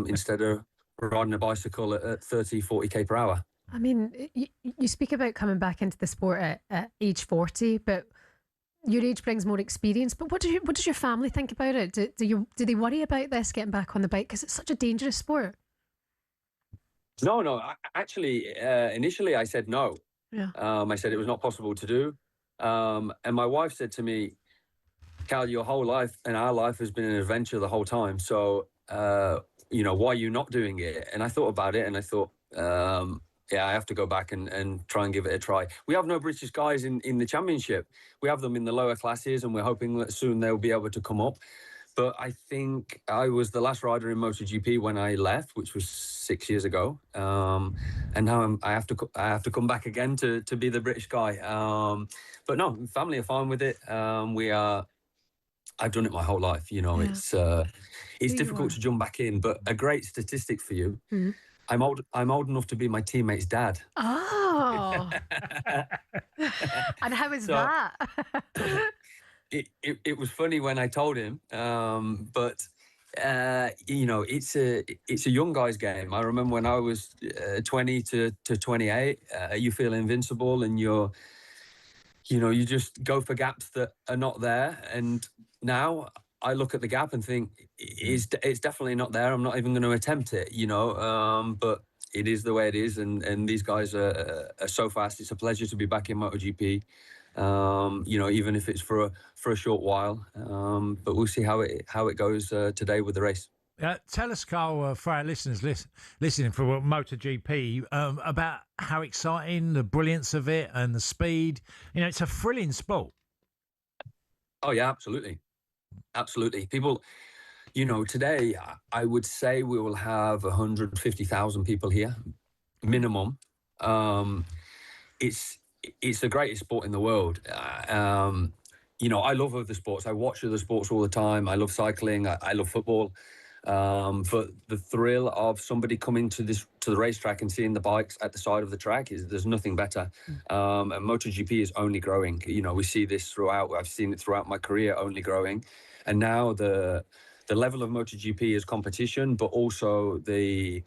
instead of riding a bicycle at 30-40k per hour. I mean, you speak about coming back into the sport at age 40, but your age brings more experience. But what does your family think about it? Do they worry about this, getting back on the bike, because it's such a dangerous sport? No. Actually, initially I said no. Yeah. I said it was not possible to do. And my wife said to me, Cal, your whole life and our life has been an adventure the whole time. So, why are you not doing it? And I thought about it and I thought, yeah, I have to go back and try and give it a try. We have no British guys in the championship. We have them in the lower classes, and we're hoping that soon they'll be able to come up. But I think I was the last rider in MotoGP when I left, which was 6 years ago. And now I have to come back again to be the British guy. But no, family are fine with it. I've done it my whole life. It's difficult to jump back in. But a great statistic for you. Mm-hmm. I'm old enough to be my teammate's dad. Oh. And how is that? It was funny when I told him, but it's a young guy's game. I remember when I was 20 to 28, you feel invincible, and you just go for gaps that are not there. And now I look at the gap and think it's definitely not there. I'm not even going to attempt it, but it is the way it is. And these guys are so fast. It's a pleasure to be back in MotoGP. Even if it's for a short while. But we'll see how it goes today with the race. Tell us, Carl, for our listeners listening for MotoGP, about how exciting, the brilliance of it, and the speed. It's a thrilling sport. Oh yeah, absolutely. People, today I would say we will have 150,000 people here, minimum. It's the greatest sport in the world. I love other sports. I watch other sports all the time. I love cycling. I love football. But the thrill of somebody coming to the racetrack and seeing the bikes at the side of the track there's nothing better. And MotoGP is only growing. We see this throughout. I've seen it throughout my career, only growing. And now the level of MotoGP is competition, but also the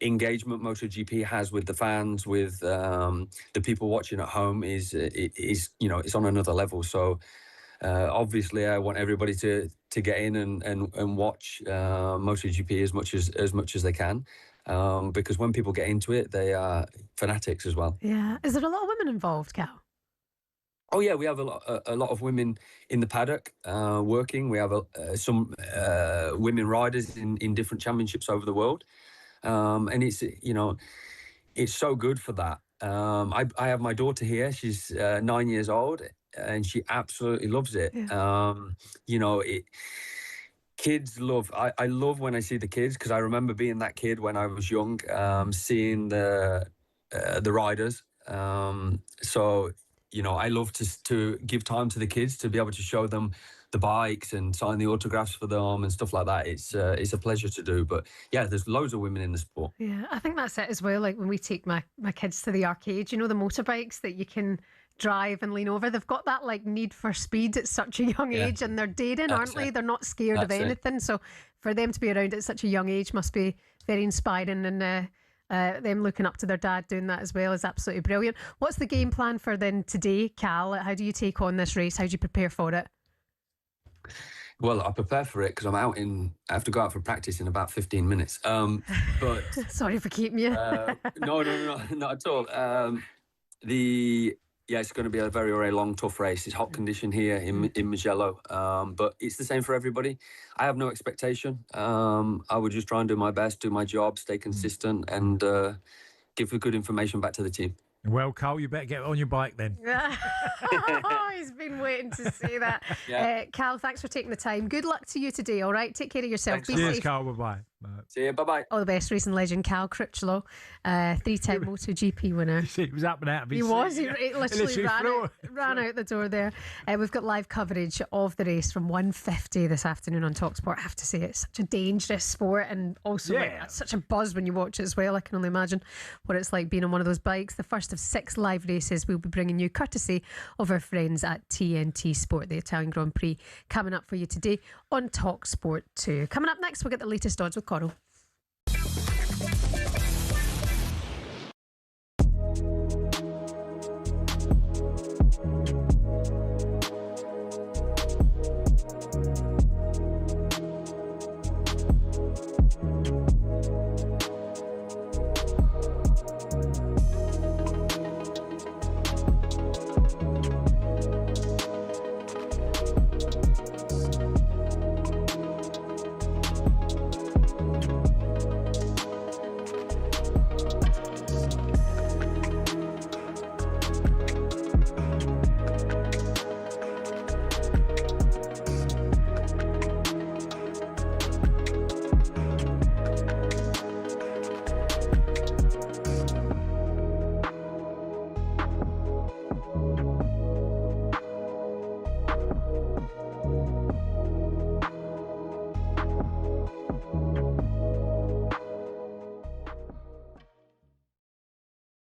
engagement MotoGP has with the fans, with the people watching at home is it's on another level. So obviously I want everybody to get in and watch MotoGP as much as they can, because when people get into it, they are fanatics as well. Yeah. Is there a lot of women involved, Cal? Oh yeah, we have a lot of women in the paddock working. We have some women riders in different championships over the world. And it's so good for that. I have my daughter here. She's 9 years old, and she absolutely loves it. Yeah. Kids love. I love when I see the kids, because I remember being that kid when I was young, seeing the riders. I love to give time to the kids to be able to show them the bikes and sign the autographs for them and stuff like that. It's a pleasure to do. But yeah, there's loads of women in the sport. Yeah, I think that's it as well. Like when we take my kids to the arcade, the motorbikes that you can drive and lean over. They've got that like need for speed at such a young age, and they're daring, aren't they? They're not scared of anything. So for them to be around at such a young age must be very inspiring, and them looking up to their dad doing that as well is absolutely brilliant. What's the game plan for then today, Cal? How do you take on this race? How do you prepare for it? Well, I prepare for it because I have to go out for practice in about 15 minutes. But sorry for keeping you. No, not at all. It's going to be a very, very long, tough race. It's hot condition here in Mugello, but it's the same for everybody. I have no expectation. I would just try and do my best, do my job, stay consistent, and give the good information back to the team. Well, Cole, you better get on your bike then. He's been waiting to say that. Yeah. Cal, thanks for taking the time. Good luck to you today, all right? Take care of yourself. Thanks Be so much. safe. Cheers, Carl. Bye-bye. See you. Bye-bye. All the best, racing legend Cal Critchlow, 3-time MotoGP winner. He was up and out of his He was. seat. He literally ran out the door there. We've got live coverage of the race from 1:50 this afternoon on talkSPORT. I have to say, it's such a dangerous sport, and also such a buzz when you watch it as well. I can only imagine what it's like being on one of those bikes. The first of 6 live races we'll be bringing you courtesy of our friends at TNT Sport, the Italian Grand Prix, coming up for you today on talkSPORT 2. Coming up next, we'll get the latest odds with Coral.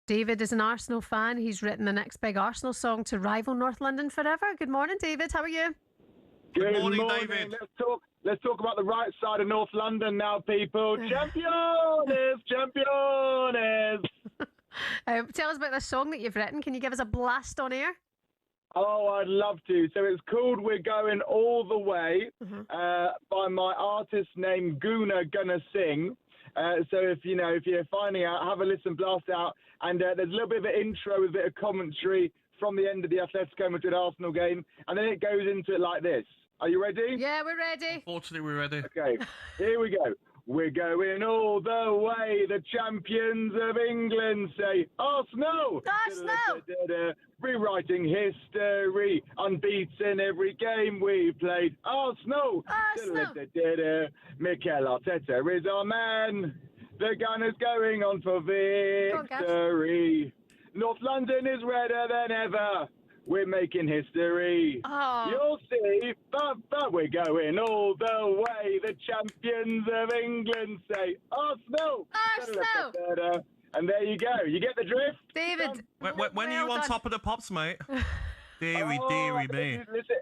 David is an Arsenal fan. He's written the next big Arsenal song to rival North London forever. Good morning, David. How are you? Good morning, David. Let's talk about the right side of North London now, people. Champions! Champions! Tell us about this song that you've written. Can you give us a blast on air? Oh, I'd love to. So it's called We're Going All the Way by my artist named Gonna Sing. So if you're finding out, have a listen, blast out. And there's a little bit of an intro with a bit of commentary from the end of the Atletico Madrid Arsenal game. And then it goes into it like this. Are you ready? Yeah, we're ready. Unfortunately, we're ready. Okay, here we go. We're going all the way. The champions of England say Arsenal. Arsenal. Rewriting history. Unbeaten every game we've played. Arsenal. Arsenal. Mikel Arteta is our man. The Gunners going on for victory. North London is redder than ever. We're making history. Oh. You'll see, but we're going all the way. The champions of England say Arsenal. Arsenal. And there you go. You get the drift? David. When are you on top of the pops, mate? Deary me. Listen.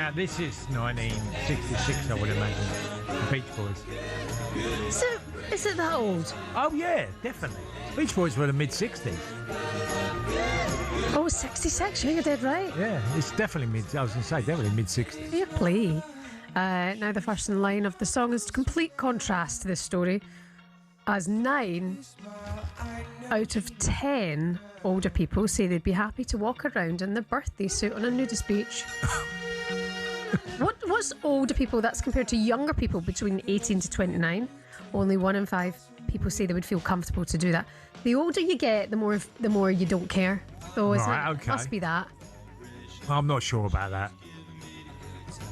Now, this is 1966, I would imagine. The Beach Boys. Is it that old? Oh, yeah, definitely. Beach Boys were the mid-60s. Oh, 66, you're dead right. Yeah, it's definitely definitely mid-60s. Fair play. Now the first in line of the song is complete contrast to this story, as 9 out of 10 older people say they'd be happy to walk around in their birthday suit on a nudist beach. What's older people? That's compared to younger people between 18 to 29. Only 1 in 5 people say they would feel comfortable to do that. The older you get, the more you don't care. Though, isn't Right, it? okay. Must be that. I'm not sure about that.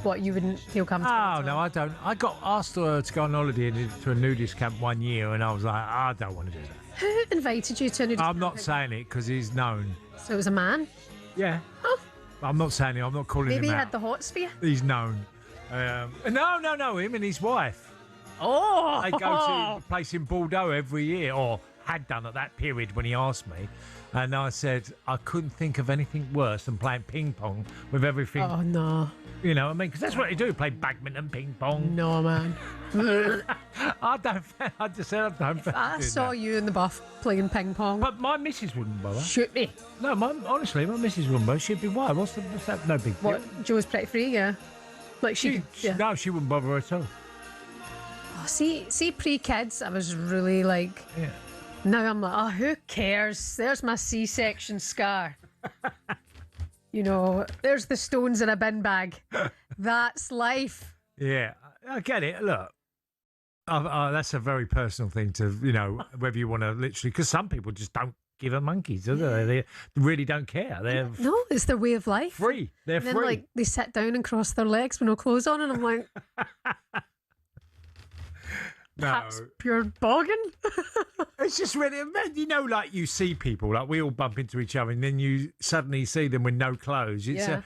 What, you wouldn't feel comfortable? Oh, no, I don't. I got asked to go on holiday to a nudist camp one year, and I was like, I don't want to do that. Who invited you to a nudist I'm camp? not saying it because he's known. So it was a man? Yeah. Oh. I'm not saying it. I'm not calling Maybe him he out. had the hots for you? He's known. No, him and his wife. Oh! They go to a place in Bordeaux every year, or had done at that period when he asked me. And I said I couldn't think of anything worse than playing ping pong with everything. Oh, no. You know what I mean? Because that's what they do, play badminton, ping pong. No, man. I just said I don't I saw you in the buff playing ping pong. But my missus wouldn't bother. Shoot me. No, honestly, my missus wouldn't bother. She'd be why? What's that? No big deal. What? Joe's pretty free, yeah. Like yeah. No, she wouldn't bother at all. Oh, see, pre-kids, I was really like. Yeah. Now I'm like, oh, who cares? There's my C-section scar. You know, there's the stones in a bin bag. That's life. Yeah, I get it. Look, that's a very personal thing to, whether you want to literally, because some people just don't give a monkeys, do they? They really don't care. They're No, it's their way of life. free. They're And then, free. like, they sit down and cross their legs with no clothes on, and I'm like, that's pure bogging. It's just really, like you see people, like we all bump into each other, and then you suddenly see them with no clothes. It's Yeah.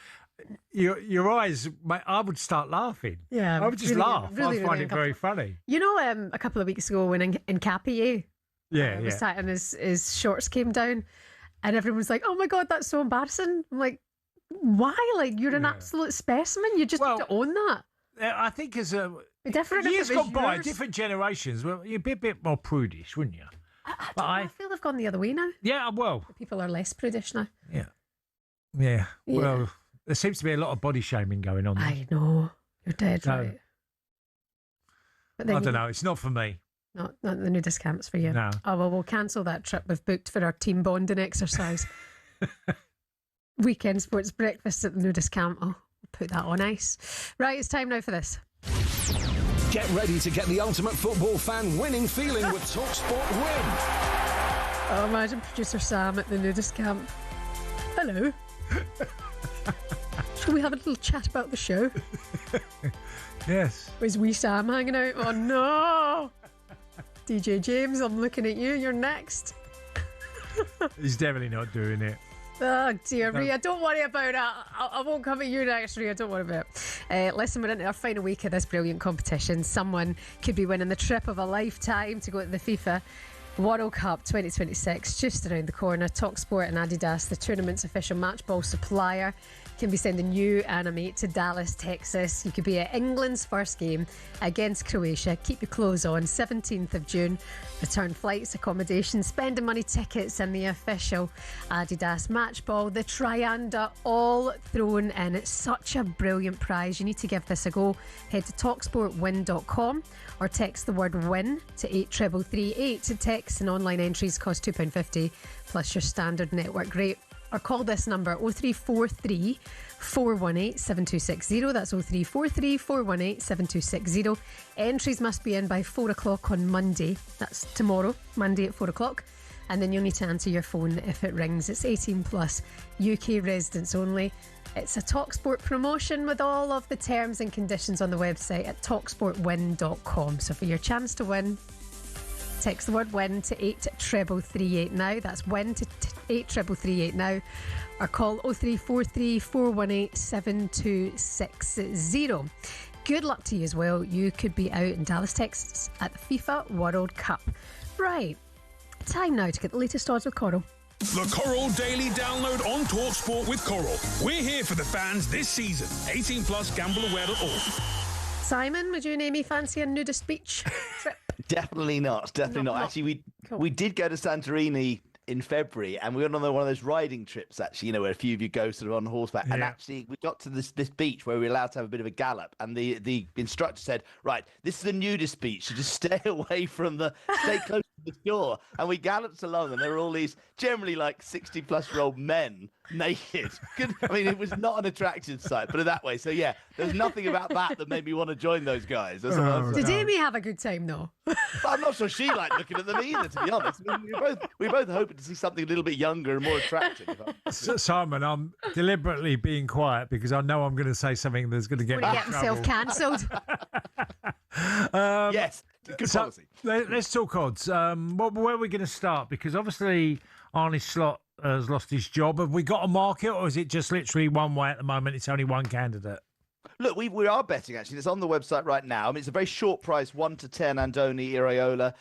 Your eyes, I would start laughing. Yeah, I would just really, laugh. really, I find really it very funny. You know, a couple of weeks ago when in Capier, Yeah, was yeah. sat and his shorts came down, and everyone was like, "Oh my god, that's so embarrassing." I'm like, "Why? Like, you're an absolute specimen. You just have to own that." I think as different if years it was gone by, yours. different generations, well, you'd be a bit more prudish, wouldn't you? I feel they've gone the other way now. Yeah, well, People are less prudish now. yeah. Yeah. Well, there seems to be a lot of body shaming going on. I know. You're dead So, right. But I then don't know. It's not for me. Not the nudist camps for you. No. Oh, well, we'll cancel that trip we've booked for our team bonding exercise. Weekend sports breakfast at the nudist camp. Oh, we'll put that on ice. Right, it's time now for this. Get ready to get the ultimate football fan winning feeling with talkSPORT Win. Oh, imagine producer Sam at the nudist camp. Hello. Shall we have a little chat about the show? Yes. Was wee Sam hanging out? Oh, no. DJ James, I'm looking at you. You're next. He's definitely not doing it. Oh dear, No. Rhea, don't worry about it. I won't come at you next, Rhea. Don't worry about it. Listen, we're into our final week of this brilliant competition. Someone could be winning the trip of a lifetime to go to the FIFA World Cup 2026, just around the corner. talkSPORT and Adidas, the tournament's official match ball supplier, can be sending you and a mate to Dallas, Texas. You could be at England's first game against Croatia. Keep your clothes on. 17th of June. Return flights, accommodation, spending money, tickets, and the official Adidas match ball, the Trianda, all thrown in. It's such a brilliant prize. You need to give this a go. Head to talksportwin.com or text the word WIN to 83338. Text and online entries cost £2.50 plus your standard network rate. Or call this number 0343 418 7260. That's 0343 418 7260. Entries must be in by 4 o'clock on Monday. That's tomorrow, Monday at 4 o'clock. And then you'll need to answer your phone if it rings. It's 18 plus, UK residents only. It's a talkSPORT promotion with all of the terms and conditions on the website at talksportwin.com. So for your chance to win, text the word WIN to 83338 now. That's WIN to 83338 now. Or call 0343 418 7260. Good luck to you as well. You could be out in Dallas, Texas at the FIFA World Cup. Right. Time now to get the latest odds with Coral. The Coral Daily Download on talkSPORT with Coral. We're here for the fans this season. 18 plus gambleaware.org. Simon, would you and Amy fancy a nudist beach trip? Definitely not. Definitely not. Actually, we did go to Santorini in February, and we went on one of those riding trips, actually, where a few of you go sort of on horseback. And actually, we got to this beach where we were allowed to have a bit of a gallop, and the instructor said, right, this is a nudist beach, so just stay away from stay close to the shore. And we galloped along, and there were all these generally like 60-plus-year-old men naked. I mean, it was not an attractive sight, put it that way. So yeah, there's nothing about that made me want to join those guys. That's what I'm saying. Did Amy have a good time though? I'm not sure she liked looking at them either, to be honest. I mean, we were both hoping to see something a little bit younger and more attractive. Simon, I'm deliberately being quiet because I know I'm going to say something that's going to get me in himself cancelled. Yes, good policy. Let's talk odds. Where are we going to start? Because obviously Arne Slot has lost his job. Have we got a market, or is it just literally one way at the moment? It's only one candidate. Look, we are betting, actually. It's on the website right now. I mean, it's a very short price, 1 to 10 Andoni Iraola.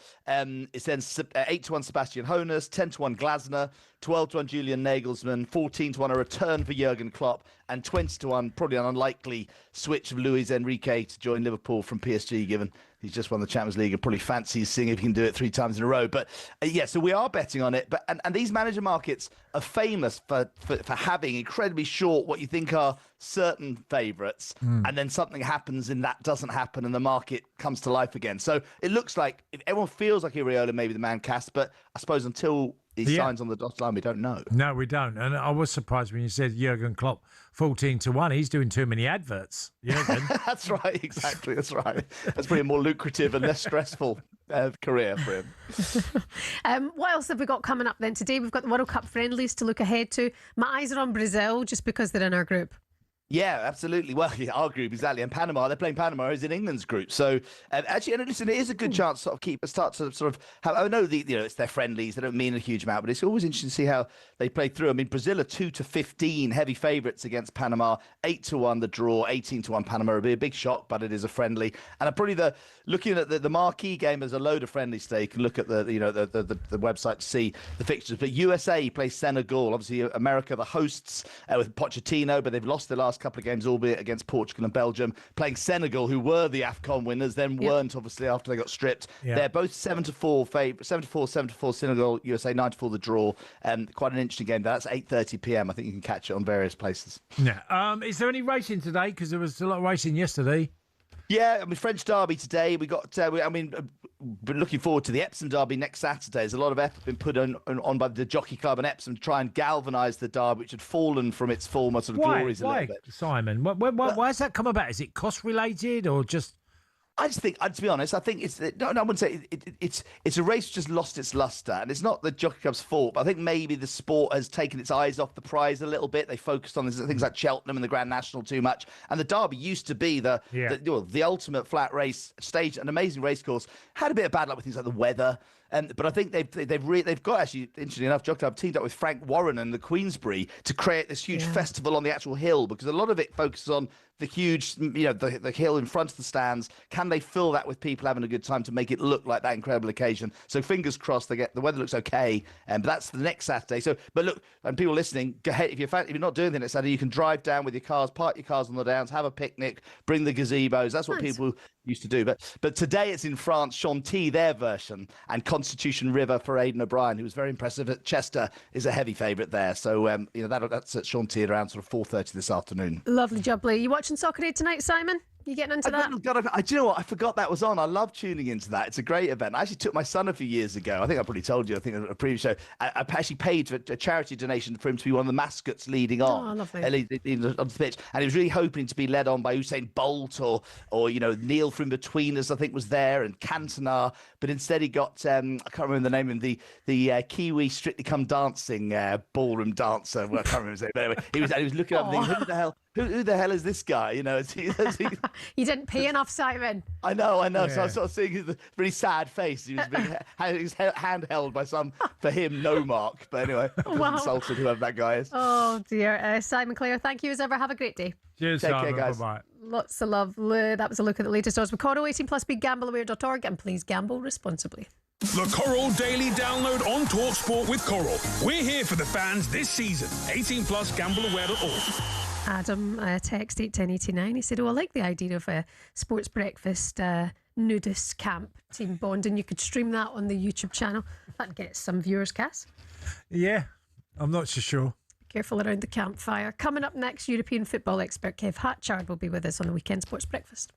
It's then 8 to 1 Sebastian Hoeneß, 10 to 1 Glasner, 12 to 1 Julian Nagelsmann, 14 to 1 a return for Jurgen Klopp, and 20 to 1 probably an unlikely switch of Luis Enrique to join Liverpool from PSG, given he's just won the Champions League and probably fancies seeing if he can do it 3 times in a row. But yeah, so we are betting on it. But and these manager markets are famous for having incredibly short, what you think are certain favourites, and then something happens and that doesn't happen and the market comes to life again. So it looks like if everyone feels like Iraola may be the man cast, but I suppose until he signs on the dotted line, we don't know. No, we don't. And I was surprised when you said Jurgen Klopp 14 to 1. He's doing too many adverts. Jurgen. That's right, exactly. That's right. That's probably a more lucrative and less stressful career for him. What else have we got coming up then? Today we've got the World Cup friendlies to look ahead to. My eyes are on Brazil just because they're in our group. Yeah, absolutely. Well, yeah, our group, exactly. And Panama, they're playing Panama is in England's group. So actually, and listen, it is a good chance to sort of start to sort of have, I know it's their friendlies, they don't mean a huge amount, but it's always interesting to see how they play through. I mean, Brazil are 2 to 15 heavy favourites against Panama, 8 to 1 the draw, 18 to 1 Panama. It'll be a big shock, but it is a friendly. And probably looking at the marquee game as a load of friendly stake, and look at the website to see the fixtures. But USA plays Senegal, obviously America the hosts with Pochettino, but they've lost their last couple of games, albeit against Portugal and Belgium, playing Senegal, who were the AFCON winners, then weren't, obviously, after they got stripped. They're both 7-4 favourites, 7-4 Senegal, USA 9-4 the draw. Quite an interesting game. That's 8:30 p.m. I think you can catch it on various places. Yeah. Is there any racing today? Because there was a lot of racing yesterday. Yeah, I mean, French Derby today. We got, we're looking forward to the Epsom Derby next Saturday. There's a lot of effort been put on by the Jockey Club and Epsom to try and galvanise the Derby, which had fallen from its former sort of glories a little bit. Simon? Why has that come about? Is it cost related or just... I just think, to be honest, I think it's no, I wouldn't say it's a race which just lost its lustre, and it's not the Jockey Club's fault. But I think maybe the sport has taken its eyes off the prize a little bit. They focused on things like Cheltenham and the Grand National too much, and the Derby used to be the ultimate flat race stage, an amazing race course. Had a bit of bad luck with things like the weather. But I think they've got, actually, interestingly enough, Jockey Club teamed up with Frank Warren and the Queensberry to create this huge festival on the actual hill, because a lot of it focuses on the huge, the hill in front of the stands. Can they fill that with people having a good time to make it look like that incredible occasion? So fingers crossed, the weather looks okay, but that's the next Saturday. So, but look, and people listening, go ahead, if you're not doing anything next Saturday, you can drive down with your cars, park your cars on the downs, have a picnic, bring the gazebos. That's what people used to do. But today it's in France, Chantilly, their version, and Constitution River for Aidan O'Brien, who was very impressive at Chester, is a heavy favourite there. So that's at Chantilly around sort of 4:30 this afternoon. Lovely job, Lee. You watching Soccer Day tonight, Simon? You getting into that? Do you know what? I forgot that was on. I love tuning into that. It's a great event. I actually took my son a few years ago. I think I probably told you. I think in a previous show. I actually paid for a charity donation for him to be one of the mascots leading on. Oh, lovely. On the pitch, and he was really hoping to be led on by Usain Bolt or Neil from Between Us, I think, was there, and Cantona. But instead, he got I can't remember the name of the Kiwi Strictly Come Dancing ballroom dancer. Well, I can't remember his name. But anyway, he was looking up and thinking, who the hell? Who the held is this guy? You didn't pay enough, Simon. I know. Yeah. So I was sort of seeing his really sad face. He was handheld by some, for him, no mark. But anyway, I was insulted, whoever that guy is. Oh, dear. Simon Clare, thank you as ever. Have a great day. Cheers, Take Simon. Care, guys. Bye-bye. Lots of love. That was a look at the latest odds with Coro. 18 plus, BigGambleAware.org, and please gamble responsibly. The Coral Daily Download on talkSPORT with Coral. We're here for the fans this season. 18 plus gambleaware.org. Adam text 81089. He said, I like the idea of a sports breakfast nudist camp team bonding. You could stream that on the YouTube channel. That'd get some viewers, Cass. Yeah, I'm not so sure. Careful around the campfire. Coming up next, European football expert Kev Hatchard will be with us on the Weekend Sports Breakfast.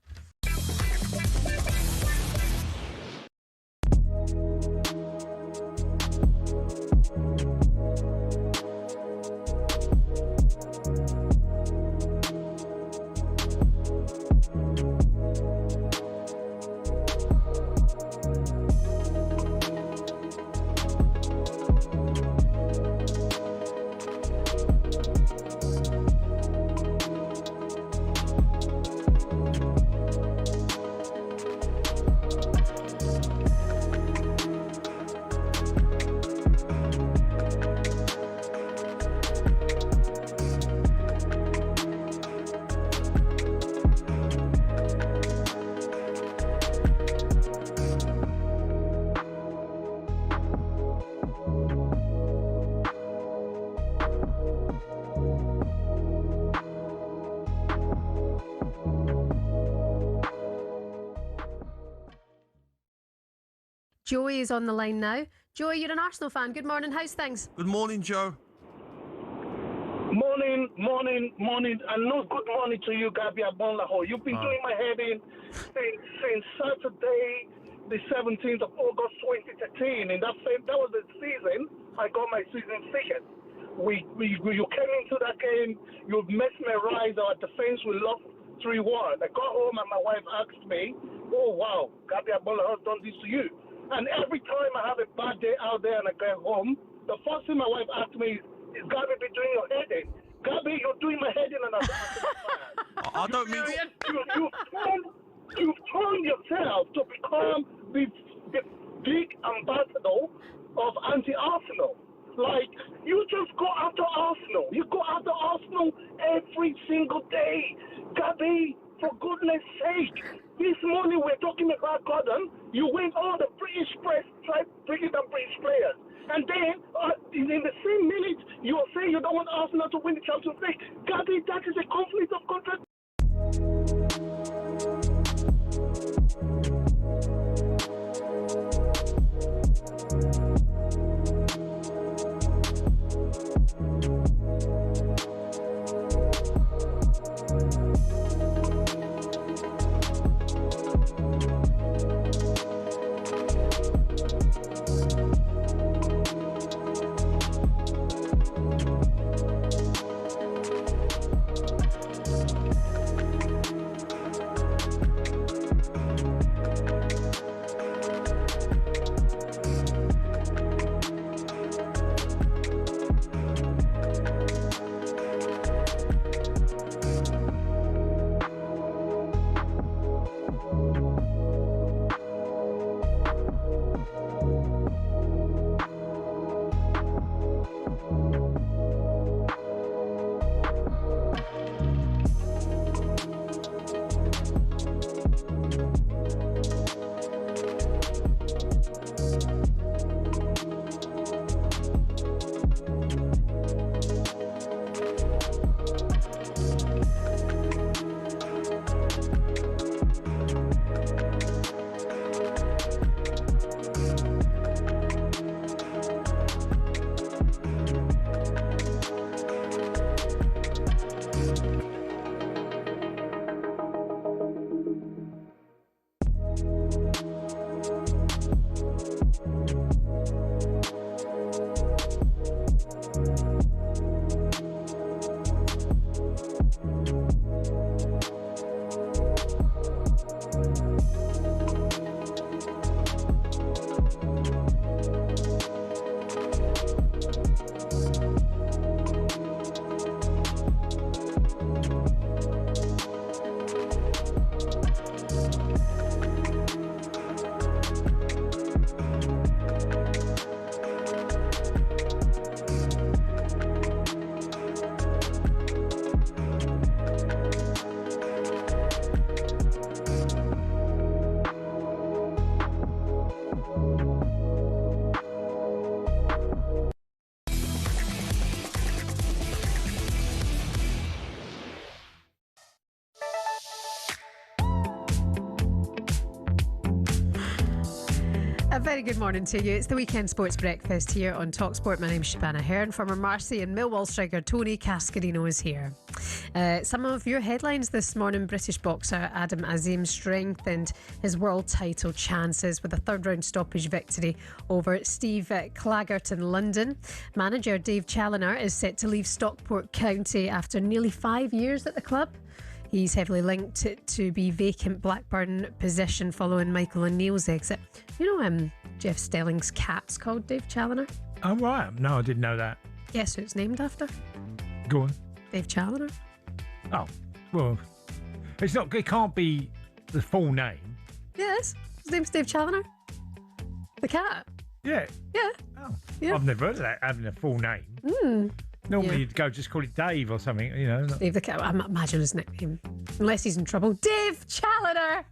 Joey is on the line now. Joey, you're an Arsenal fan. Good morning. How's things? Good morning, Joe. Morning, and no good morning to you, Gabi Abonlaho. You've been doing my head in since Saturday, the 17th of August 2013, and that was the season I got my season ticket. You came into that game, you mesmerized our defense. We lost 3-1. I got home and my wife asked me, "Oh wow, Gabi Abonlaho has done this to you." And every time I have a bad day out there and I get home, the first thing my wife asked me is Gabi be doing your head in? Gabi, you're doing my head in, and I don't mean... You've turned yourself to become the big ambassador of anti-Arsenal. Like, you just go after Arsenal. You go after Arsenal every single day. Gabi, for goodness sake, this morning we're talking about Gordon. You win all the British press, try bringing down British players. And then, in the same minute, you are saying you don't want Arsenal to win the Champions League. Gabi, that is a conflict of contract. Very good morning to you. It's the Weekend Sports Breakfast here on talkSPORT. My name's Shebahn Aherne. Former Marseille and Millwall striker Tony Cascarino is here. Some of your headlines this morning: British boxer Adam Azim strengthened his world title chances with a third-round stoppage victory over Steve Claggart in London. Manager Dave Challoner is set to leave Stockport County after nearly 5 years at the club. He's heavily linked to be vacant Blackburn position following Michael O'Neill's exit. You know, Jeff Stelling's cat's called Dave Challoner. Oh, right. No, I didn't know that. Guess who it's named after? Go on. Dave Challoner. Oh, well, it's not. It can't be the full name. Yes, his name's Dave Challoner. The cat. Yeah. Yeah. Oh, yeah. I've never heard of that, having a full name. Normally you'd go just call it Dave or something, you know. Dave the cat. I imagine his nickname, unless he's in trouble. Dave Challoner.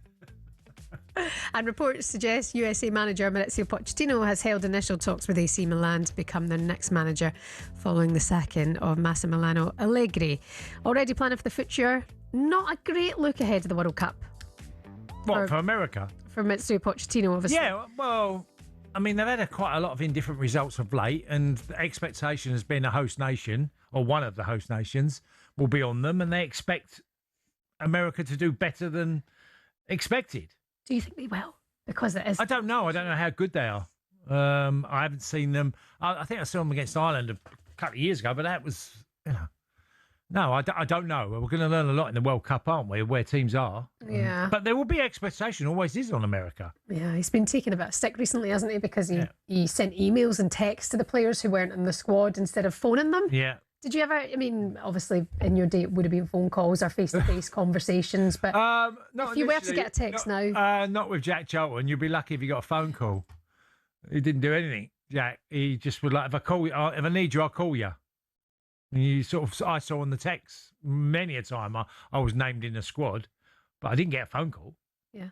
And reports suggest USA manager Maurizio Pochettino has held initial talks with AC Milan to become their next manager following the sacking of Massimiliano Allegri. Already planning for the future. Not a great look ahead of the World Cup. What, for America? For Maurizio Pochettino, obviously. Yeah, well, I mean, they've had quite a lot of indifferent results of late, and the expectation has been a host nation, or one of the host nations, will be on them, and they expect America to do better than expected. Do you think they will? Because it is. I don't know. I don't know how good they are. I haven't seen them. I think I saw them against Ireland a couple of years ago, but that was, you know. No, I don't know. We're going to learn a lot in the World Cup, aren't we, where teams are? Yeah. But there will be expectation, always is, on America. Yeah, he's been taking a bit of stick recently, hasn't he? Because he sent emails and texts to the players who weren't in the squad instead of phoning them. Yeah. Did you ever, I mean, obviously in your day it would have been phone calls or face-to-face conversations, but if you were to get a text now... Not with Jack Charlton. You'd be lucky if you got a phone call. He didn't do anything, Jack. He just would like, if I need you, I'll call you. And you I saw on the text many a time I was named in the squad, but I didn't get a phone call. Yeah.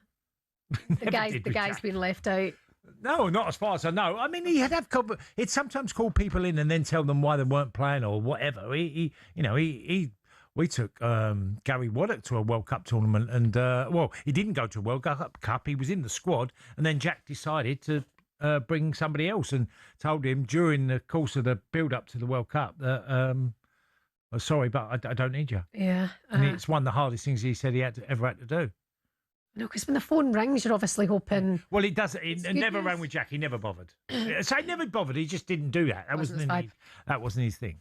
The guy's been left out. No, not as far as I know. I mean, he'd sometimes call people in and then tell them why they weren't playing or whatever. We took Gary Waddock to a World Cup tournament, and he didn't go to a World Cup. He was in the squad, and then Jack decided to bring somebody else and told him during the course of the build-up to the World Cup that, sorry, but I don't need you. Yeah. And it's one of the hardest things he said he ever had to do. No, because when the phone rings, you're obviously hoping... Well, it does. It never rang with Jack. He never bothered. So he never bothered. He just didn't do that. That wasn't his thing.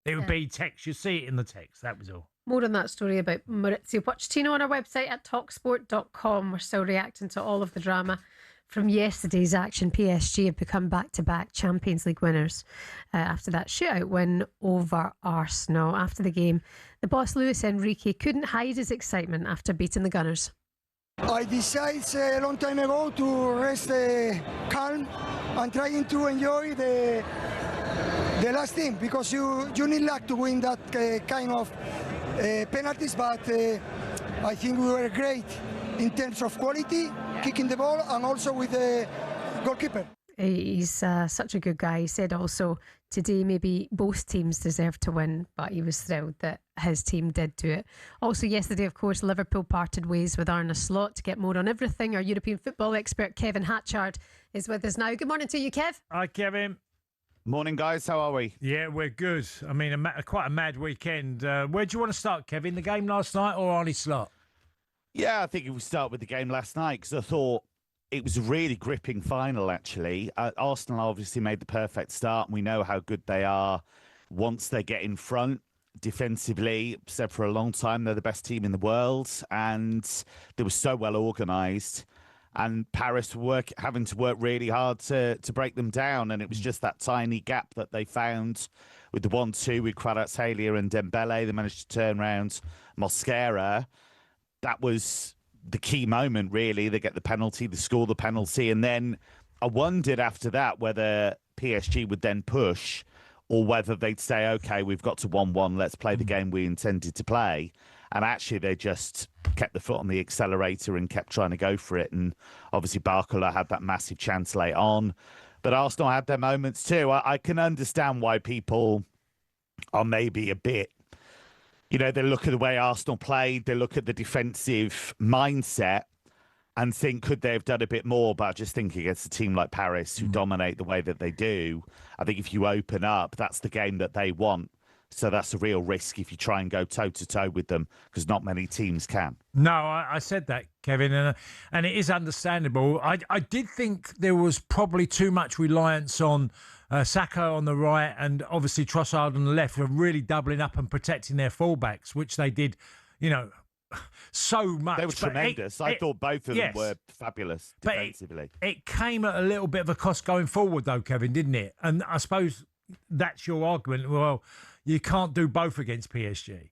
It would be text. You see it in the text. That was all. More on that story about Maurizio Pochettino on our website at talksport.com. We're still reacting to all of the drama from yesterday's action. PSG have become back-to-back Champions League winners after that shootout win over Arsenal. After the game, the boss Luis Enrique couldn't hide his excitement after beating the Gunners. I decided a long time ago to rest calm and trying to enjoy the last thing, because you need luck to win that kind of penalties, but I think we were great in terms of quality, kicking the ball, and also with the goalkeeper. He's such a good guy. He said also today maybe both teams deserved to win, but he was thrilled that his team did do it. Also yesterday, of course, Liverpool parted ways with Arne Slot. To get more on everything, our European football expert Kevin Hatchard is with us now. Good morning to you, Kev. Hi, Kevin. Morning, guys. How are we? Yeah, we're good. I mean, quite a mad weekend. Where do you want to start, Kevin? The game last night or Arne Slot? Yeah, I think if we start with the game last night, because I thought it was a really gripping final, actually. Arsenal obviously made the perfect start, and we know how good they are once they get in front. Defensively, said for a long time they're the best team in the world, and they were so well organised. And Paris having to work really hard to break them down, and it was just that tiny gap that they found with the 1-2 with Kvaratskhelia and Dembele. They managed to turn around Mosquera. That was the key moment, really. They get the penalty, they score the penalty, and then I wondered after that whether PSG would then push or whether they'd say, OK, we've got to 1-1, let's play the game we intended to play. And actually, they just kept the foot on the accelerator and kept trying to go for it. And obviously, Barcola had that massive chance late on. But Arsenal had their moments too. I can understand why people are maybe a bit, they look at the way Arsenal played, they look at the defensive mindset, and think, could they have done a bit more? But I just think against a team like Paris, who dominate the way that they do, I think if you open up, that's the game that they want. So that's a real risk if you try and go toe-to-toe with them, because not many teams can. No, I said that, Kevin, and it is understandable. I did think there was probably too much reliance on Saka on the right and obviously Trossard on the left were really doubling up and protecting their fullbacks, which they did, so much. They were tremendous. I thought both of them were fabulous defensively. It came at a little bit of a cost going forward, though, Kevin, didn't it? And I suppose that's your argument. Well, you can't do both against PSG.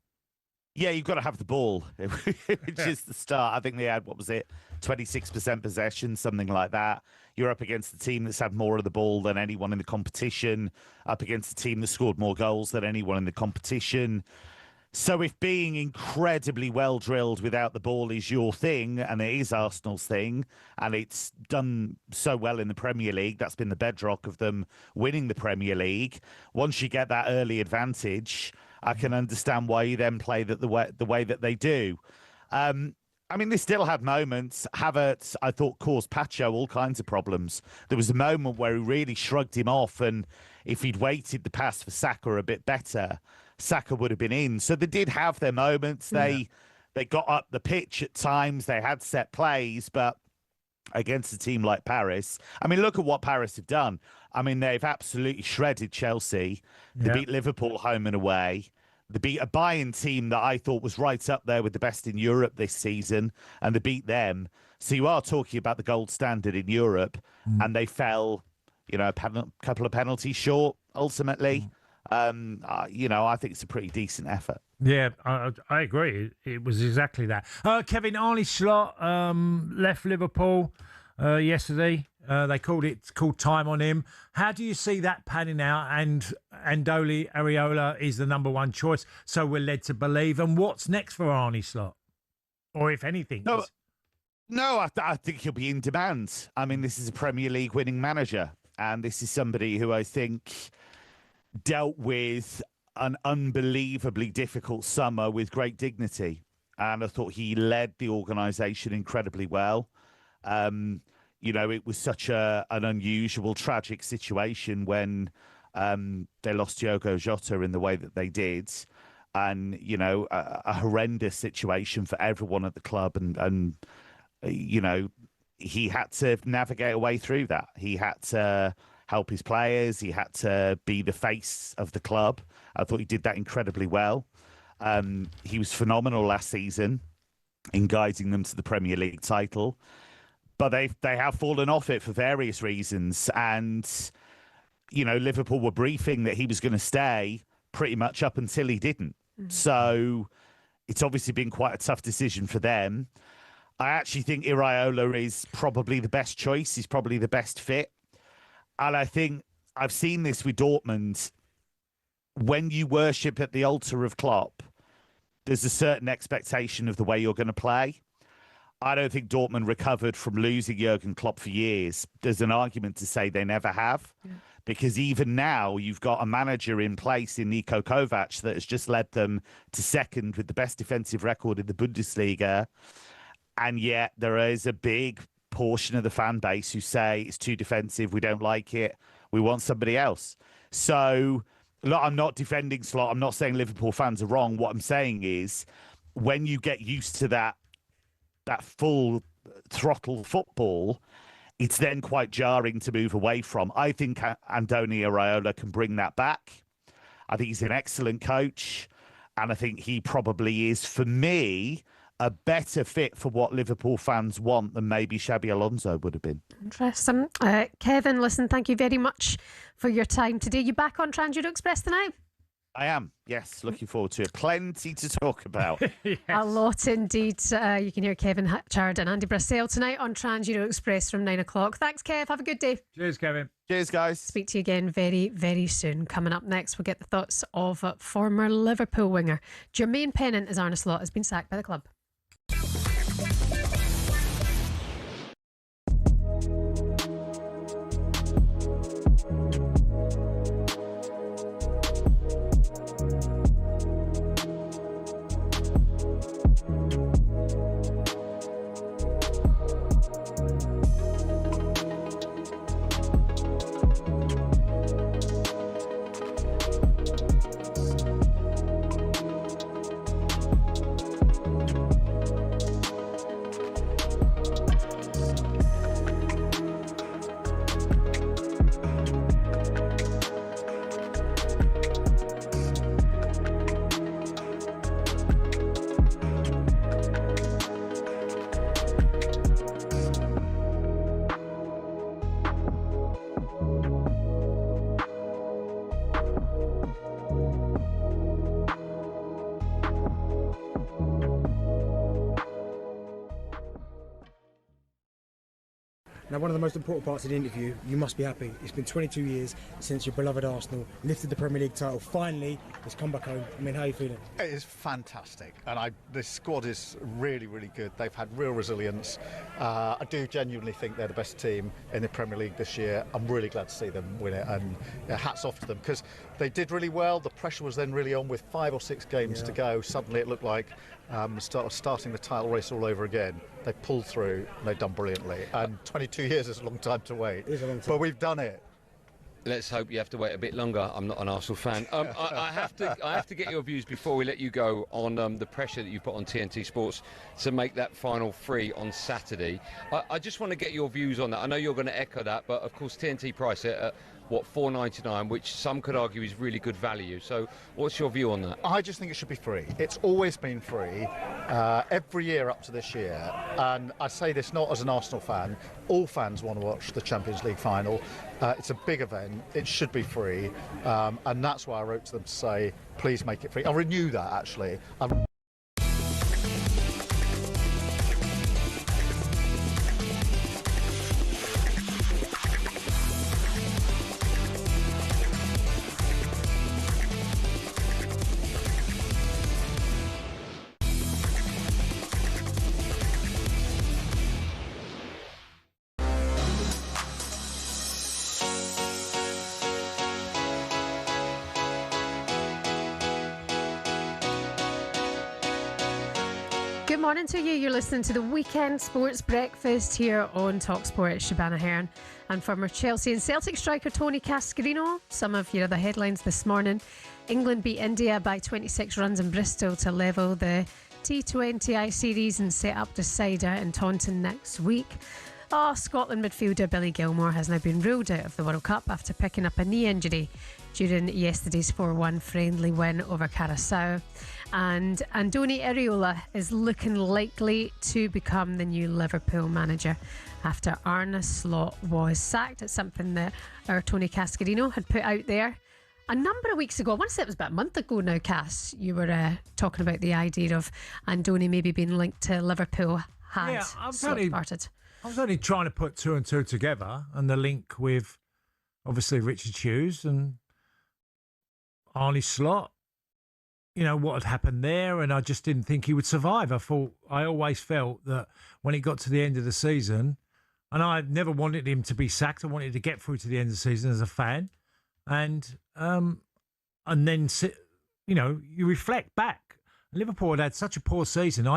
Yeah, you've got to have the ball, which is the start. I think they had, 26% possession, something like that. You're up against a team that's had more of the ball than anyone in the competition, up against a team that scored more goals than anyone in the competition. So if being incredibly well drilled without the ball is your thing, and it is Arsenal's thing, and it's done so well in the Premier League, that's been the bedrock of them winning the Premier League. Once you get that early advantage, I can understand why you then play the way that they do. They still had moments. Havertz, I thought, caused Pacho all kinds of problems. There was a moment where he really shrugged him off, and if he'd weighted the pass for Saka a bit better, Saka would have been in. So they did have their moments. They got up the pitch at times. They had set plays, but against a team like Paris, look at what Paris have done. They've absolutely shredded Chelsea. They beat Liverpool home and away. They beat a Bayern team that I thought was right up there with the best in Europe this season, and they beat them. So you are talking about the gold standard in Europe, and they fell, a couple of penalties short ultimately. I think it's a pretty decent effort. Yeah, I agree. It was exactly that. Kevin, Arne Slot left Liverpool yesterday. They called time on him. How do you see that panning out? And Andoni Areola is the number one choice, so we're led to believe. And what's next for Arne Slot? Or if anything? No, I think he'll be in demand. This is a Premier League winning manager, and this is somebody who I think dealt with an unbelievably difficult summer with great dignity. And I thought he led the organisation incredibly well. It was such an unusual, tragic situation when they lost Diogo Jota in the way that they did. And, a horrendous situation for everyone at the club. And he had to navigate a way through that. He had to help his players. He had to be the face of the club. I thought he did that incredibly well. He was phenomenal last season in guiding them to the Premier League title. But they have fallen off it for various reasons. And, Liverpool were briefing that he was going to stay pretty much up until he didn't. So it's obviously been quite a tough decision for them. I actually think Iraola is probably the best choice. He's probably the best fit. And I think I've seen this with Dortmund. When you worship at the altar of Klopp, there's a certain expectation of the way you're going to play. I don't think Dortmund recovered from losing Jurgen Klopp for years. There's an argument to say they never have, because even now you've got a manager in place in Niko Kovac that has just led them to second with the best defensive record in the Bundesliga. And yet there is a big portion of the fan base who say it's too defensive, we don't like it, we want somebody else. So, look, I'm not defending Slot. I'm not saying Liverpool fans are wrong. What I'm saying is, when you get used to that full throttle football, it's then quite jarring to move away from. I think Andoni Iraola can bring that back. I think he's an excellent coach, and I think he probably is, for me, a better fit for what Liverpool fans want than maybe Xabi Alonso would have been. Interesting. Kevin, listen, thank you very much for your time today. You back on Trans Euro Express tonight? I am, yes. Looking forward to it. Plenty to talk about. Yes. A lot indeed. You can hear Kevin Hatchard and Andy Brassell tonight on Trans Euro Express from 9 o'clock. Thanks, Kev. Have a good day. Cheers, Kevin. Cheers, guys. Speak to you again very, very soon. Coming up next, we'll get the thoughts of former Liverpool winger Jermaine Pennant, as Arne Slot has been sacked by the club. Now, one of the most important parts of the interview, you must be happy. It's been 22 years since your beloved Arsenal lifted the Premier League title. Finally, it's come back home. I mean, how are you feeling? It is fantastic, and this squad is really, really good. They've had real resilience. I do genuinely think they're the best team in the Premier League this year. I'm really glad to see them win it, and hats off to them, because they did really well. The pressure was then really on with 5 or 6 games to go. Suddenly it looked like starting the title race all over again. They pulled through, and they've done brilliantly. And 22 years is a long time to wait. It is a long time. But we've done it. Let's hope you have to wait a bit longer. I'm not an Arsenal fan. I have to get your views before we let you go on the pressure that you put on TNT Sports to make that final free on Saturday. I just want to get your views on that. I know you're going to echo that, but of course TNT price it at $4.99, which some could argue is really good value. So what's your view on that? I just think it should be free. It's always been free, every year up to this year. And I say this not as an Arsenal fan. All fans want to watch the Champions League final. It's a big event. It should be free. And that's why I wrote to them to say, please make it free. I'll renew that, actually. Good morning to you. You're listening to the Weekend Sports Breakfast here on talkSPORT. Shebahn Aherne and former Chelsea and Celtic striker Tony Cascarino. Some of your other headlines this morning. England beat India by 26 runs in Bristol to level the T20I series and set up the decider in Taunton next week. Scotland midfielder Billy Gilmour has now been ruled out of the World Cup after picking up a knee injury during yesterday's 4-1 friendly win over Curaçao. And Andoni Iraola is looking likely to become the new Liverpool manager after Arne Slot was sacked. It's something that our Tony Cascarino had put out there a number of weeks ago. I want to say it was about a month ago now, Cass. You were talking about the idea of Andoni maybe being linked to Liverpool had Slot departed. I was only trying to put 2 and 2 together, and the link with obviously Richard Hughes and Arne Slot. You know, what had happened there, and I just didn't think he would survive. I always felt that when it got to the end of the season, and I never wanted him to be sacked, I wanted to get through to the end of the season as a fan, and then, you know, you reflect back. Liverpool had such a poor season.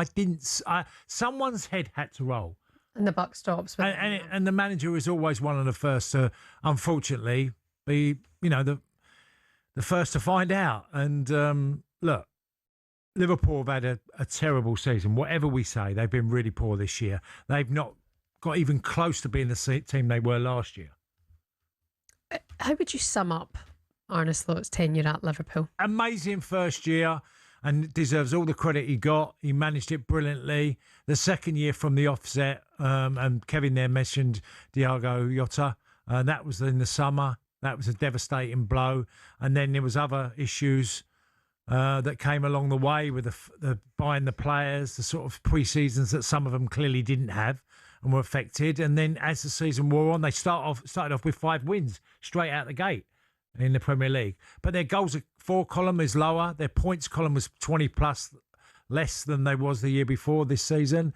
Someone's head had to roll. And the buck stops. And the manager is always one of the first to, unfortunately, be, you know, the first to find out. And look, Liverpool have had a terrible season. Whatever we say, they've been really poor this year. They've not got even close to being the team they were last year. How would you sum up Arne Slot's tenure at Liverpool? Amazing first year, and deserves all the credit he got. He managed it brilliantly. The second year from the offset, and Kevin there mentioned Diogo Jota, and that was in the summer. That was a devastating blow. And then there was other issues that came along the way with the buying the players, the sort of pre-seasons that some of them clearly didn't have and were affected. And then as the season wore on, they started off with 5 wins straight out the gate in the Premier League. But their goals for column is lower. Their points column was 20 plus less than they was the year before this season.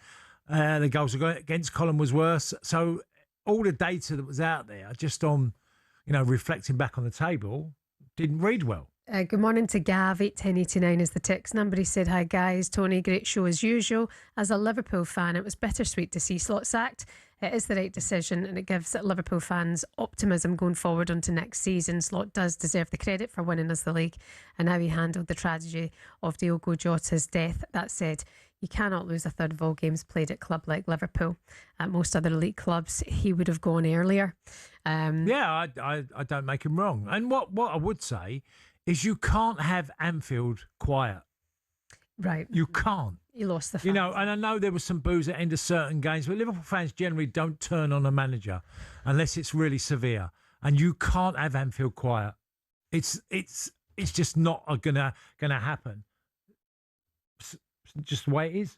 The goals against column was worse. So all the data that was out there, just on, you know, reflecting back on the table, didn't read well. Good morning to Gav. 81089 is the text number. He said, hi guys, Tony, great show as usual. As a Liverpool fan, it was bittersweet to see Slot sacked. It is the right decision, and it gives Liverpool fans optimism going forward onto next season. Slot does deserve the credit for winning us the league and how he handled the tragedy of Diogo Jota's death. That said, you cannot lose a third of all games played at a club like Liverpool. At most other elite clubs, he would have gone earlier. I don't make him wrong. And what I would say is you can't have Anfield quiet. Right. You can't. He lost the fans. You know, and I know there was some boos at the end of certain games, but Liverpool fans generally don't turn on a manager unless it's really severe. And you can't have Anfield quiet. It's just not gonna happen. just the way it is.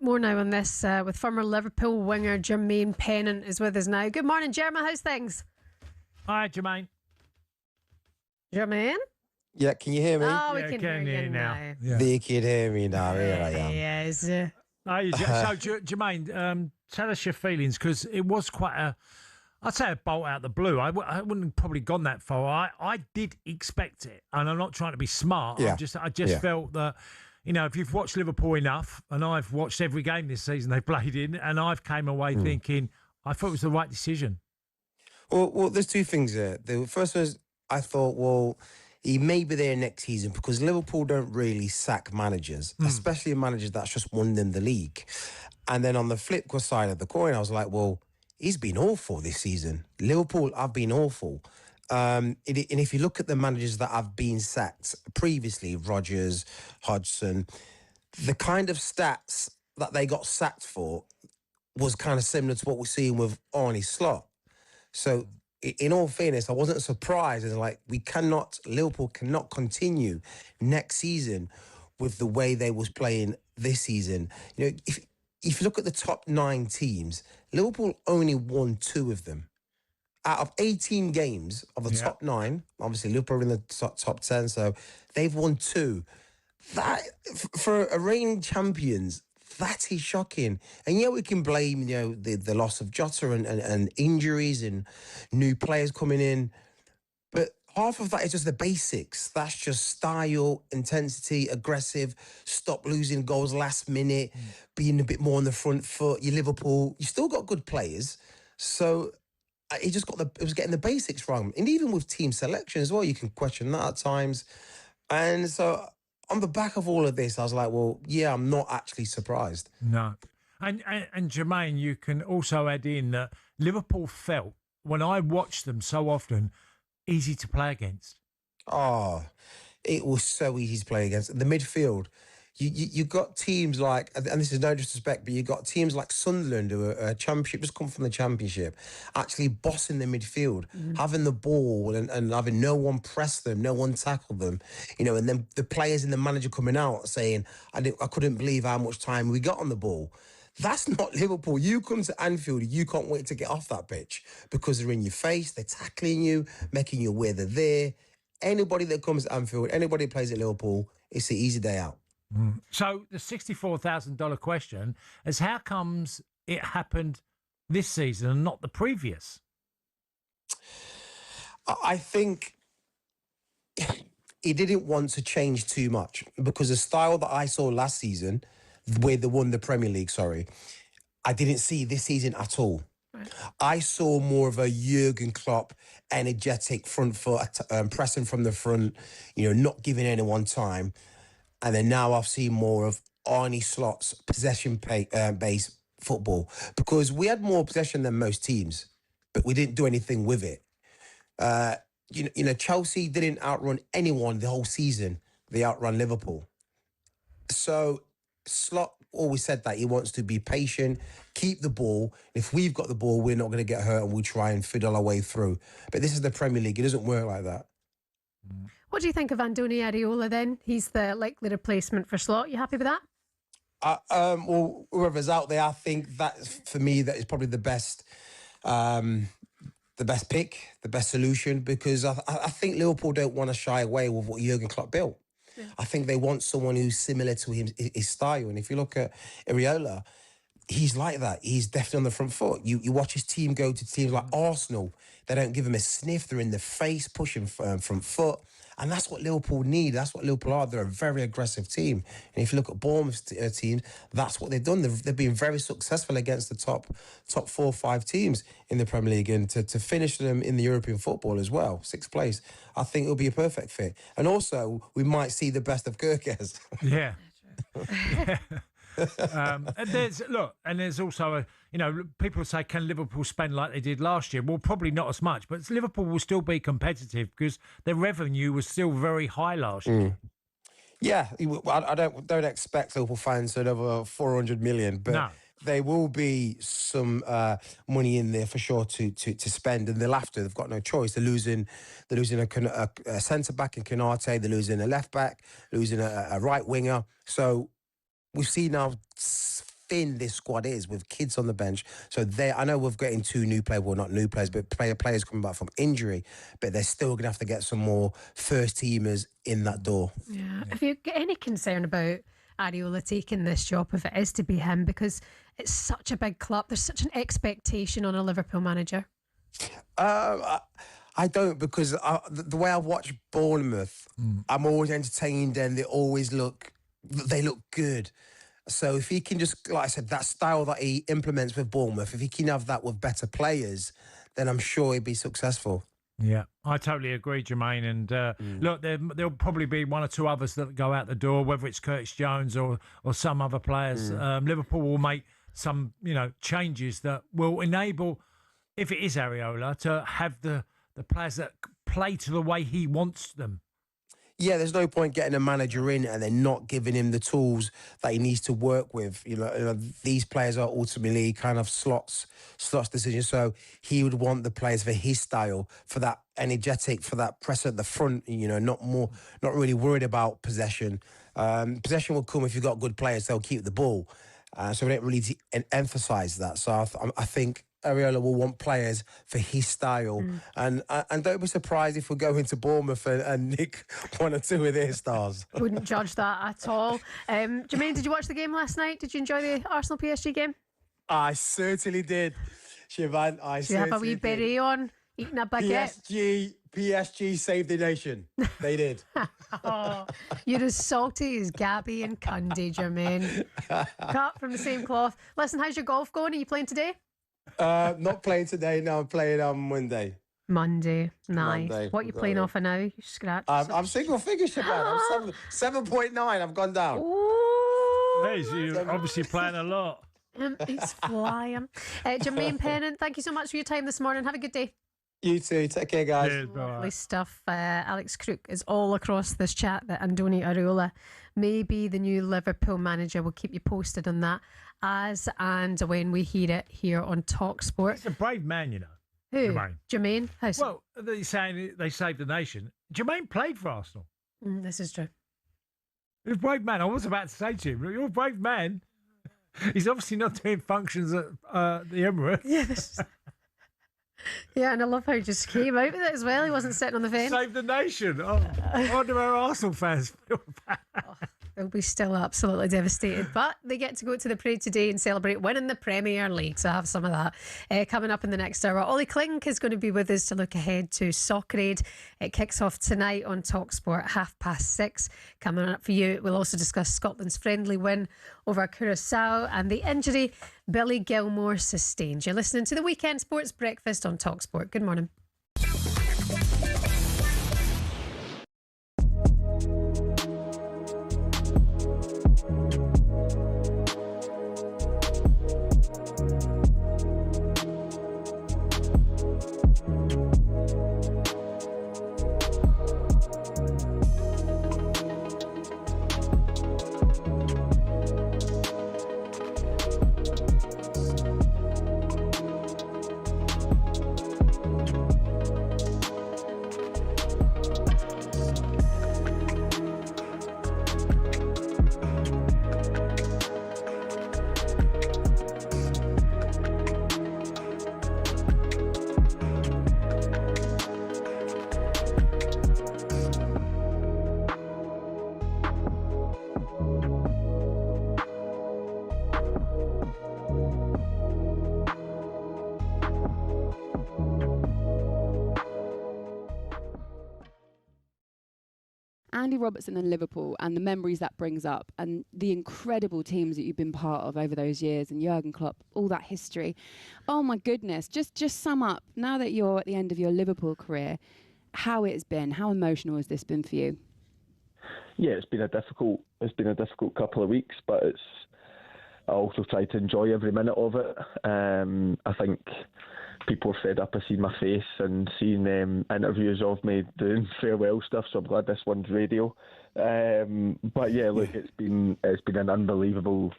More now on this with former Liverpool winger Jermaine Pennant is with us now. Good morning, Jeremy. How's things? Hi, Jermaine. Jermaine? Yeah, can you hear me? Oh, we can hear you now. Yeah. You can hear me now. Here I am. Yes. So, Jermaine, tell us your feelings, because it was quite I'd say a bolt out the blue. I wouldn't have probably gone that far. I did expect it, and I'm not trying to be smart. Yeah. I just felt that, if you've watched Liverpool enough, and I've watched every game this season they've played in, and I've came away thinking I thought it was the right decision. Well, there's two things there. The first was I thought, well, he may be there next season because Liverpool don't really sack managers, especially a manager that's just won them the league. And then on the flip side of the coin, I was like, well, he's been awful this season. Liverpool have been awful. And if you look at the managers that have been sacked previously, Rodgers, Hodgson, the kind of stats that they got sacked for was kind of similar to what we're seeing with Arne Slot. So in all fairness, I wasn't surprised. It's like, Liverpool cannot continue next season with the way they was playing this season. If you look at the top 9 teams, Liverpool only won 2 of them. Out of 18 games of the top 9, obviously Liverpool are in the top 10, so they've won 2. That, for a reigning champions, that is shocking. And we can blame, the loss of Jota and injuries and new players coming in. But half of that is just the basics. That's just style, intensity, aggressive, stop losing goals last minute, being a bit more on the front foot. You're Liverpool, you still got good players. So it was getting the basics wrong. And even with team selection as well, you can question that at times. And so on the back of all of this, I was like, well, yeah, I'm not actually surprised. No. And Jermaine, you can also add in that Liverpool felt, when I watched them so often, easy to play against. Oh, it was so easy to play against. The midfield, you got teams like, and this is no disrespect, but you got teams like Sunderland, who are a championship, just come from the championship, actually bossing the midfield, having the ball and having no one press them, no one tackle them, and then the players and the manager coming out saying, I couldn't believe how much time we got on the ball. That's not Liverpool. You come to Anfield, you can't wait to get off that pitch because they're in your face, they're tackling you, making you aware they're there. Anybody that comes to Anfield, anybody that plays at Liverpool, it's an easy day out. So the $64,000 question is, how comes it happened this season and not the previous? I think he didn't want to change too much because the style that I saw last season, where they won the Premier League, I didn't see this season at all. Right. I saw more of a Jurgen Klopp, energetic front foot, pressing from the front, not giving anyone time. And then now I've seen more of Arne Slot's possession-based football because we had more possession than most teams, but we didn't do anything with it. Chelsea didn't outrun anyone the whole season. They outrun Liverpool. So Slot always said that he wants to be patient, keep the ball. If we've got the ball, we're not going to get hurt and we'll try and fiddle our way through. But this is the Premier League. It doesn't work like that. What do you think of Andoni Areola then? He's the likely replacement for Slot. You happy with that? Well, whoever's out there, I think that for me, that is probably the best pick, the best solution, because I think Liverpool don't want to shy away with what Jurgen Klopp built. Yeah. I think they want someone who's similar to him, his style. And if you look at Areola, he's like that. He's definitely on the front foot. You watch his team go to teams like Arsenal. They don't give him a sniff. They're in the face, pushing front foot. And that's what Liverpool need. That's what Liverpool are. They're a very aggressive team. And if you look at Bournemouth's teams, that's what they've done. They've been very successful against the top 4 or 5 teams in the Premier League. And to finish them in the European football as well, 6th place, I think it'll be a perfect fit. And also, we might see the best of Kirkes. Yeah. Yeah. And there's also people say, can Liverpool spend like they did last year? Well, probably not as much, but Liverpool will still be competitive because their revenue was still very high last year. Yeah, I don't expect Liverpool fans to have over 400 million, but there will be some money in there for sure to spend, and they'll have to. They've got no choice. They're losing a centre back in Canate. They're losing a left back, losing a right winger. So we've seen how thin this squad is with kids on the bench. So I know we're getting 2 new players, well, not new players, but players coming back from injury, but they're still going to have to get some more first teamers in that door. Yeah. Have you got any concern about Areola taking this job if it is to be him? Because it's such a big club. There's such an expectation on a Liverpool manager. I don't, because the way I've watched Bournemouth, I'm always entertained and they look good. So if he can just, like I said, that style that he implements with Bournemouth, if he can have that with better players, then I'm sure he'd be successful. Yeah, I totally agree, Jermaine. And look, there'll probably be 1 or 2 others that go out the door, whether it's Curtis Jones or some other players. Liverpool will make some, changes that will enable, if it is Areola, to have the players that play to the way he wants them. Yeah, there's no point getting a manager in and then not giving him the tools that he needs to work with. These players are ultimately kind of slots decisions. So he would want the players for his style, for that energetic, for that press at the front. Not really worried about possession. Possession will come if you've got good players. They'll keep the ball. So we don't really emphasise that. So I think Areola will want players for his style, and don't be surprised if we go into Bournemouth and nick 1 or 2 of their stars. Wouldn't judge that at all. Jermaine, did you watch the game last night? Did you enjoy the Arsenal PSG game? I certainly did, Shebahn. Did you have a wee beret on, eating a baguette? PSG saved the nation. They did. Oh, you're as salty as Gabby and Cundy, Jermaine. Cut from the same cloth. Listen, how's your golf going? Are you playing today? Not playing today. No, I'm playing on Monday. Nice. Monday. What are you playing off of now? You scratch. I'm single figure, Shebahn. I'm 7.9. I've gone down. Hey, so you're obviously playing a lot. He's flying. Jermaine Pennant, thank you so much for your time this morning. Have a good day. You too. Take care, guys. Cheers, Lovely stuff. Alex Crook is all across this chat that Andoni Areola may be the new Liverpool manager. We'll keep you posted on that as and when we hear it here on talkSPORT. He's a brave man, Who? Jermaine. How so? Well, they're saying they saved the nation. Jermaine played for Arsenal. This is true. He's a brave man. I was about to say to him, you're a brave man. He's obviously not doing functions at the Emirates. Yes. Yeah, and I love how he just came out with it as well. He wasn't sitting on the fence. Save the nation. I wonder how Arsenal fans feel about that. They'll be still absolutely devastated. But they get to go to the parade today and celebrate winning the Premier League. So have some of that coming up in the next hour. Ollie Klink is going to be with us to look ahead to Soccer Aid. It kicks off tonight on talkSPORT at 6:30. Coming up for you, we'll also discuss Scotland's friendly win over Curaçao and the injury Billy Gilmore sustained. You're listening to the Weekend Sports Breakfast on talkSPORT. Good morning. Andy Robertson and Liverpool and the memories that brings up and the incredible teams that you've been part of over those years and Jurgen Klopp, all that history. Oh my goodness, just sum up, now that you're at the end of your Liverpool career, how it's been, how emotional has this been for you? Yeah, it's been a difficult couple of weeks, but I also try to enjoy every minute of it. I think people are fed up of seeing my face and seeing interviews of me doing farewell stuff, so I'm glad this one's radio. But yeah, look, it's been an unbelievable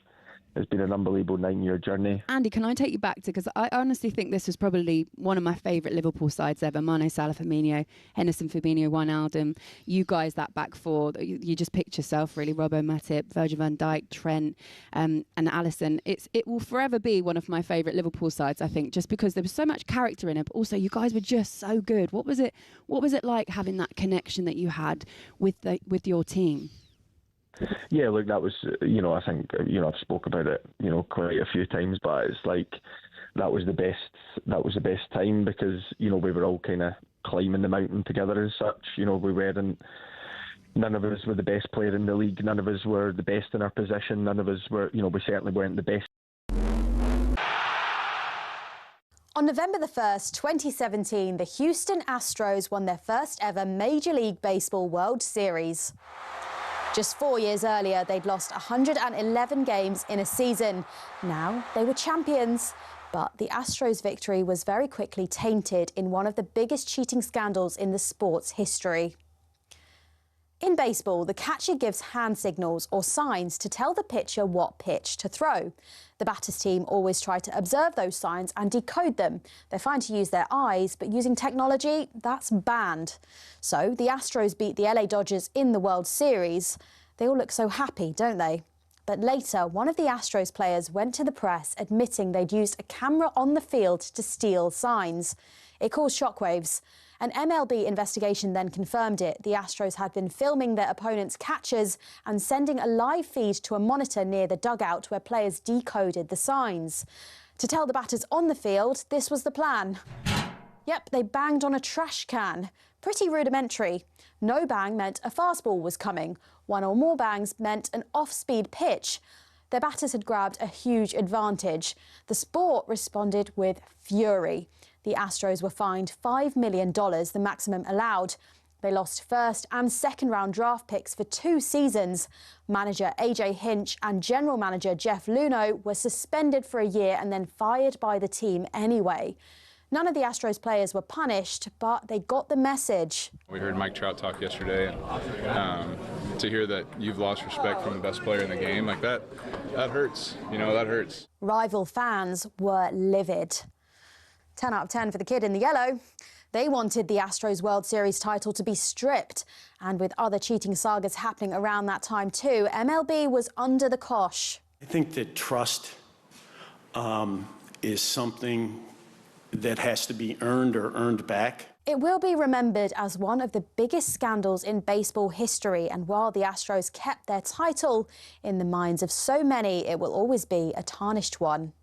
it's been an unbelievable 9-year journey. Andy, can I take you back to, because I honestly think this was probably one of my favourite Liverpool sides ever. Mane, Salah, Firmino, Henderson, Fabinho, Wijnaldum. You guys, that back four, you just picked yourself really. Robbo, Matip, Virgil van Dijk, Trent, and Alisson. It will forever be one of my favourite Liverpool sides, I think, just because there was so much character in it, but also you guys were just so good. What was it like having that connection that you had with your team? Yeah, look, that was, I think, I've spoke about it, quite a few times, but it's like that was the best time because, we were all kind of climbing the mountain together as such. None of us were the best player in the league. None of us were the best in our position. None of us were, we certainly weren't the best. On November the 1st, 2017, the Houston Astros won their first ever Major League Baseball World Series. Just 4 years earlier, they'd lost 111 games in a season. Now they were champions. But the Astros' victory was very quickly tainted in one of the biggest cheating scandals in the sport's history. In baseball, the catcher gives hand signals or signs to tell the pitcher what pitch to throw. The batters team always try to observe those signs and decode them. They're fine to use their eyes, but using technology, that's banned. So the Astros beat the LA Dodgers in the World Series. They all look so happy, don't they? But later, one of the Astros players went to the press admitting they'd used a camera on the field to steal signs. It caused shockwaves. An MLB investigation then confirmed it. The Astros had been filming their opponents' catchers and sending a live feed to a monitor near the dugout where players decoded the signs. To tell the batters on the field, this was the plan. Yep, they banged on a trash can. Pretty rudimentary. No bang meant a fastball was coming. One or more bangs meant an off-speed pitch. Their batters had grabbed a huge advantage. The sport responded with fury. The Astros were fined $5 million, the maximum allowed. They lost first and second round draft picks for 2 seasons. Manager AJ Hinch and general manager Jeff Luhnow were suspended for a year and then fired by the team anyway. None of the Astros players were punished, but they got the message. We heard Mike Trout talk yesterday, and to hear that you've lost respect from the best player in the game, like that hurts. That hurts. Rival fans were livid. 10 out of 10 for the kid in the yellow. They wanted the Astros World Series title to be stripped. And with other cheating sagas happening around that time too, MLB was under the cosh. I think that trust is something that has to be earned or earned back. It will be remembered as one of the biggest scandals in baseball history. And while the Astros kept their title, in the minds of so many, it will always be a tarnished one.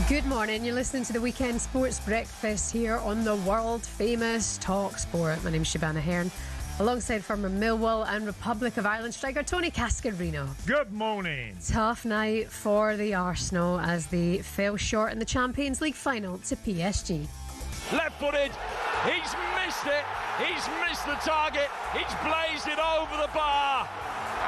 Good morning, you're listening to the Weekend Sports Breakfast here on the world famous talkSPORT. My name's Shebahn Aherne Alongside former Millwall and Republic of Ireland striker Tony Cascarino. Good morning. Tough night for the Arsenal as they fell short in the Champions League final to PSG. Left-footed, he's missed it, he's missed the target, he's blazed it over the bar,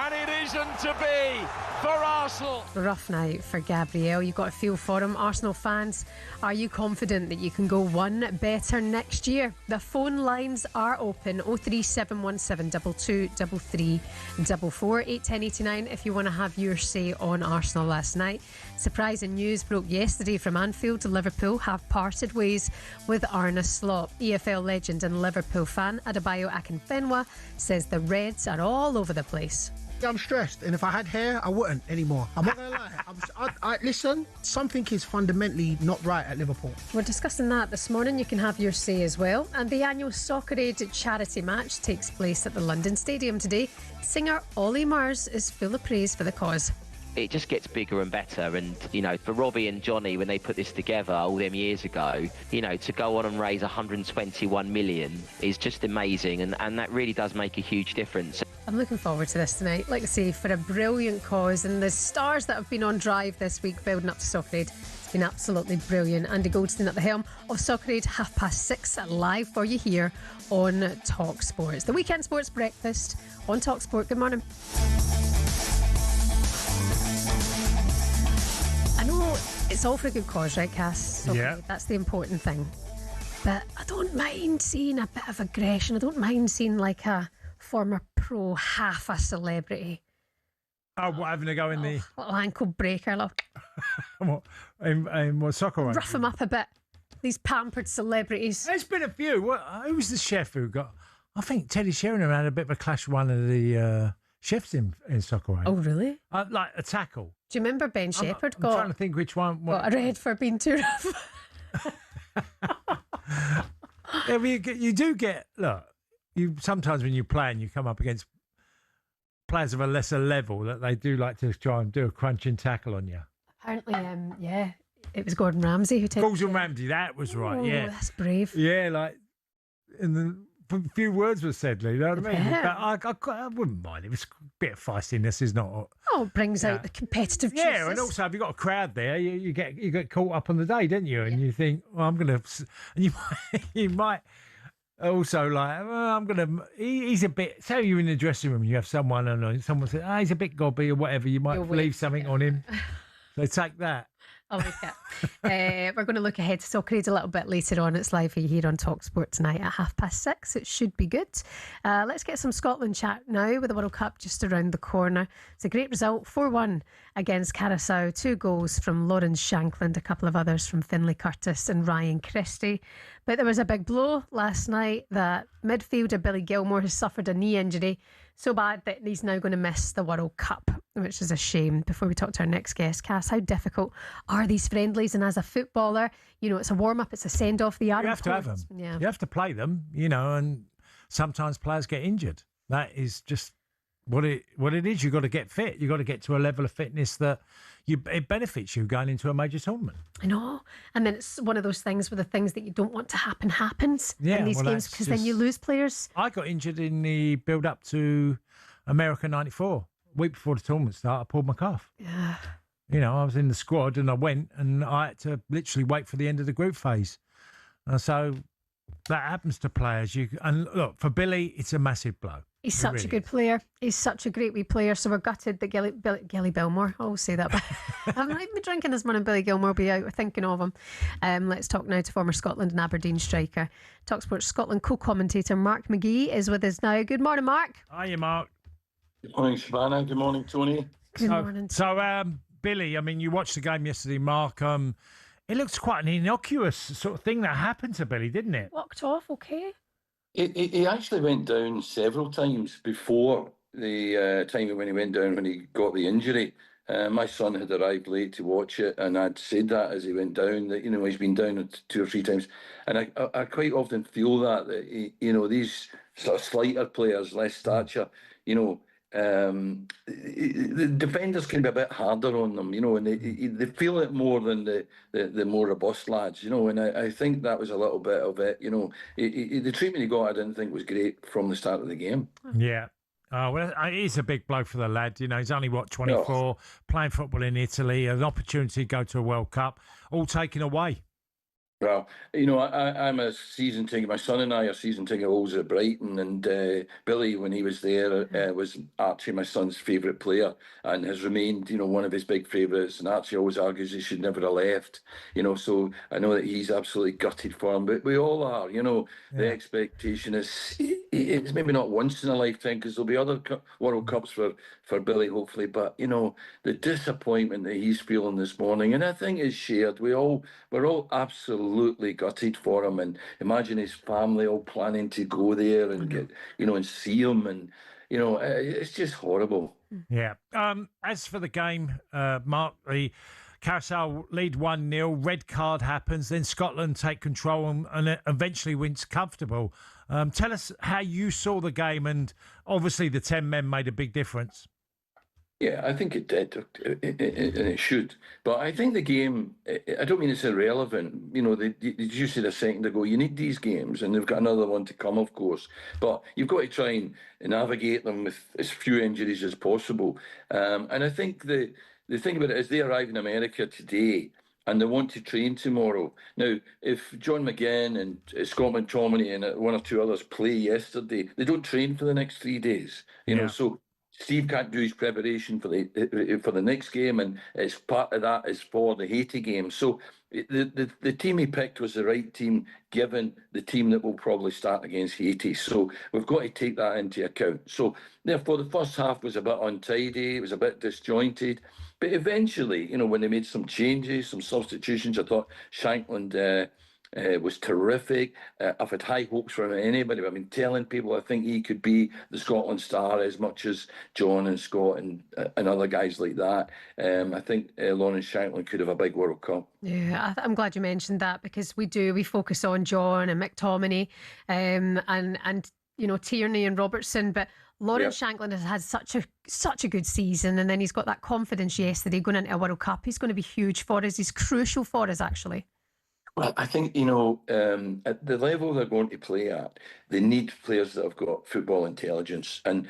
and it isn't to be for Arsenal. Rough night for Gabriel. You've got to feel for him. Arsenal fans, are you confident that you can go one better next year? The phone lines are open. 03717 223344 81089 if you want to have your say on Arsenal last night. Surprising news broke yesterday from Anfield. Liverpool have parted ways with Arne Slot. EFL legend and Liverpool fan Adebayo Akinfenwa says the Reds are all over the place. I'm stressed, and if I had hair, I wouldn't anymore. I'm not gonna lie. Listen, something is fundamentally not right at Liverpool. We're discussing that this morning. You can have your say as well. And the annual Soccer Aid charity match takes place at the London Stadium today. Singer Ollie Murs is full of praise for the cause. It just gets bigger and better, and for Robbie and Johnny, when they put this together all them years ago, to go on and raise 121 million is just amazing, and that really does make a huge difference. I'm looking forward to this tonight, like I say, for a brilliant cause, and the stars that have been on drive this week building up to Soccer Aid, it's been absolutely brilliant. Andy Goldstein at the helm of Soccer Aid, 6:30 live for you here on talkSPORT. It's the Weekend Sports Breakfast on talkSPORT. Good morning. I know it's all for a good cause, right, Cass? Yeah. That's the important thing. But I don't mind seeing a bit of aggression. I don't mind seeing like a former pro, half a celebrity. Oh, what, having to go in the... Little ankle breaker, look. What, in what, soccer? Rough them up a bit. These pampered celebrities. There's been a few. Who was the chef who got... I think Teddy Sheringham had a bit of a clash with one of the chefs in Soccer Aid. Oh, really? Like a tackle. Do you remember Ben Shepherd I'm trying to think which one. Got a red for being too rough. Yeah, you do get... Look, sometimes when you play and you come up against players of a lesser level, that they do like to try and do a crunching tackle on you. Apparently, it was Gordon Ramsay who took... Gordon Ramsay, that was right, Oh, yeah. that's brave. Yeah, like... A few words were said, Lee. You know what I mean? Yeah. But I wouldn't mind. It was a bit of feistiness, is not. Oh, it brings out the competitive juices. Yeah, and also if you've got a crowd there, you get caught up on the day, don't you? And you think, well, I'm gonna, and you might also like, well, I'm gonna. He's a bit. Say you're in the dressing room, and you have someone, and someone says, he's a bit gobby or whatever. You might leave something on him. So take that. I like it. We're going to look ahead to Soccer Aid a little bit later on. It's live for you here on talkSPORT tonight at 6:30. It should be good. Let's get some Scotland chat now with the World Cup just around the corner. It's a great result, 4-1 against Curaçao. 2 goals from Lawrence Shankland, a couple of others from Finlay Curtis and Ryan Christie. But there was a big blow last night that midfielder Billy Gilmour has suffered a knee injury so bad that he's now going to miss the World Cup, which is a shame. Before we talk to our next guest, Cass, how difficult are these friendlies? And as a footballer, it's a warm-up, it's a send-off. You have to have them. Yeah. You have to play them, and sometimes players get injured. That is just what it is. You've got to get fit. You've got to get to a level of fitness that it benefits you going into a major tournament. I know. And then it's one of those things where the things that you don't want to happen happens in these games, because then you lose players. I got injured in the build-up to America 94. A week before the tournament started, I pulled my calf. Yeah. I was in the squad and I went and I had to literally wait for the end of the group phase. So that happens to players. And look, for Billy, it's a massive blow. He's such a good player. He's such a great wee player. So we're gutted that Gilly Gilmour, I always say that. I'm not even drinking this morning. Billy Gilmour will be out. We're thinking of him. Let's talk now to former Scotland and Aberdeen striker, talkSPORT Scotland co-commentator Mark McGee is with us now. Good morning, Mark. Hiya, Mark. Good morning, Shebahn. Good morning, Tony. Good morning. So, Billy, you watched the game yesterday, Mark. It looks quite an innocuous sort of thing that happened to Billy, didn't it? Walked off, okay. He actually went down several times before the time when he went down when he got the injury. My son had arrived late to watch it, and I'd said that as he went down, that he's been down 2 or 3 times, and I quite often feel that these sort of slighter players, less stature, the defenders can be a bit harder on them, and they feel it more than the more robust lads, and I think that was a little bit of it, the treatment he got I didn't think was great from the start of the game. Yeah. Well, he's a big bloke for the lad. He's only, 24, playing football in Italy, an opportunity to go to a World Cup, all taken away. Well, I'm a season ticket. My son and I are season ticket holders at Brighton, and Billy, when he was there, was Archie, my son's favourite player, and has remained, one of his big favourites. And Archie always argues he should never have left, so I know that he's absolutely gutted for him, but we all are, The expectation is it's maybe not once in a lifetime, because there'll be other World Cups for Billy, hopefully, but the disappointment that he's feeling this morning, and I think is shared. We're all absolutely gutted for him, and imagine his family all planning to go there and get and see him, and it's just horrible. Yeah. As for the game, Mark, the Carousel lead 1-0, red card happens, then Scotland take control and eventually wins comfortable. Tell us how you saw the game, and obviously the 10 men made a big difference. Yeah, I think it did, and it should. But I think the game, I don't mean it's irrelevant. Did you say a second ago, you need these games, and they've got another one to come, of course. But you've got to try and navigate them with as few injuries as possible. And I think the thing about it is they arrive in America today, and they want to train tomorrow. Now, if John McGinn and Scott McTominay and one or two others play yesterday, they don't train for the next 3 days. So Steve can't do his preparation for the next game, and it's part of that is for the Haiti game. So the team he picked was the right team, given the team that will probably start against Haiti. So we've got to take that into account. So therefore, the first half was a bit untidy, it was a bit disjointed. But eventually, when they made some changes, some substitutions, I thought Shankland was terrific. I've had high hopes for anybody. I've been telling people I think he could be the Scotland star as much as John and Scott and other guys like that. I think Lawrence Shankland could have a big World Cup. Yeah, I'm glad you mentioned that, because we focus on John and McTominay and Tierney and Robertson, but Lawrence Shankland has had such a good season, and then he's got that confidence yesterday going into a World Cup. He's going to be huge for us. He's crucial for us, actually. Well, I think, at the level they're going to play at, they need players that have got football intelligence. And,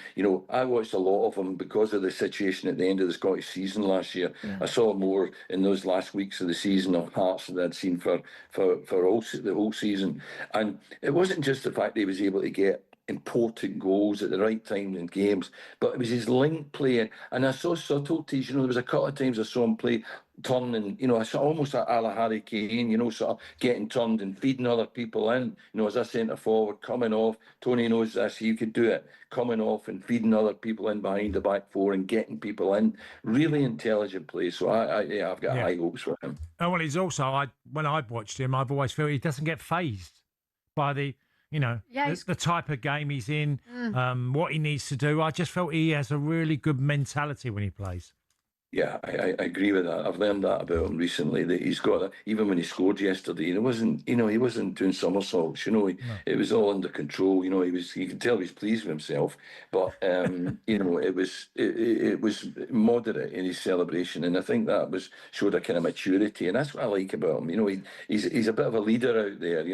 I watched a lot of them because of the situation at the end of the Scottish season last year. Yeah. I saw more in those last weeks of the season of Hearts than I'd seen for the whole season. And it wasn't just the fact that he was able to get important goals at the right time in games, but it was his link play. And I saw subtleties. There was a couple of times I saw him play turning, I saw almost a la Harry Kane, sort of getting turned and feeding other people in, as a centre forward, coming off. Tony knows this, he could do it, coming off and feeding other people in behind the back four and getting people in. Really intelligent play. So I've got high hopes for him. Oh, well, he's also, when I've watched him, I've always felt he doesn't get fazed by the type of game he's in, what he needs to do. I just felt he has a really good mentality when he plays. Yeah, I agree with that. I've learned that about him recently, that he's got even when he scored yesterday, he wasn't doing somersaults, it was all under control, you could tell he was pleased with himself, but it was moderate in his celebration, and I think that showed a kind of maturity, and that's what I like about him. He's a bit of a leader out there,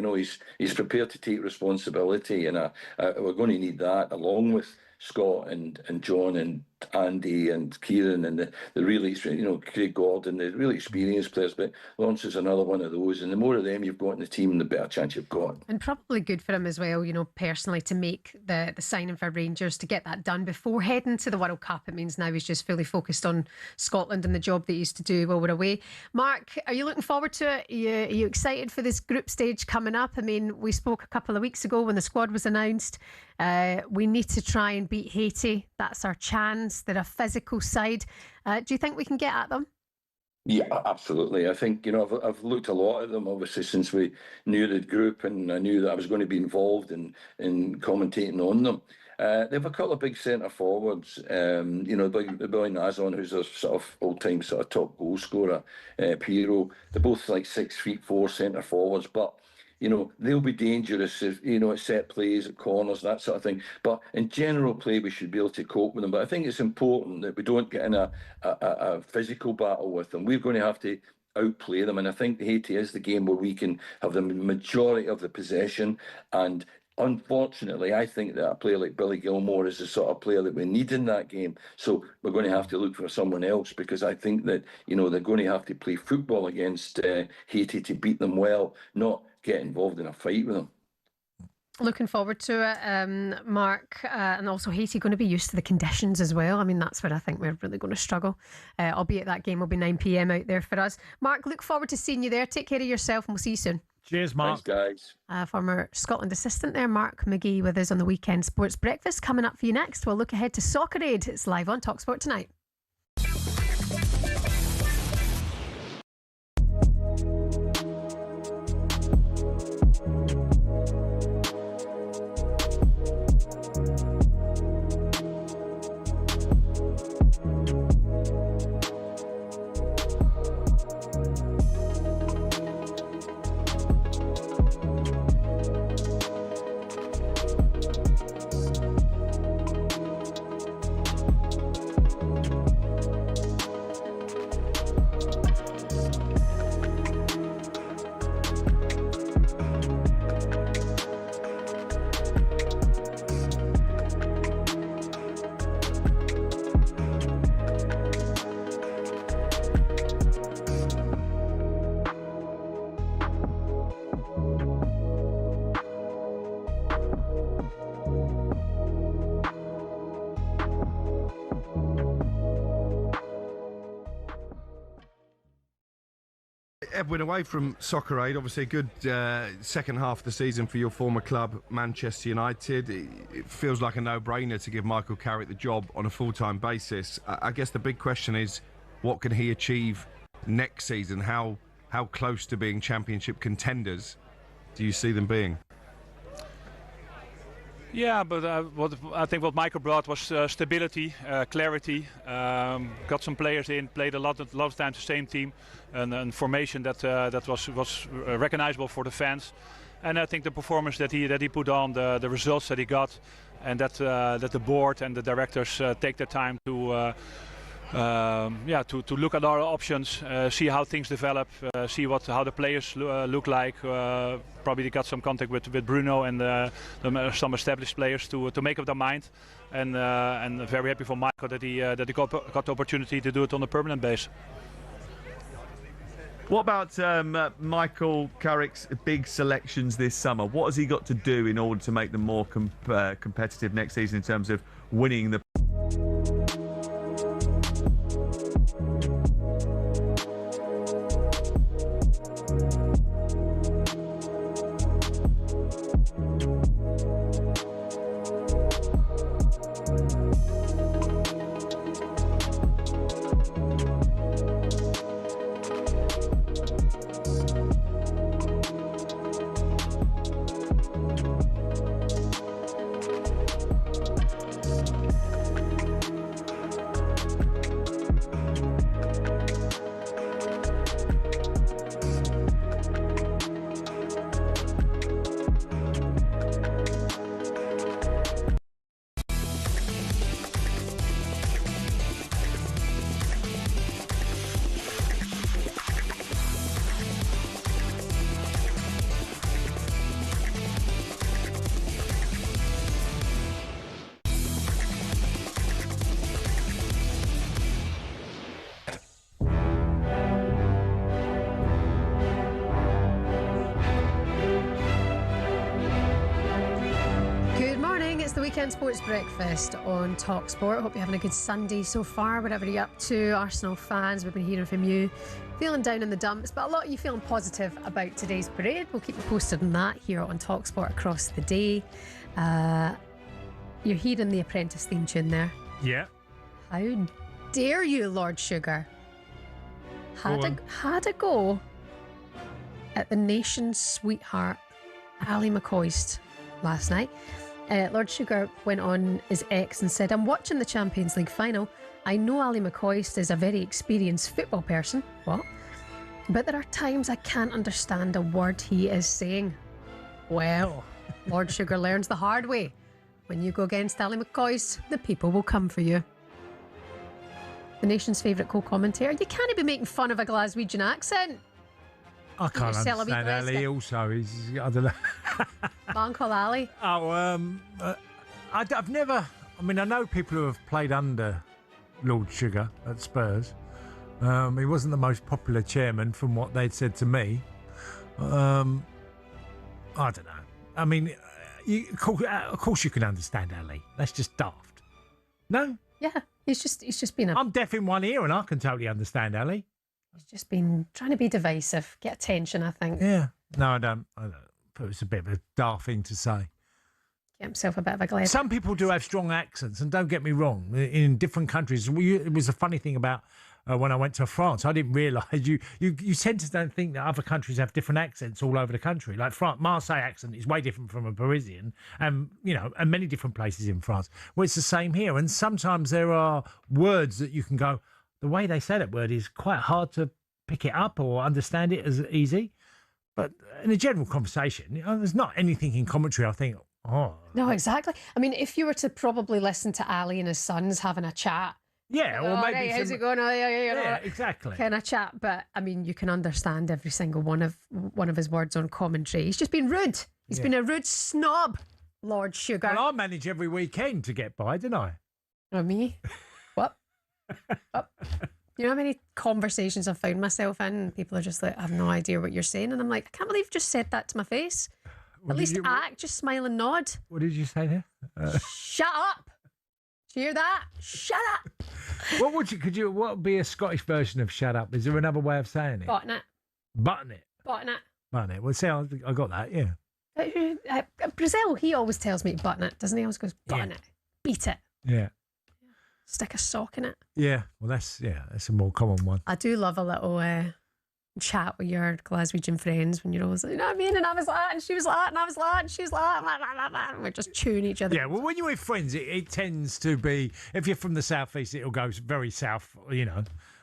he's prepared to take responsibility, and we're going to need that along with Scott and John and Andy and Kieran and the really, Craig Gordon, the really experienced players. But Lawrence is another one of those. And the more of them you've got in the team, the better chance you've got. And probably good for him as well, personally, to make the signing for Rangers, to get that done before heading to the World Cup. It means now he's just fully focused on Scotland and the job that he used to do while we're away. Mark, are you looking forward to it? Are you excited for this group stage coming up? I mean, we spoke a couple of weeks ago when the squad was announced. We need to try and beat Haiti. That's our chance. They're a physical side. Do you think we can get at them? Yeah, absolutely. I think, I've looked a lot at them, obviously, since we knew the group, and I knew that I was going to be involved in commentating on them. They have a couple of big centre forwards. The boy Nazon, who's a sort of all-time top goal scorer, Piero. They're both like 6'4" centre forwards, but they'll be dangerous if, at set plays, at corners, that sort of thing. But in general play, we should be able to cope with them. But I think it's important that we don't get in a physical battle with them. We're going to have to outplay them. And I think Haiti is the game where we can have the majority of the possession. And unfortunately, I think that a player like Billy Gilmore is the sort of player that we need in that game. So we're going to have to look for someone else, because I think that, they're going to have to play football against Haiti to beat them well, not get involved in a fight with them. Looking forward to it, Mark, and also Haiti going to be used to the conditions as well. I mean, that's where I think we're really going to struggle, albeit that game will be 9 p.m. out there for us. Mark, look forward to seeing you there. Take care of yourself and we'll see you soon. Cheers, Mark. Thanks, guys. Former Scotland assistant there, Mark McGee, with us on the Weekend Sports Breakfast. Coming up for you next, we'll look ahead to Soccer Aid. It's live on talkSPORT tonight. Edwin, away from Soccer Aid, obviously a good second half of the season for your former club, Manchester United. It feels like a no-brainer to give Michael Carrick the job on a full-time basis. I guess the big question is, what can he achieve next season? How close to being championship contenders do you see them being? Yeah, but I think what Michael brought was stability, clarity. Got some players in, played a lot of times the same team, and formation that was recognizable for the fans. And I think the performance that he put on, the results that he got, and that the board and the directors take the time to look at our options, see how things develop, see how the players look like. Probably they got some contact with Bruno and some established players to make up their mind. And very happy for Michael that he got the opportunity to do it on a permanent basis. What about Michael Carrick's big selections this summer? What has he got to do in order to make them more competitive next season in terms of winning the... Weekend Sports Breakfast on talkSPORT. Hope you're having a good Sunday so far, whatever you're up to. Arsenal fans, we've been hearing from you. Feeling down in the dumps, but a lot of you feeling positive about today's parade. We'll keep you posted on that here on talkSPORT across the day. You're hearing the Apprentice theme tune there. Yeah. How dare you, Lord Sugar? Had a go at the nation's sweetheart, Ali McCoist, last night. Lord Sugar went on his X and said, "I'm watching the Champions League final. I know Ali McCoist is a very experienced football person. What? But there are times I can't understand a word he is saying." Well, Lord Sugar learns the hard way. When you go against Ally McCoy's, the people will come for you. The nation's favourite co-commentator. You can't be making fun of a Glaswegian accent. I can't Sell a wee understand Ali. Glasgow. Also, I don't know. Man called Ali. Oh, I've never. I mean, I know people who have played under Lord Sugar at Spurs. He wasn't the most popular chairman, from what they'd said to me. I don't know. I mean, of course you can understand Ali. That's just daft. No? Yeah, he's just been I'm deaf in one ear and I can totally understand Ali. He's just been trying to be divisive, get attention, I think. Yeah. No, I don't. It was a bit of a daft thing to say. Get himself a bit of a glass. Some people do have strong accents, and don't get me wrong, in different countries. It was a funny thing about when I went to France. I didn't realise you tend to don't think that other countries have different accents all over the country. Like France, Marseille accent is way different from a Parisian, and and many different places in France. Well, it's the same here, and sometimes there are words that you can go, the way they say that word is quite hard to pick it up or understand it as easy. But in a general conversation, there's not anything in commentary I think, oh. No, exactly. I mean, if you were to probably listen to Ali and his sons having a chat. Yeah, or maybe right, how's it going? Yeah, exactly. Kind of chat, but I mean, you can understand every single one of his words on commentary. He's just been rude. He's been a rude snob, Lord Sugar. Well, I manage every weekend to get by, don't I? Oh, me? What? You know how many conversations I've found myself in and people are just like, I have no idea what you're saying. And I'm like, I can't believe you just said that to my face. At least act, just smile and nod. What did you say there? Shut up. Do you hear that? Shut up. What would be a Scottish version of shut up? Is there another way of saying it? Button it. Button it. Button it. Button it. Well, see, I got that, yeah. Brazil, he always tells me to button it, doesn't he? He always goes, button it. Beat it. Yeah. Stick a sock in it. Yeah, well, that's a more common one. I do love a little chat with your Glaswegian friends when you're always like, you know what I mean? And I was like that, and she was like that, and I was like that, and she was like that, and we're just chewing each other. Yeah, well, when you're with friends, it tends to be, if you're from the southeast, it'll go very south,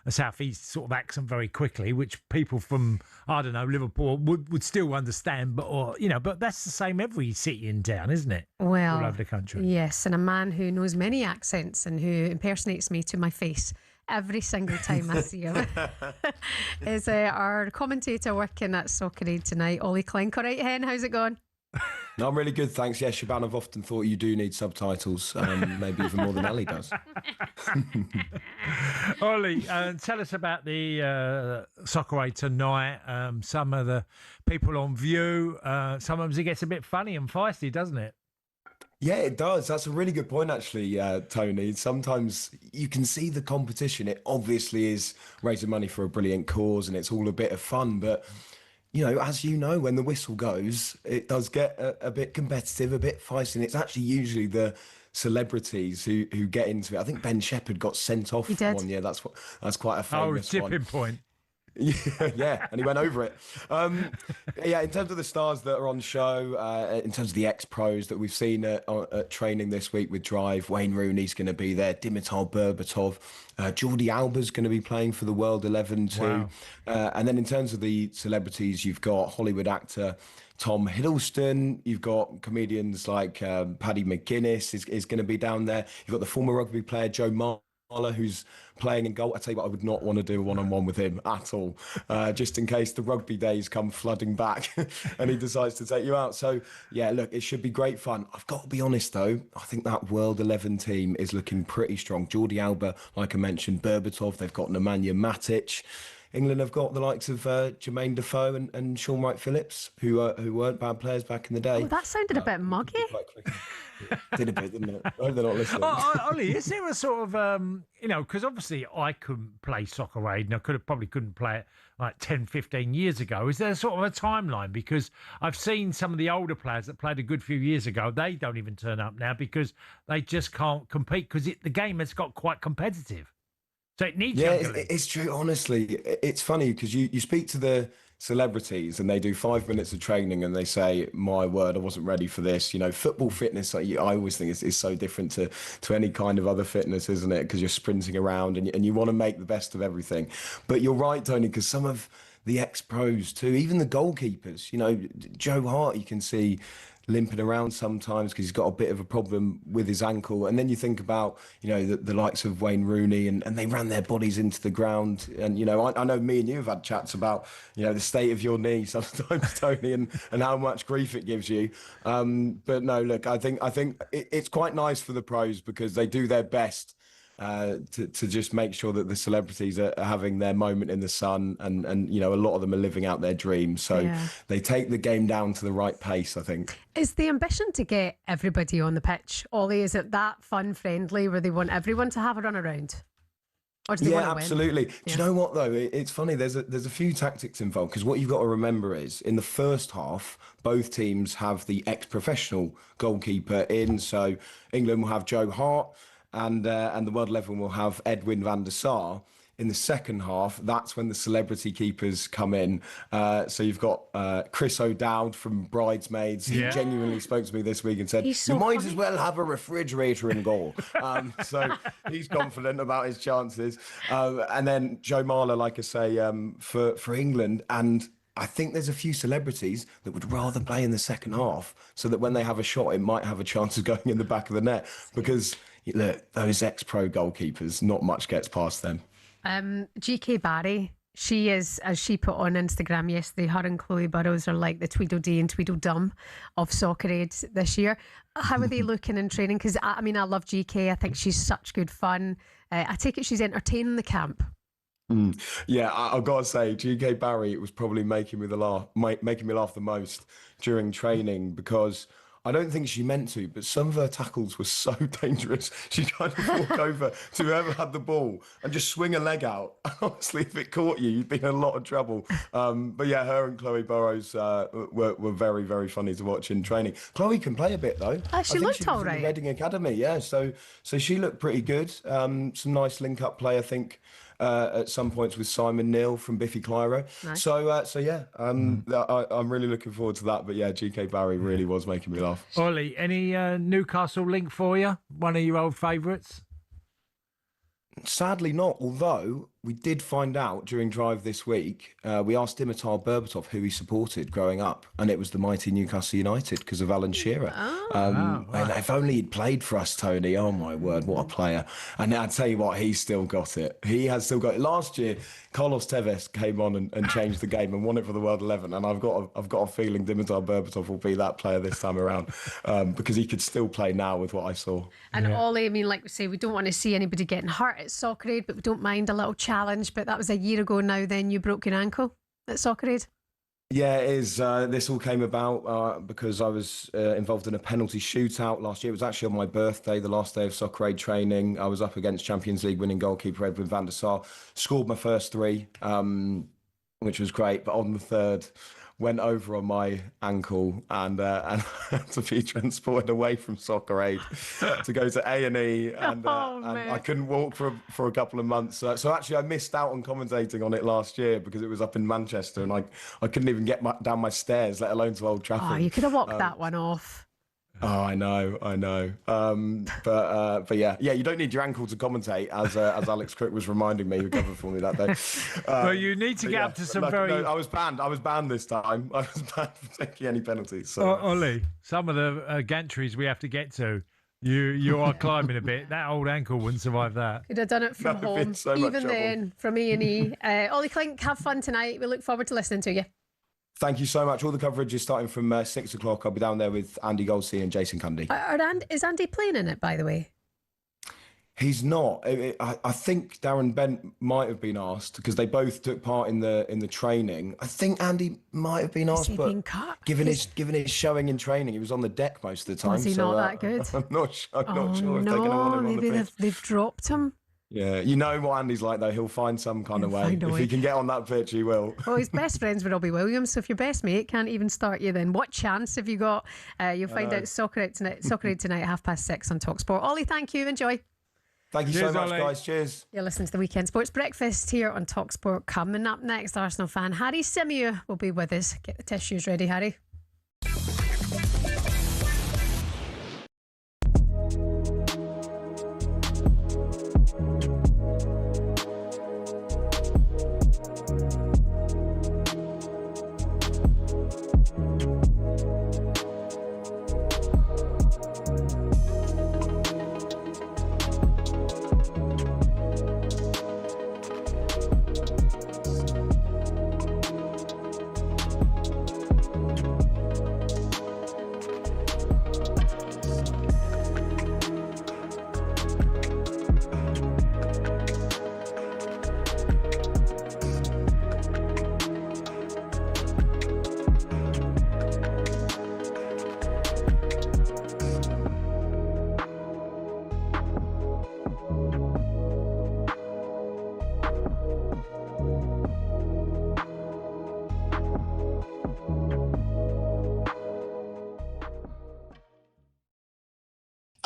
a southeast sort of accent very quickly, which people from, I don't know, Liverpool would still understand, but that's the same every city and town, isn't it? Well, all over the country. Yes, and a man who knows many accents and who impersonates me to my face every single time I see him is our commentator working at Soccer Aid tonight, Ollie Clink. All right, Hen, how's it going? No, I'm really good, thanks. Yeah, Shebahn, I've often thought you do need subtitles, maybe even more than Ali does. Ollie, tell us about the Soccer Aid tonight. Some of the people on view, sometimes it gets a bit funny and feisty, doesn't it? Yeah, it does. That's a really good point, actually, Tony. Sometimes you can see the competition. It obviously is raising money for a brilliant cause and it's all a bit of fun, but as you know, when the whistle goes, it does get a bit competitive, a bit feisty. And it's actually usually the celebrities who get into it. I think Ben Shepherd got sent off one year. That's quite a famous one. Tipping point. Yeah, and he went over it. In terms of the stars that are on show, in terms of the ex-pros that we've seen at training this week with Drive, Wayne Rooney's going to be there, Dimitar Berbatov, Jordi Alba's going to be playing for the World 11 too. Wow. And then in terms of the celebrities, you've got Hollywood actor Tom Hiddleston, you've got comedians like Paddy McGuinness is going to be down there. You've got the former rugby player Joe Marler, who's playing in goal. I tell you what, I would not want to do a one-on-one with him at all, just in case the rugby days come flooding back and he decides to take you out. So, yeah, look, it should be great fun. I've got to be honest, though. I think that World 11 team is looking pretty strong. Jordi Alba, like I mentioned, Berbatov, they've got Nemanja Matic. England have got the likes of Jermaine Defoe and Sean Wright-Phillips, who weren't bad players back in the day. Oh, that sounded a bit muggy. Did a bit, didn't it? I hope they're not listening. Ollie, is there a sort of, because obviously I couldn't play Soccer Aid and I probably couldn't play it like 10, 15 years ago. Is there sort of a timeline? Because I've seen some of the older players that played a good few years ago, they don't even turn up now because they just can't compete because the game has got quite competitive. So it needs it's true. Honestly, it's funny because you speak to the celebrities and they do 5 minutes of training and they say, my word, I wasn't ready for this. Football fitness, I always think is so different to any kind of other fitness, isn't it? Because you're sprinting around and you want to make the best of everything. But you're right, Tony, because some of the ex-pros too, even the goalkeepers. You know, Joe Hart, you can see limping around sometimes because he's got a bit of a problem with his ankle. And then you think about, you know, the likes of Wayne Rooney, and they ran their bodies into the ground. And, you know, I know me and you have had chats about, you know, the state of your knee sometimes, Tony, and how much grief it gives you. But no, look, I think it's quite nice for the pros because they do their best to just make sure that the celebrities are having their moment in the sun, and you know, a lot of them are living out their dreams, so they take the game down to the right pace, I think. Is the ambition to get everybody on the pitch, Ollie? Is it that fun friendly where they want everyone to have a run around? Or do they want to absolutely. win? Do you know what though? It's funny. There's a few tactics involved, because what you've got to remember is in the first half, both teams have the ex-professional goalkeeper in. So England will have Joe Hart, and the World 11 will have Edwin van der Sar. In the second half, that's when the celebrity keepers come in. So you've got Chris O'Dowd from Bridesmaids. He genuinely spoke to me this week and said, you might as well have a refrigerator in goal. So he's confident about his chances. And then Joe Marler, like I say, for England. And I think there's a few celebrities that would rather play in the second half so that when they have a shot, it might have a chance of going in the back of the net. Because, look, those ex-pro goalkeepers, not much gets past them. GK Barry, she is, as she put on Instagram yesterday, her and Chloe Burrows are like the Tweedledee and Tweedledum of Soccer Aid this year. How are they looking in training? Because, I mean, I love GK. I think she's such good fun. I take it she's entertaining the camp. Yeah, I've got to say, GK Barry was probably making me laugh the most during training, because I don't think she meant to, but some of her tackles were so dangerous. She'd kind of walk over to whoever had the ball and just swing a leg out. Honestly, if it caught you, you'd be in a lot of trouble. But yeah, her and Chloe Burrows were very, very funny to watch in training. Chloe can play a bit though. She looked all right. Reading Academy, yeah. So she looked pretty good. Some nice link-up play, I think. At some points with Simon Neal from Biffy Clyro. Nice. So yeah, I'm really looking forward to that. But yeah, GK Barry really was making me laugh. Ollie, any Newcastle link for you? One of your old favourites? Sadly not, although we did find out during Drive this week, we asked Dimitar Berbatov who he supported growing up, and it was the mighty Newcastle United because of Alan Shearer. And if only he'd played for us, Tony, oh my word, what a player. And I'll tell you what, he's still got it. He has still got it. Last year, Carlos Tevez came on and changed the game and won it for the World 11, and I've got a feeling Dimitar Berbatov will be that player this time around, because he could still play now with what I saw. And Ollie, I mean, like we say, we don't want to see anybody getting hurt at Soccer Aid, but we don't mind a little challenge. But that was a year ago now. Then you broke your ankle at Soccer Aid. Yeah, it is. This all came about because I was involved in a penalty shootout last year. It was actually on my birthday, the last day of Soccer Aid training. I was up against Champions League winning goalkeeper Edwin van der Sar. Scored my first three, which was great. But on the third, went over on my ankle and had to be transported away from Soccer Aid to go to A&E, and I couldn't walk for a couple of months. So actually I missed out on commentating on it last year because it was up in Manchester, and I couldn't even get down my stairs, let alone to Old Trafford. Oh, you could have walked that one off. Oh, I know. But yeah, you don't need your ankle to commentate, as Alex Crook was reminding me, who covered for me that day. Well, you need to get up to some very... No, I was banned this time. I was banned from taking any penalties. So. Ollie, some of the gantries we have to get to, you are climbing a bit. That old ankle wouldn't survive that. Could have done it from home. Even then, from A&E. Ollie Clink, have fun tonight. We look forward to listening to you. Thank you so much. All the coverage is starting from 6 o'clock. I'll be down there with Andy Goldstein and Jason Cundy. Is Andy playing in it, by the way? He's not. I think Darren Bent might have been asked, because they both took part in the training. I think Andy might have been asked, but given his showing in training, he was on the deck most of the time. Was he not that good? I'm not sure if they're going to want him on the pitch. They've dropped him. Yeah, you know what Andy's like though. He'll find some kind of way. If he can get on that pitch, he will. Well, he's best friends with Robbie Williams, so if your best mate can't even start you, then what chance have you got? You'll find out Soccer Aid tonight, 6:30 on talkSPORT. Ollie, thank you. Enjoy. Thank you so much, guys. Cheers. You're listening to the Weekend Sports Breakfast here on talkSPORT. Coming up next, Arsenal fan Harry Symeou will be with us. Get the tissues ready, Harry.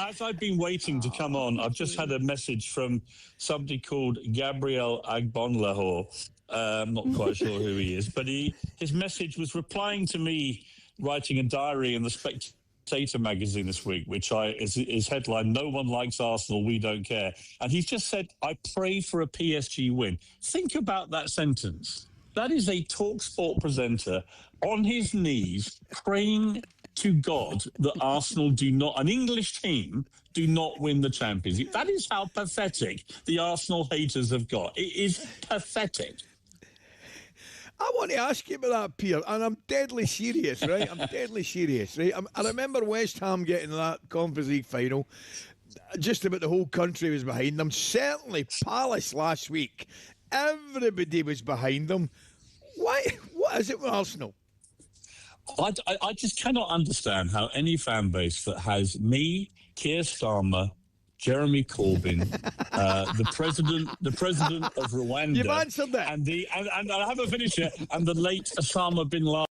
As I've been waiting to come on, I've just had a message from somebody called Gabriel Agbonlahor. I'm not quite sure who he is, but his message was replying to me writing a diary in the Spectator magazine this week, which is headline, "No one likes Arsenal, we don't care." And he's just said, "I pray for a PSG win." Think about that sentence. That is a talkSPORT presenter on his knees praying to God that Arsenal an English team do not win the Champions League. That is how pathetic the Arsenal haters have got. It is pathetic. I want to ask you about that, Pierre, and I'm deadly serious, right? I'm deadly serious, right? I remember West Ham getting that Conference League final. Just about the whole country was behind them. Certainly Palace last week. Everybody was behind them. Why? What is it with Arsenal? I just cannot understand how any fan base that has me, Keir Starmer, Jeremy Corbyn, the president of Rwanda. You've answered that. And I haven't finished yet. And the late Osama bin Laden.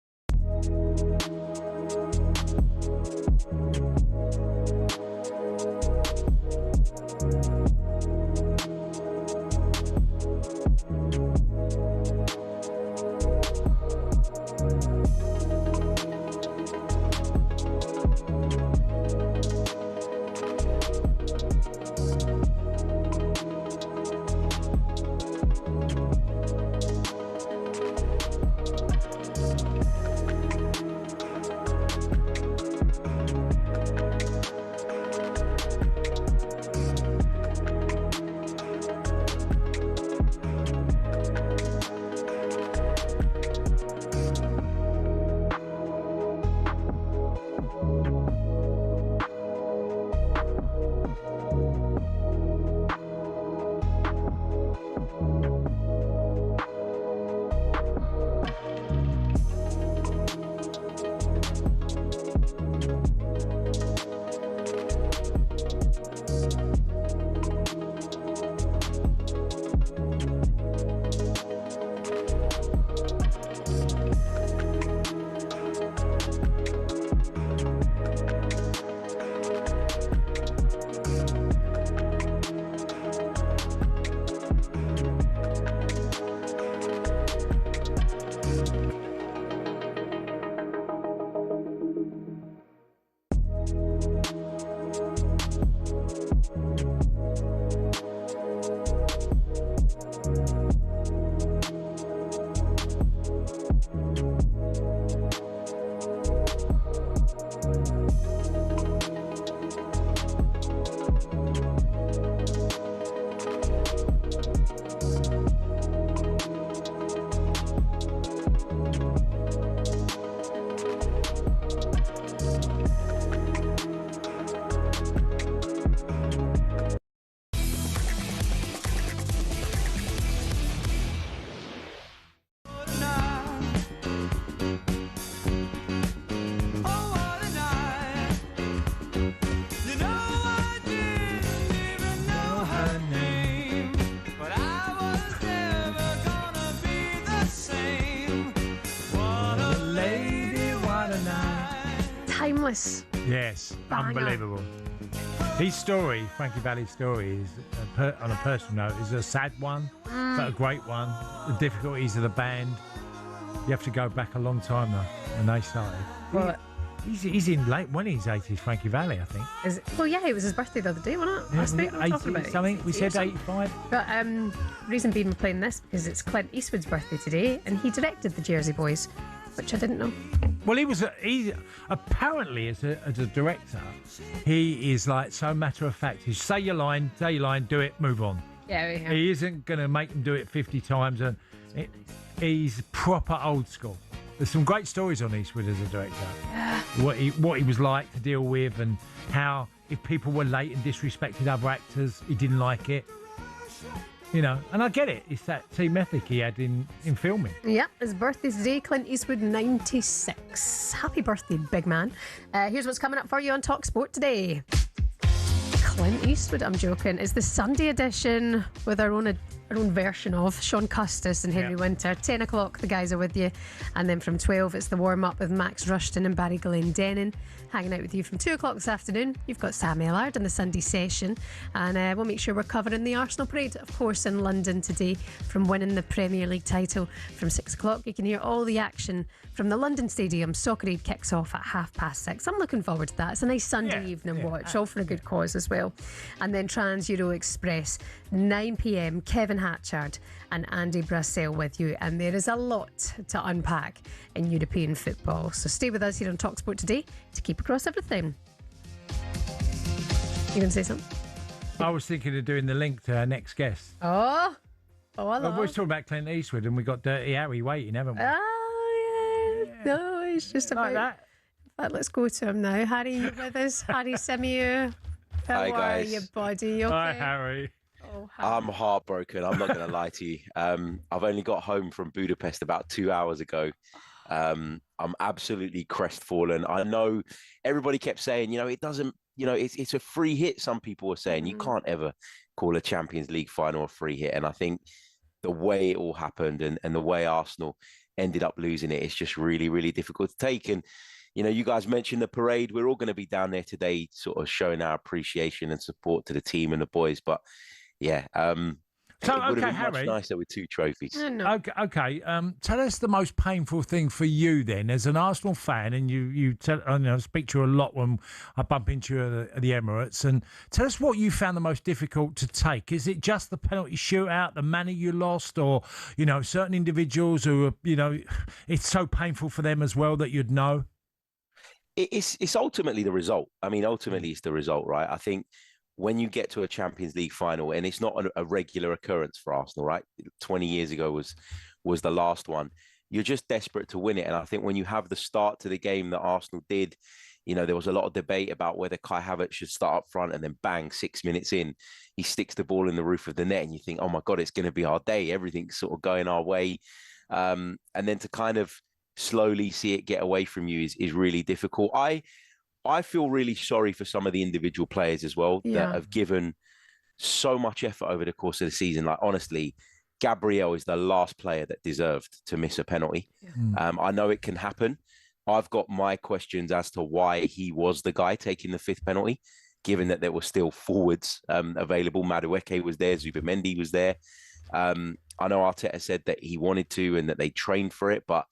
Timeless. Yes, Banger. unbelievable. His story, Frankie Valli's story, is on a personal note, is a sad one, but a great one. The difficulties of the band. You have to go back a long time though when they started. Well, He's in late 80s, Frankie Valli, I think. Well, yeah, it was his birthday the other day, wasn't it? Yeah, Last week we were talking about it. something. We said 85. But reason being we're playing this because it's Clint Eastwood's birthday today, and he directed the Jersey Boys, which I didn't know. Well, he apparently as a director, he is like so matter of fact. He say your line, do it, move on. Yeah, yeah. He isn't going to make them do it 50 times, and he's proper old school. There's some great stories on Eastwood as a director. Yeah. What he was like to deal with, and how if people were late and disrespected other actors, he didn't like it. You know, and I get it. It's that team ethic he had in filming. Yep, his birthday today, Clint Eastwood, 96. Happy birthday, big man. Here's what's coming up for you on talkSPORT today. Clint Eastwood, I'm joking, is the Sunday edition with our own our own version of Sean Custis and Henry Winter. 10 o'clock, the guys are with you. And then from 12, it's the warm-up with Max Rushton and Barry Glendenning. Hanging out with you from 2 o'clock this afternoon. You've got Sam Ellard in the Sunday session. And we'll make sure we're covering the Arsenal parade, of course, in London today, from winning the Premier League title. From 6 o'clock, you can hear all the action from the London Stadium. Soccer Aid kicks off at 6:30. I'm looking forward to that. It's a nice Sunday evening watch, all for a good cause as well. And then Trans Euro Express, 9 p.m, Kevin Hatchard and Andy Brassell with you. And there is a lot to unpack in European football. So stay with us here on talkSPORT today to keep across everything. You going to say something? I was thinking of doing the link to our next guest. I love. We were talking about Clint Eastwood and we got Dirty Harry waiting, haven't we? Oh, yeah. No, it's just about that. In fact, let's go to him now. Harry, you with us? Harry Simiu. Hi, How are you, buddy? You okay? Hi, Harry. Oh, Harry. I'm heartbroken. I'm not going to lie to you. I've only got home from Budapest about 2 hours ago. I'm absolutely crestfallen. I know everybody kept saying, it doesn't, it's a free hit. Some people were saying you can't ever call a Champions League final a free hit. And I think the way it all happened and the way Arsenal ended up losing it is just really, really difficult to take. And, you guys mentioned the parade. We're all going to be down there today sort of showing our appreciation and support to the team and the boys. But, yeah, So, it would have been Harry, much nicer with 2 trophies. Okay. Tell us the most painful thing for you then, as an Arsenal fan, and you tell, I speak to you a lot when I bump into you at the Emirates, and tell us what you found the most difficult to take. Is it just the penalty shootout, the money you lost, or certain individuals who are, it's so painful for them as well that you'd know? It's ultimately the result. I mean, ultimately it's the result, right? I think when you get to a Champions League final, and it's not a regular occurrence for Arsenal, right? 20 years ago was the last one. You're just desperate to win it. And I think when you have the start to the game that Arsenal did, there was a lot of debate about whether Kai Havertz should start up front, and then bang, 6 minutes in, he sticks the ball in the roof of the net and you think, oh my God, it's going to be our day. Everything's sort of going our way. And then to kind of slowly see it get away from you is really difficult. I feel really sorry for some of the individual players as well that have given so much effort over the course of the season. Like, honestly, Gabriel is the last player that deserved to miss a penalty. I know it can happen. I've got my questions as to why he was the guy taking the 5th penalty, given that there were still forwards available. Madueke was there, Zubamendi was there. I know Arteta said that he wanted to and that they trained for it, but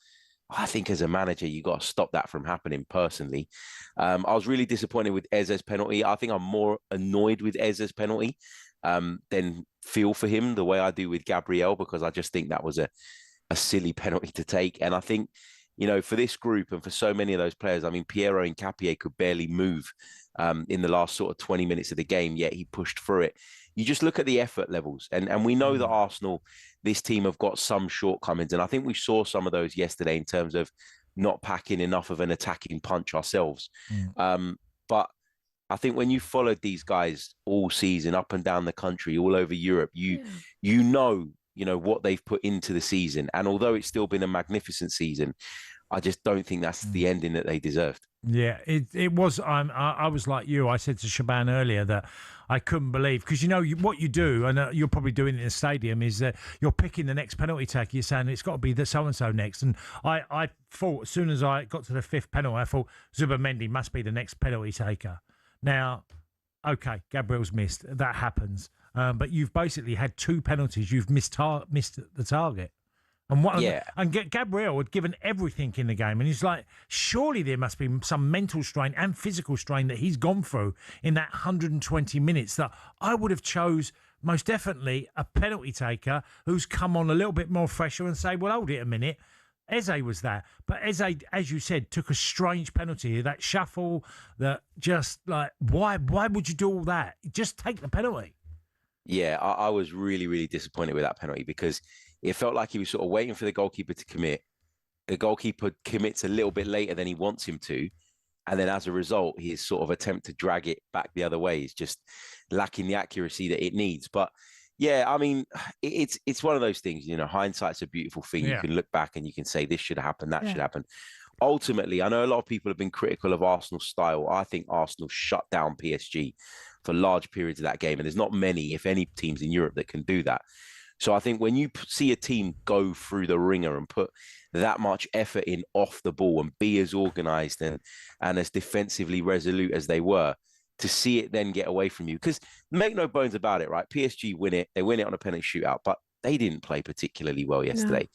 I think as a manager, you got to stop that from happening personally. I was really disappointed with Eze's penalty. I think I'm more annoyed with Eze's penalty than feel for him the way I do with Gabriel, because I just think that was a silly penalty to take. And I think, for this group and for so many of those players, I mean, Piero Hincapié could barely move in the last sort of 20 minutes of the game, yet he pushed through it. You just look at the effort levels, and we know that Arsenal, this team, have got some shortcomings, and I think we saw some of those yesterday in terms of not packing enough of an attacking punch ourselves. But I think when you followed these guys all season, up and down the country, all over Europe, you know what they've put into the season, and although it's still been a magnificent season, I just don't think that's the ending that they deserved. Yeah, it was. I was like you. I said to Shebahn earlier that I couldn't believe, because what you do, and you're probably doing it in the stadium, is that you're picking the next penalty taker. You're saying it's got to be the so and so next. And I thought as soon as I got to the 5th penalty, I thought Zubamendi must be the next penalty taker. Now, okay, Gabriel's missed. That happens. But you've basically had 2 penalties. You've missed the target. And Gabriel had given everything in the game, and he's like, surely there must be some mental strain and physical strain that he's gone through in that 120 minutes that I would have chose most definitely a penalty taker who's come on a little bit more fresher and say, well, hold it a minute. Eze was that. But Eze, as you said, took a strange penalty, that shuffle, that just like, why would you do all that? Just take the penalty. Yeah, I was really, really disappointed with that penalty, because it felt like he was sort of waiting for the goalkeeper to commit. The goalkeeper commits a little bit later than he wants him to. And then as a result, his sort of attempt to drag it back the other way is just lacking the accuracy that it needs. But yeah, I mean, it's one of those things, hindsight's a beautiful thing. Yeah. You can look back and you can say this should happen, that should happen. Ultimately, I know a lot of people have been critical of Arsenal's style. I think Arsenal shut down PSG for large periods of that game. And there's not many, if any, teams in Europe that can do that. So I think when you see a team go through the ringer and put that much effort in off the ball and be as organised and as defensively resolute as they were, to see it then get away from you. Because make no bones about it, right? PSG win it. They win it on a penalty shootout, but they didn't play particularly well yesterday. No.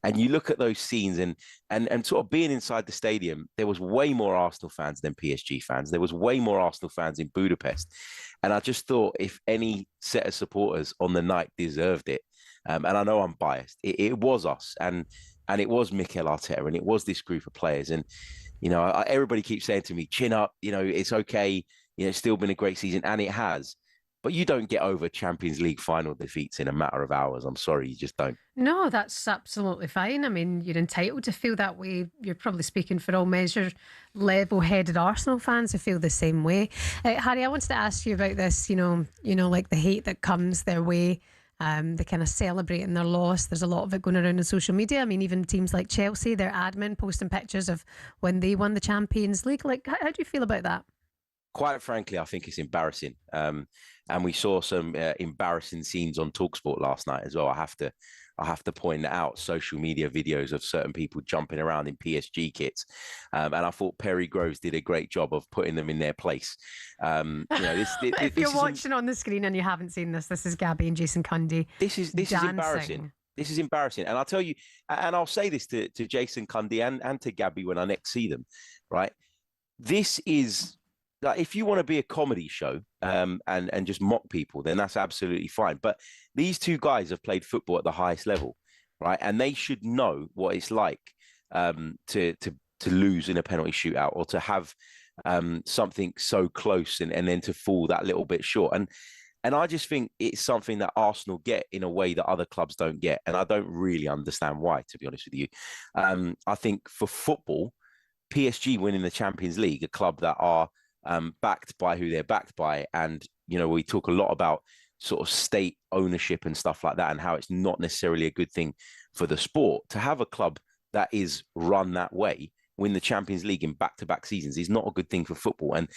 And you look at those scenes and sort of being inside the stadium, there was way more Arsenal fans than PSG fans. There was way more Arsenal fans in Budapest. And I just thought if any set of supporters on the night deserved it, and I know I'm biased, it was us. And it was Mikel Arteta and it was this group of players. And, you know, everybody keeps saying to me, chin up, you know, it's okay. You know, it's still been a great season, and it has. But you don't get over Champions League final defeats in a matter of hours. I'm sorry, you just don't. No, that's absolutely fine. I mean, you're entitled to feel that way. You're probably speaking for all measures, level-headed Arsenal fans who feel the same way. Harry, I wanted to ask you about this, you know, like the hate that comes their way. They kind of celebrating their loss. There's a lot of it going around on social media. I mean, even teams like Chelsea, their admin posting pictures of when they won the Champions League. Like, how do you feel about that? Quite frankly, I think it's embarrassing. And we saw some embarrassing scenes on talkSPORT last night as well. I have to point out social media videos of certain people jumping around in PSG kits. And I thought Perry Groves did a great job of putting them in their place. You know, if you're watching on the screen and you haven't seen this is Gabby and Jason Cundy. This is embarrassing. This is embarrassing. And I'll tell you, and I'll say this to Jason Cundy and to Gabby when I next see them, right? This is... Like, if you want to be a comedy show and just mock people, then that's absolutely fine. But these two guys have played football at the highest level, right? And they should know what it's like to lose in a penalty shootout or to have something so close and then to fall that little bit short. And I just think it's something that Arsenal get in a way that other clubs don't get. And I don't really understand why, to be honest with you. I think for football, PSG winning the Champions League, a club that are backed by who they're backed by. And, you know, we talk a lot about sort of state ownership and stuff like that and how it's not necessarily a good thing for the sport. To have a club that is run that way, win the Champions League in back-to-back seasons is not a good thing for football. And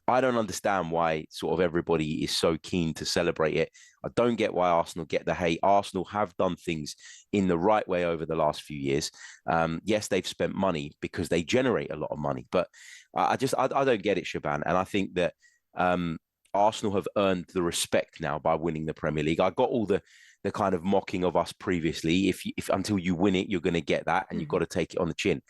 I don't understand why sort of everybody is so keen to celebrate it. I don't get why Arsenal get the hate. Arsenal have done things in the right way over the last few years. Yes, they've spent money because they generate a lot of money, but I don't get it, Shebahn. And I think that Arsenal have earned the respect now by winning the Premier League. I got all the kind of mocking of us previously. If until you win it, you're going to get that, and you've got to take it on the chin.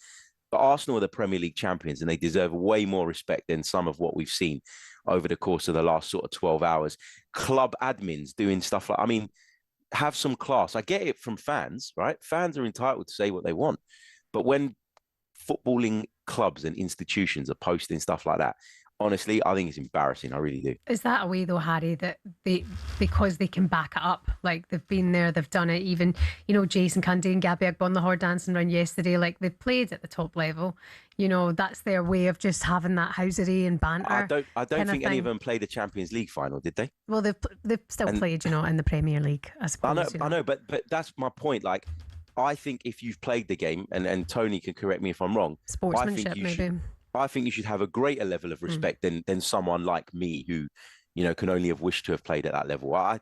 But Arsenal are the Premier League champions, and they deserve way more respect than some of what we've seen over the course of the last sort of 12 hours. Club admins doing stuff like, I mean, have some class. I get it from fans, right? Fans are entitled to say what they want. But when footballing clubs and institutions are posting stuff like that, honestly, I think it's embarrassing. I really do. Is that a way though, Harry, that because they can back it up, like they've been there, they've done it. Even, you know, Jason Cundy and Gabby Agbonlahor dancing around yesterday, like they've played at the top level. You know, that's their way of just having that housery and banter. I don't think any of them played a Champions League final, did they? Well, they've still played, you know, in the Premier League, I suppose. I know, but that's my point. Like, I think if you've played the game, and Tony can correct me if I'm wrong, sportsmanship, maybe. I think you should have a greater level of respect than someone like me who, you know, can only have wished to have played at that level. I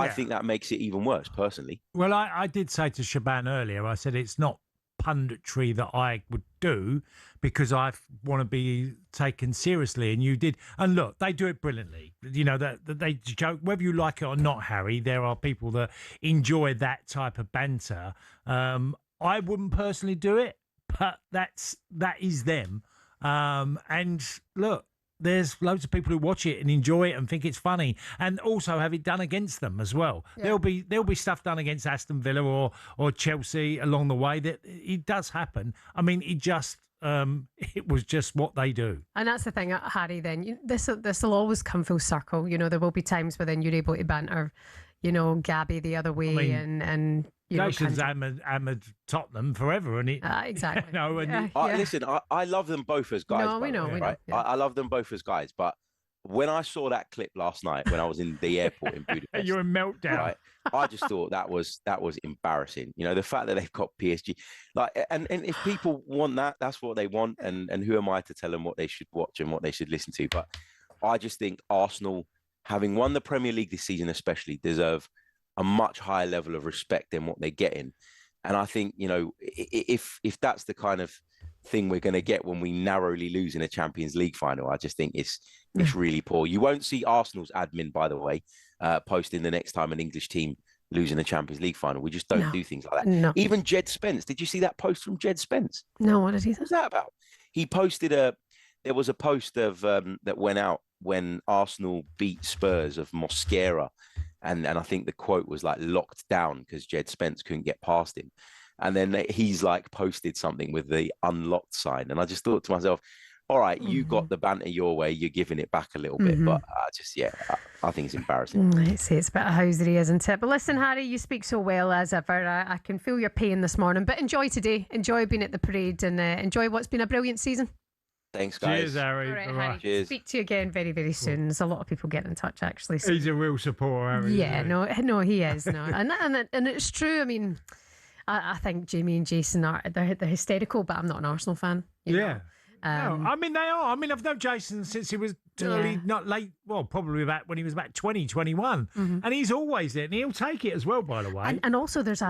think that makes it even worse, personally. Well, I did say to Shebahn earlier, I said it's not punditry that I would do because I want to be taken seriously, and you did. And look, they do it brilliantly. You know, that they joke, whether you like it or not, Harry, there are people that enjoy that type of banter. I wouldn't personally do it, but that is them. And look, there's loads of people who watch it and enjoy it and think it's funny, and also have it done against them as well. Yeah. There'll be stuff done against Aston Villa or Chelsea along the way. That it does happen. I mean, it was just what they do. And that's the thing, Harry. Then this will always come full circle. You know, there will be times where then you're able to banter, you know, Gabby the other way, I mean, and Jason's hammered Tottenham forever, and exactly. You know, and listen, I love them both as guys. No, we know. Yeah. I love them both as guys, but when I saw that clip last night when I was in the airport in Budapest, you're in meltdown. Right, I just thought that was embarrassing. You know, the fact that they've got PSG, like, and if people want that, that's what they want, and who am I to tell them what they should watch and what they should listen to? But I just think Arsenal, having won the Premier League this season, especially, deserve a much higher level of respect than what they're getting. And I think, you know, if that's the kind of thing we're going to get when we narrowly lose in a Champions League final, I just think it's really poor. You won't see Arsenal's admin, by the way, posting the next time an English team losing a Champions League final. We just don't do things like that. No. Even Jed Spence. Did you see that post from Jed Spence? No, what did he say? What was that about? He posted there was a post of that went out when Arsenal beat Spurs of Mosquera. And I think the quote was like locked down because Jed Spence couldn't get past him. And then he's like posted something with the unlocked sign. And I just thought to myself, all right, you got the banter your way, you're giving it back a little bit. But I think it's embarrassing. It's a bit of housery, isn't it? But listen, Harry, you speak so well as ever. I can feel your pain this morning. But enjoy today. Enjoy being at the parade and enjoy what's been a brilliant season. Thanks, guys. Cheers, Harry. All right, Harry. Cheers. Speak to you again very, very soon. There's a lot of people getting in touch, actually. So. He's a real supporter, Harry. Yeah, no, he is. No, and it's true. I mean, I think Jamie and Jason they're hysterical, but I'm not an Arsenal fan. You know? No, I mean, they are. I mean, I've known Jason since he was early, not late, well, probably when he was about 20, 21. And he's always there, and he'll take it as well, by the way. And also there's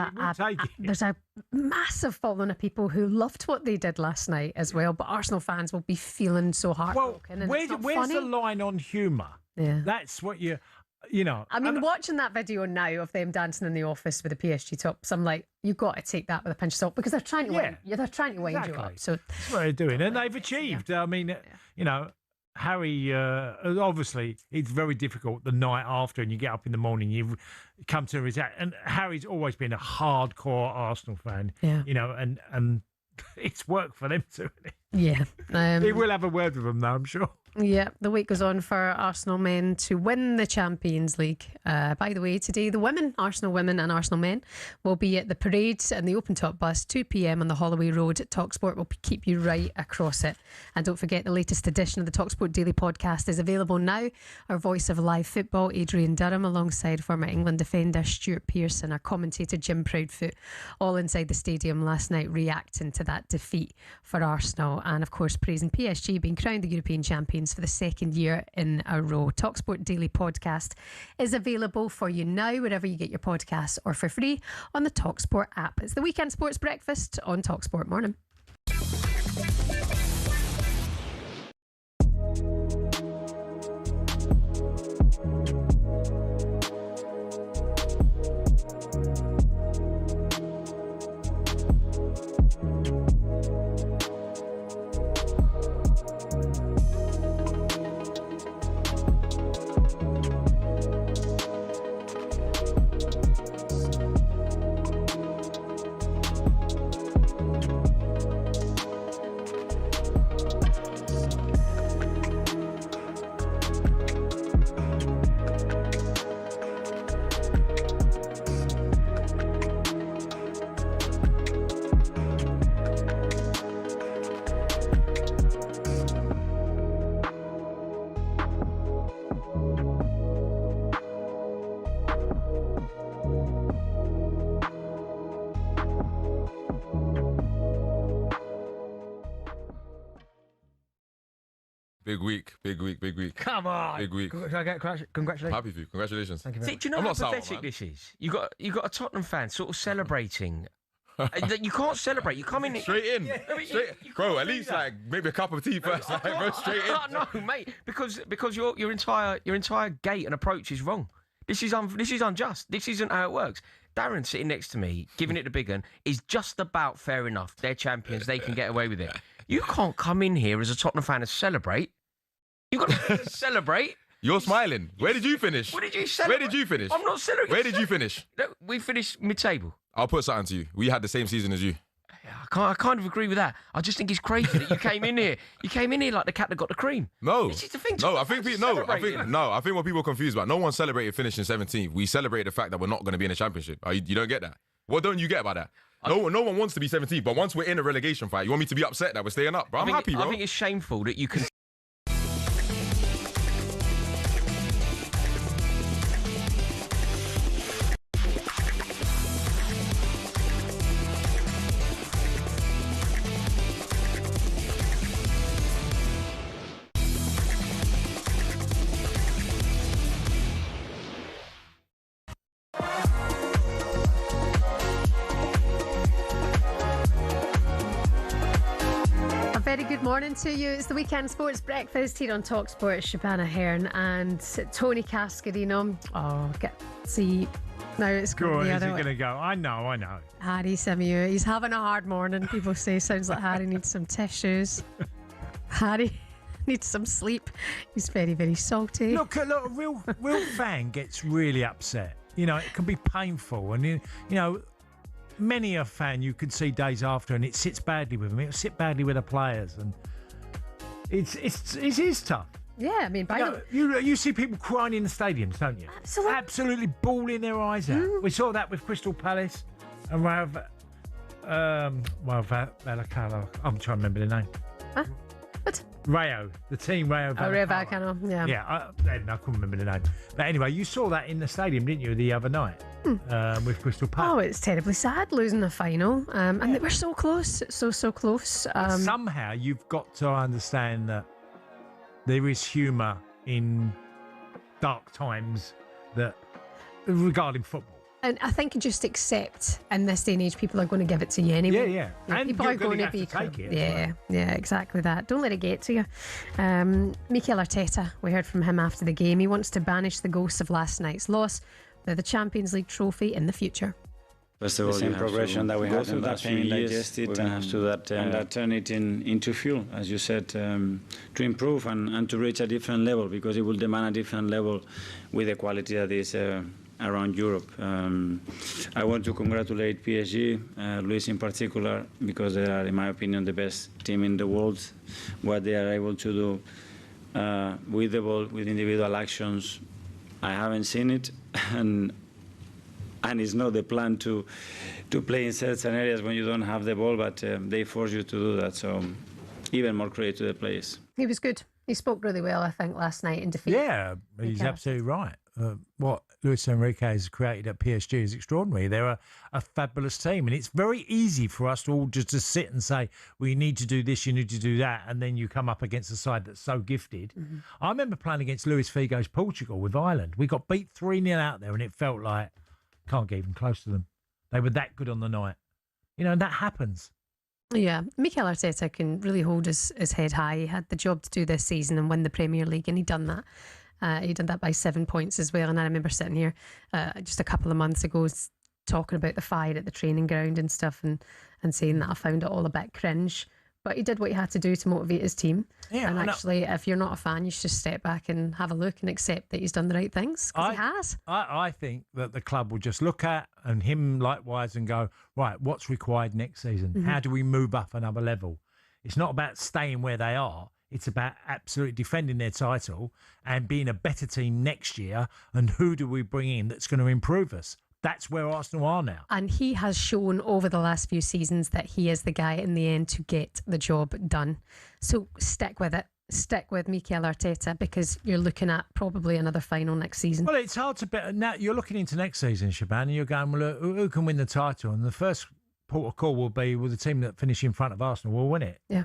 there's a massive following of people who loved what they did last night as well, but Arsenal fans will be feeling so heartbroken. Well, where's the line on humour? Yeah. That's what you know. I mean, watching that video now of them dancing in the office with the PSG tops, I'm like, you've got to take that with a pinch of salt because they're trying to wind you up. So that's what they're doing, and they've achieved. I mean, you know, Harry, obviously, it's very difficult the night after, and you get up in the morning, you come to his, and Harry's always been a hardcore Arsenal fan. You know, and it's worked for them too. Yeah, he will have a word with them, though, I'm sure. Yeah, the week goes on for Arsenal men to win the Champions League. By the way, today the Arsenal women and Arsenal men will be at the parade and the open top bus, 2 p.m. on the Holloway Road. talkSPORT will keep you right across it. And don't forget, the latest edition of the talkSPORT Daily Podcast is available now. Our voice of live football, Adrian Durham, alongside former England defender Stuart Pearson, our commentator Jim Proudfoot, all inside the stadium last night reacting to that defeat for Arsenal. And of course, praising PSG being crowned the European champions for the second year in a row. talkSPORT Daily Podcast is available for you now wherever you get your podcasts or for free on the talkSPORT app. It's the Weekend Sports Breakfast on talkSPORT Morning. Big week. Come on. Big week. Can I get congratulations? Happy for you. Congratulations. Thank you very much. Do you know how pathetic this is? You got a Tottenham fan sort of celebrating. You can't celebrate. You come in straight in. Yeah, Bro, at least like maybe a cup of tea first. Like, go straight in. No, mate, because your entire gait and approach is wrong. This is unjust. This isn't how it works. Darren sitting next to me, giving it the big one, is just about fair enough. They're champions. They can get away with it. You can't come in here as a Tottenham fan and celebrate. You've got to celebrate. You're smiling. Where did you finish? What did you celebrate? Where did you finish? I'm not celebrating. Where did you finish? No, we finished mid-table. I'll put something to you. We had the same season as you. I kind of agree with that. I just think it's crazy that you came in here. You came in here like the cat that got the cream. No. This is the thing. I think what people are confused about. No one celebrated finishing 17th. We celebrated the fact that we're not going to be in a championship. You don't get that. What don't you get about that? No one wants to be 17th, but once we're in a relegation fight, you want me to be upset that we're staying up, bro? I'm happy, bro. I think it's shameful that you can. very good morning to you. It's the Weekend Sports Breakfast here on talkSPORT. Shebahn Aherne and Tony Cascarino. See, now it's going the other way. Is he going to go? I know. Harry Samuel, he's having a hard morning. People say sounds like Harry needs some tissues. Harry needs some sleep. He's very, very salty. Look, a real fan gets really upset. You know, it can be painful, and you know. Many a fan you could see days after, and it sits badly with them. It'll sit badly with the players, and it is tough. Yeah, I mean, you see people crying in the stadiums, don't you? Absolutely bawling their eyes out. We saw that with Crystal Palace and Vallecano. I'm trying to remember the name. Huh? What? Rayo, the team Rayo Vallecano. Rayo Vallecano, yeah. Yeah, I couldn't remember the name. But anyway, you saw that in the stadium, didn't you, the other night with Crystal Palace? Oh, it's terribly sad losing the final. And they were so close, so close. Somehow you've got to understand that there is humour in dark times regarding football. And I think just accept in this day and age, people are going to give it to you anyway. Yeah. And people are going to be take it. Yeah, exactly that. Don't let it get to you. Mikel Arteta, we heard from him after the game. He wants to banish the ghosts of last night's loss with the Champions League trophy in the future. First of all, the same progression that we had in the last few years, we're going to have to that and turn it into fuel, as you said, to improve and to reach a different level, because it will demand a different level with the quality that is around Europe. I want to congratulate PSG, Luis in particular, because they are, in my opinion, the best team in the world. What they are able to do with the ball, with individual actions, I haven't seen it, and it's not the plan to play in certain areas when you don't have the ball, but they force you to do that. So even more credit to the players. He was good. He spoke really well, I think, last night in defeat. Yeah, he's absolutely right. What Luis Enrique has created at PSG is extraordinary. They're a fabulous team, and it's very easy for us to all just to sit and say, well, you need to do this, you need to do that, and then you come up against a side that's so gifted. Mm-hmm. I remember playing against Luis Figo's Portugal with Ireland. We got beat 3-0 out there, and it felt like, can't get even close to them. They were that good on the night. You know, and that happens. Yeah, Mikel Arteta can really hold his head high. He had the job to do this season and win the Premier League, and he'd done that. He did that by 7 points as well. And I remember sitting here just a couple of months ago talking about the fire at the training ground and stuff, and saying that I found it all a bit cringe. But he did what he had to do to motivate his team. Yeah, and actually, if you're not a fan, you should just step back and have a look and accept that he's done the right things, because he has. I think that the club will just look at, and him likewise, and go, right, what's required next season? Mm-hmm. How do we move up another level? It's not about staying where they are. It's about absolutely defending their title and being a better team next year. And who do we bring in that's going to improve us? That's where Arsenal are now. And he has shown over the last few seasons that he is the guy in the end to get the job done. So stick with it. Stick with Mikel Arteta, because you're looking at probably another final next season. Well, it's hard to bet. Now you're looking into next season, Shebahn, and you're going, well, who can win the title? And the first port of call will be, well, the team that finish in front of Arsenal will win it. Yeah.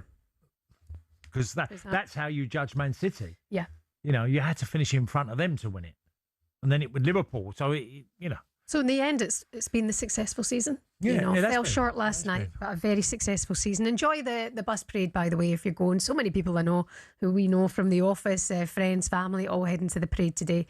Because that's how you judge Man City. Yeah. You know, you had to finish in front of them to win it. And then it would Liverpool. So, So in the end, it's been the successful season. Yeah, fell short last night, but a very successful season. Enjoy the bus parade, by the way, if you're going. So many people I know who we know from the office, friends, family, all heading to the parade today.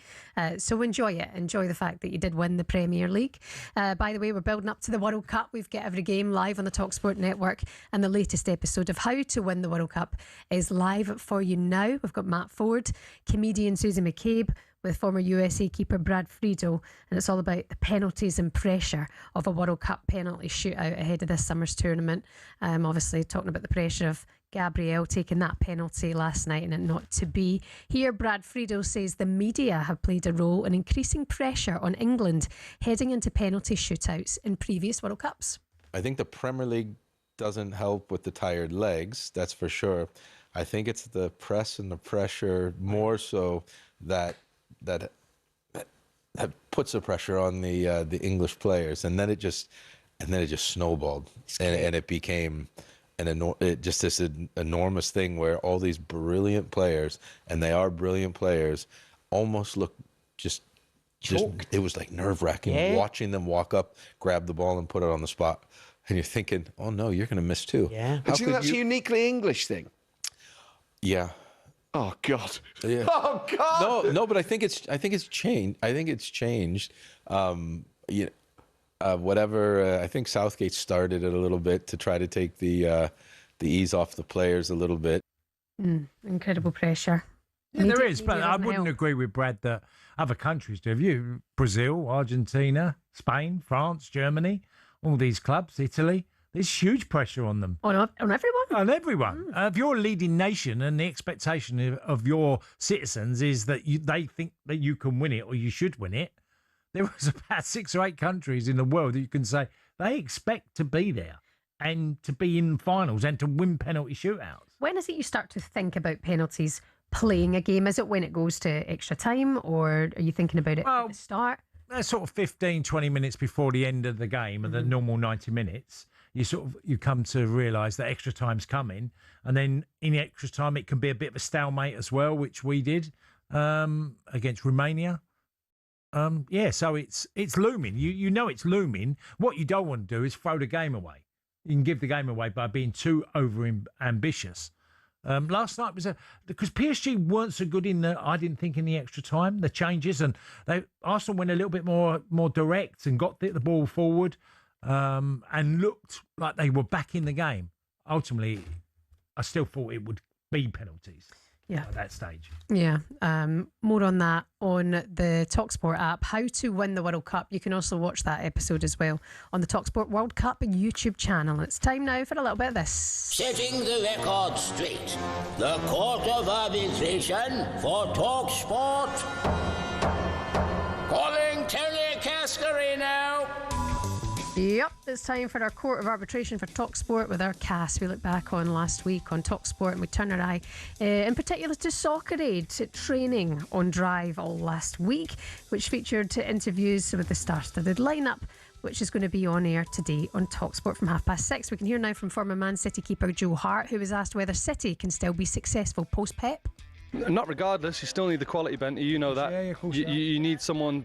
So enjoy it. Enjoy the fact that you did win the Premier League. By the way, we're building up to the World Cup. We've got every game live on the talkSPORT network, and the latest episode of How to Win the World Cup is live for you now. We've got Matt Ford, comedian Susie McCabe, with former USA keeper Brad Friedel, and it's all about the penalties and pressure of a World Cup penalty shootout ahead of this summer's tournament. Obviously talking about the pressure of Gabriel taking that penalty last night and it not to be. Here, Brad Friedel says the media have played a role in increasing pressure on England heading into penalty shootouts in previous World Cups. I think the Premier League doesn't help with the tired legs, that's for sure. I think it's the press and the pressure more so that puts the pressure on the English players, and then it just snowballed, and it became this enormous thing where all these brilliant players, and they are brilliant players, almost look just it was like nerve-wracking watching them walk up, grab the ball, and put it on the spot. and you're thinking, oh no, you're going to miss two. Yeah. How Do you think that's a uniquely English thing? Yeah. Oh God. Yeah. Oh God. No, but I think it's changed. I think it's changed. Whatever. I think Southgate started it a little bit to try to take the ease off the players a little bit. Incredible pressure. Yeah, there is, but I wouldn't agree with Brad that other countries do. Have you? Brazil, Argentina, Spain, France, Germany, all these clubs, Italy. There's huge pressure on them. On everyone? On everyone. If you're a leading nation and the expectation of your citizens is that they think that you can win it or you should win it, there was about 6 or 8 countries in the world that you can say they expect to be there and to be in finals and to win penalty shootouts. When is it you start to think about penalties playing a game? Is it when it goes to extra time, or are you thinking about it at the start? Sort of 15, 20 minutes before the end of the game of the normal 90 minutes. You come to realise that extra time's coming, and then in the extra time it can be a bit of a stalemate as well, which we did against Romania. So it's looming. You know it's looming. What you don't want to do is throw the game away. You can give the game away by being too ambitious. Last night was because PSG weren't so good I didn't think in the extra time, the changes, and Arsenal went a little bit more direct and got the ball forward. And looked like they were back in the game. Ultimately, I still thought it would be penalties at that stage. Yeah, more on that on the talkSPORT app. How to win the World Cup. You can also watch that episode as well on the talkSPORT World Cup YouTube channel. It's time now for a little bit of this. Setting the record straight. The Court of Arbitration for talkSPORT. Calling Tony Cascarino. Yep, it's time for our Court of Arbitration for talkSPORT with our cast. We look back on last week on talkSPORT and we turn our eye in particular to Soccer Aid training on Drive all last week, which featured interviews with the star-studded lineup, which is going to be on air today on talkSPORT from 6:30. We can hear now from former Man City keeper Joe Hart, who was asked whether City can still be successful post-Pep. Not regardless, you still need the quality, Benty. You know that. Yeah, of course. You need someone.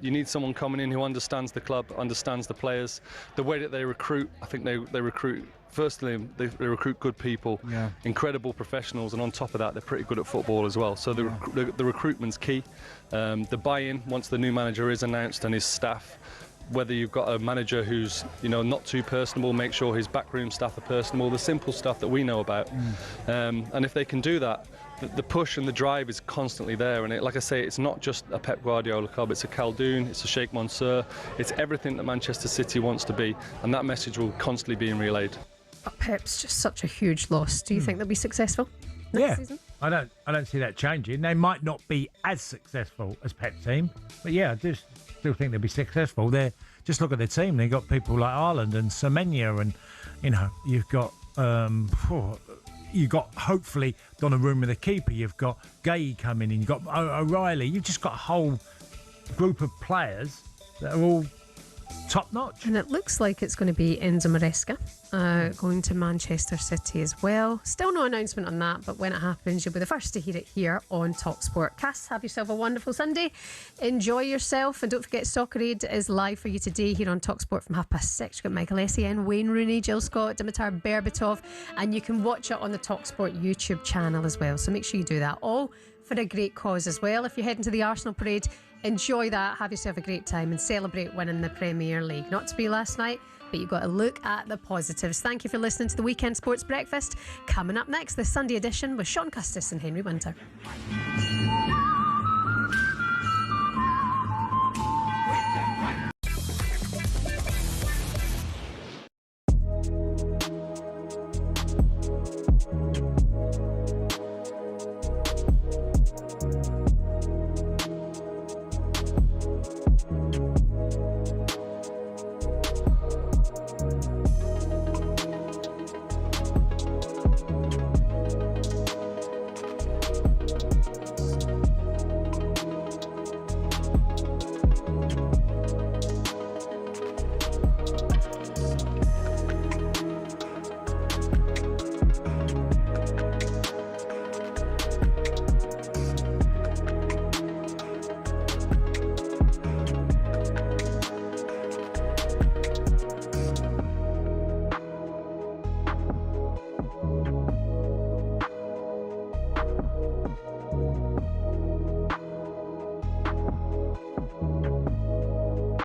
You need someone coming in who understands the club, understands the players, the way that they recruit. I think they recruit. Firstly, they recruit good people, incredible professionals, and on top of that, they're pretty good at football as well. So the recruitment's key. The buy-in once the new manager is announced and his staff. Whether you've got a manager who's not too personable, make sure his backroom staff are personable. The simple stuff that we know about, and if they can do that. The push and the drive is constantly there, and like I say, it's not just a Pep Guardiola club, it's a Khaldoon, it's a Sheikh Mansour, it's everything that Manchester City wants to be, and that message will constantly be relayed. But Pep's just such a huge loss. Do you think they'll be successful next season? I don't see that changing. They might not be as successful as Pep's team, but I just still think they'll be successful. Just look at their team. They've got people like Ireland and Semenya, and you've got hopefully Donnarumma the keeper. You've got Gay coming in. You've got O'Reilly. You've just got a whole group of players that are all top notch. And it looks like it's going to be Enzo Maresca going to Manchester City as well. Still no announcement on that, but when it happens, you'll be the first to hear it here on talkSPORT. Cass, have yourself a wonderful Sunday. Enjoy yourself, and don't forget Soccer Aid is live for you today here on talkSPORT from 6:30. You've got Michael Essien, Wayne Rooney, Jill Scott, Dimitar Berbatov, and you can watch it on the talkSPORT YouTube channel as well. So make sure you do that. All for a great cause as well. If you're heading to the Arsenal parade, enjoy that, have yourself a great time and celebrate winning the Premier League. Not to be last night, but you've got to look at the positives. Thank you for listening to the Weekend Sports Breakfast. Coming up next, the Sunday edition with Sean Custis and Henry Winter.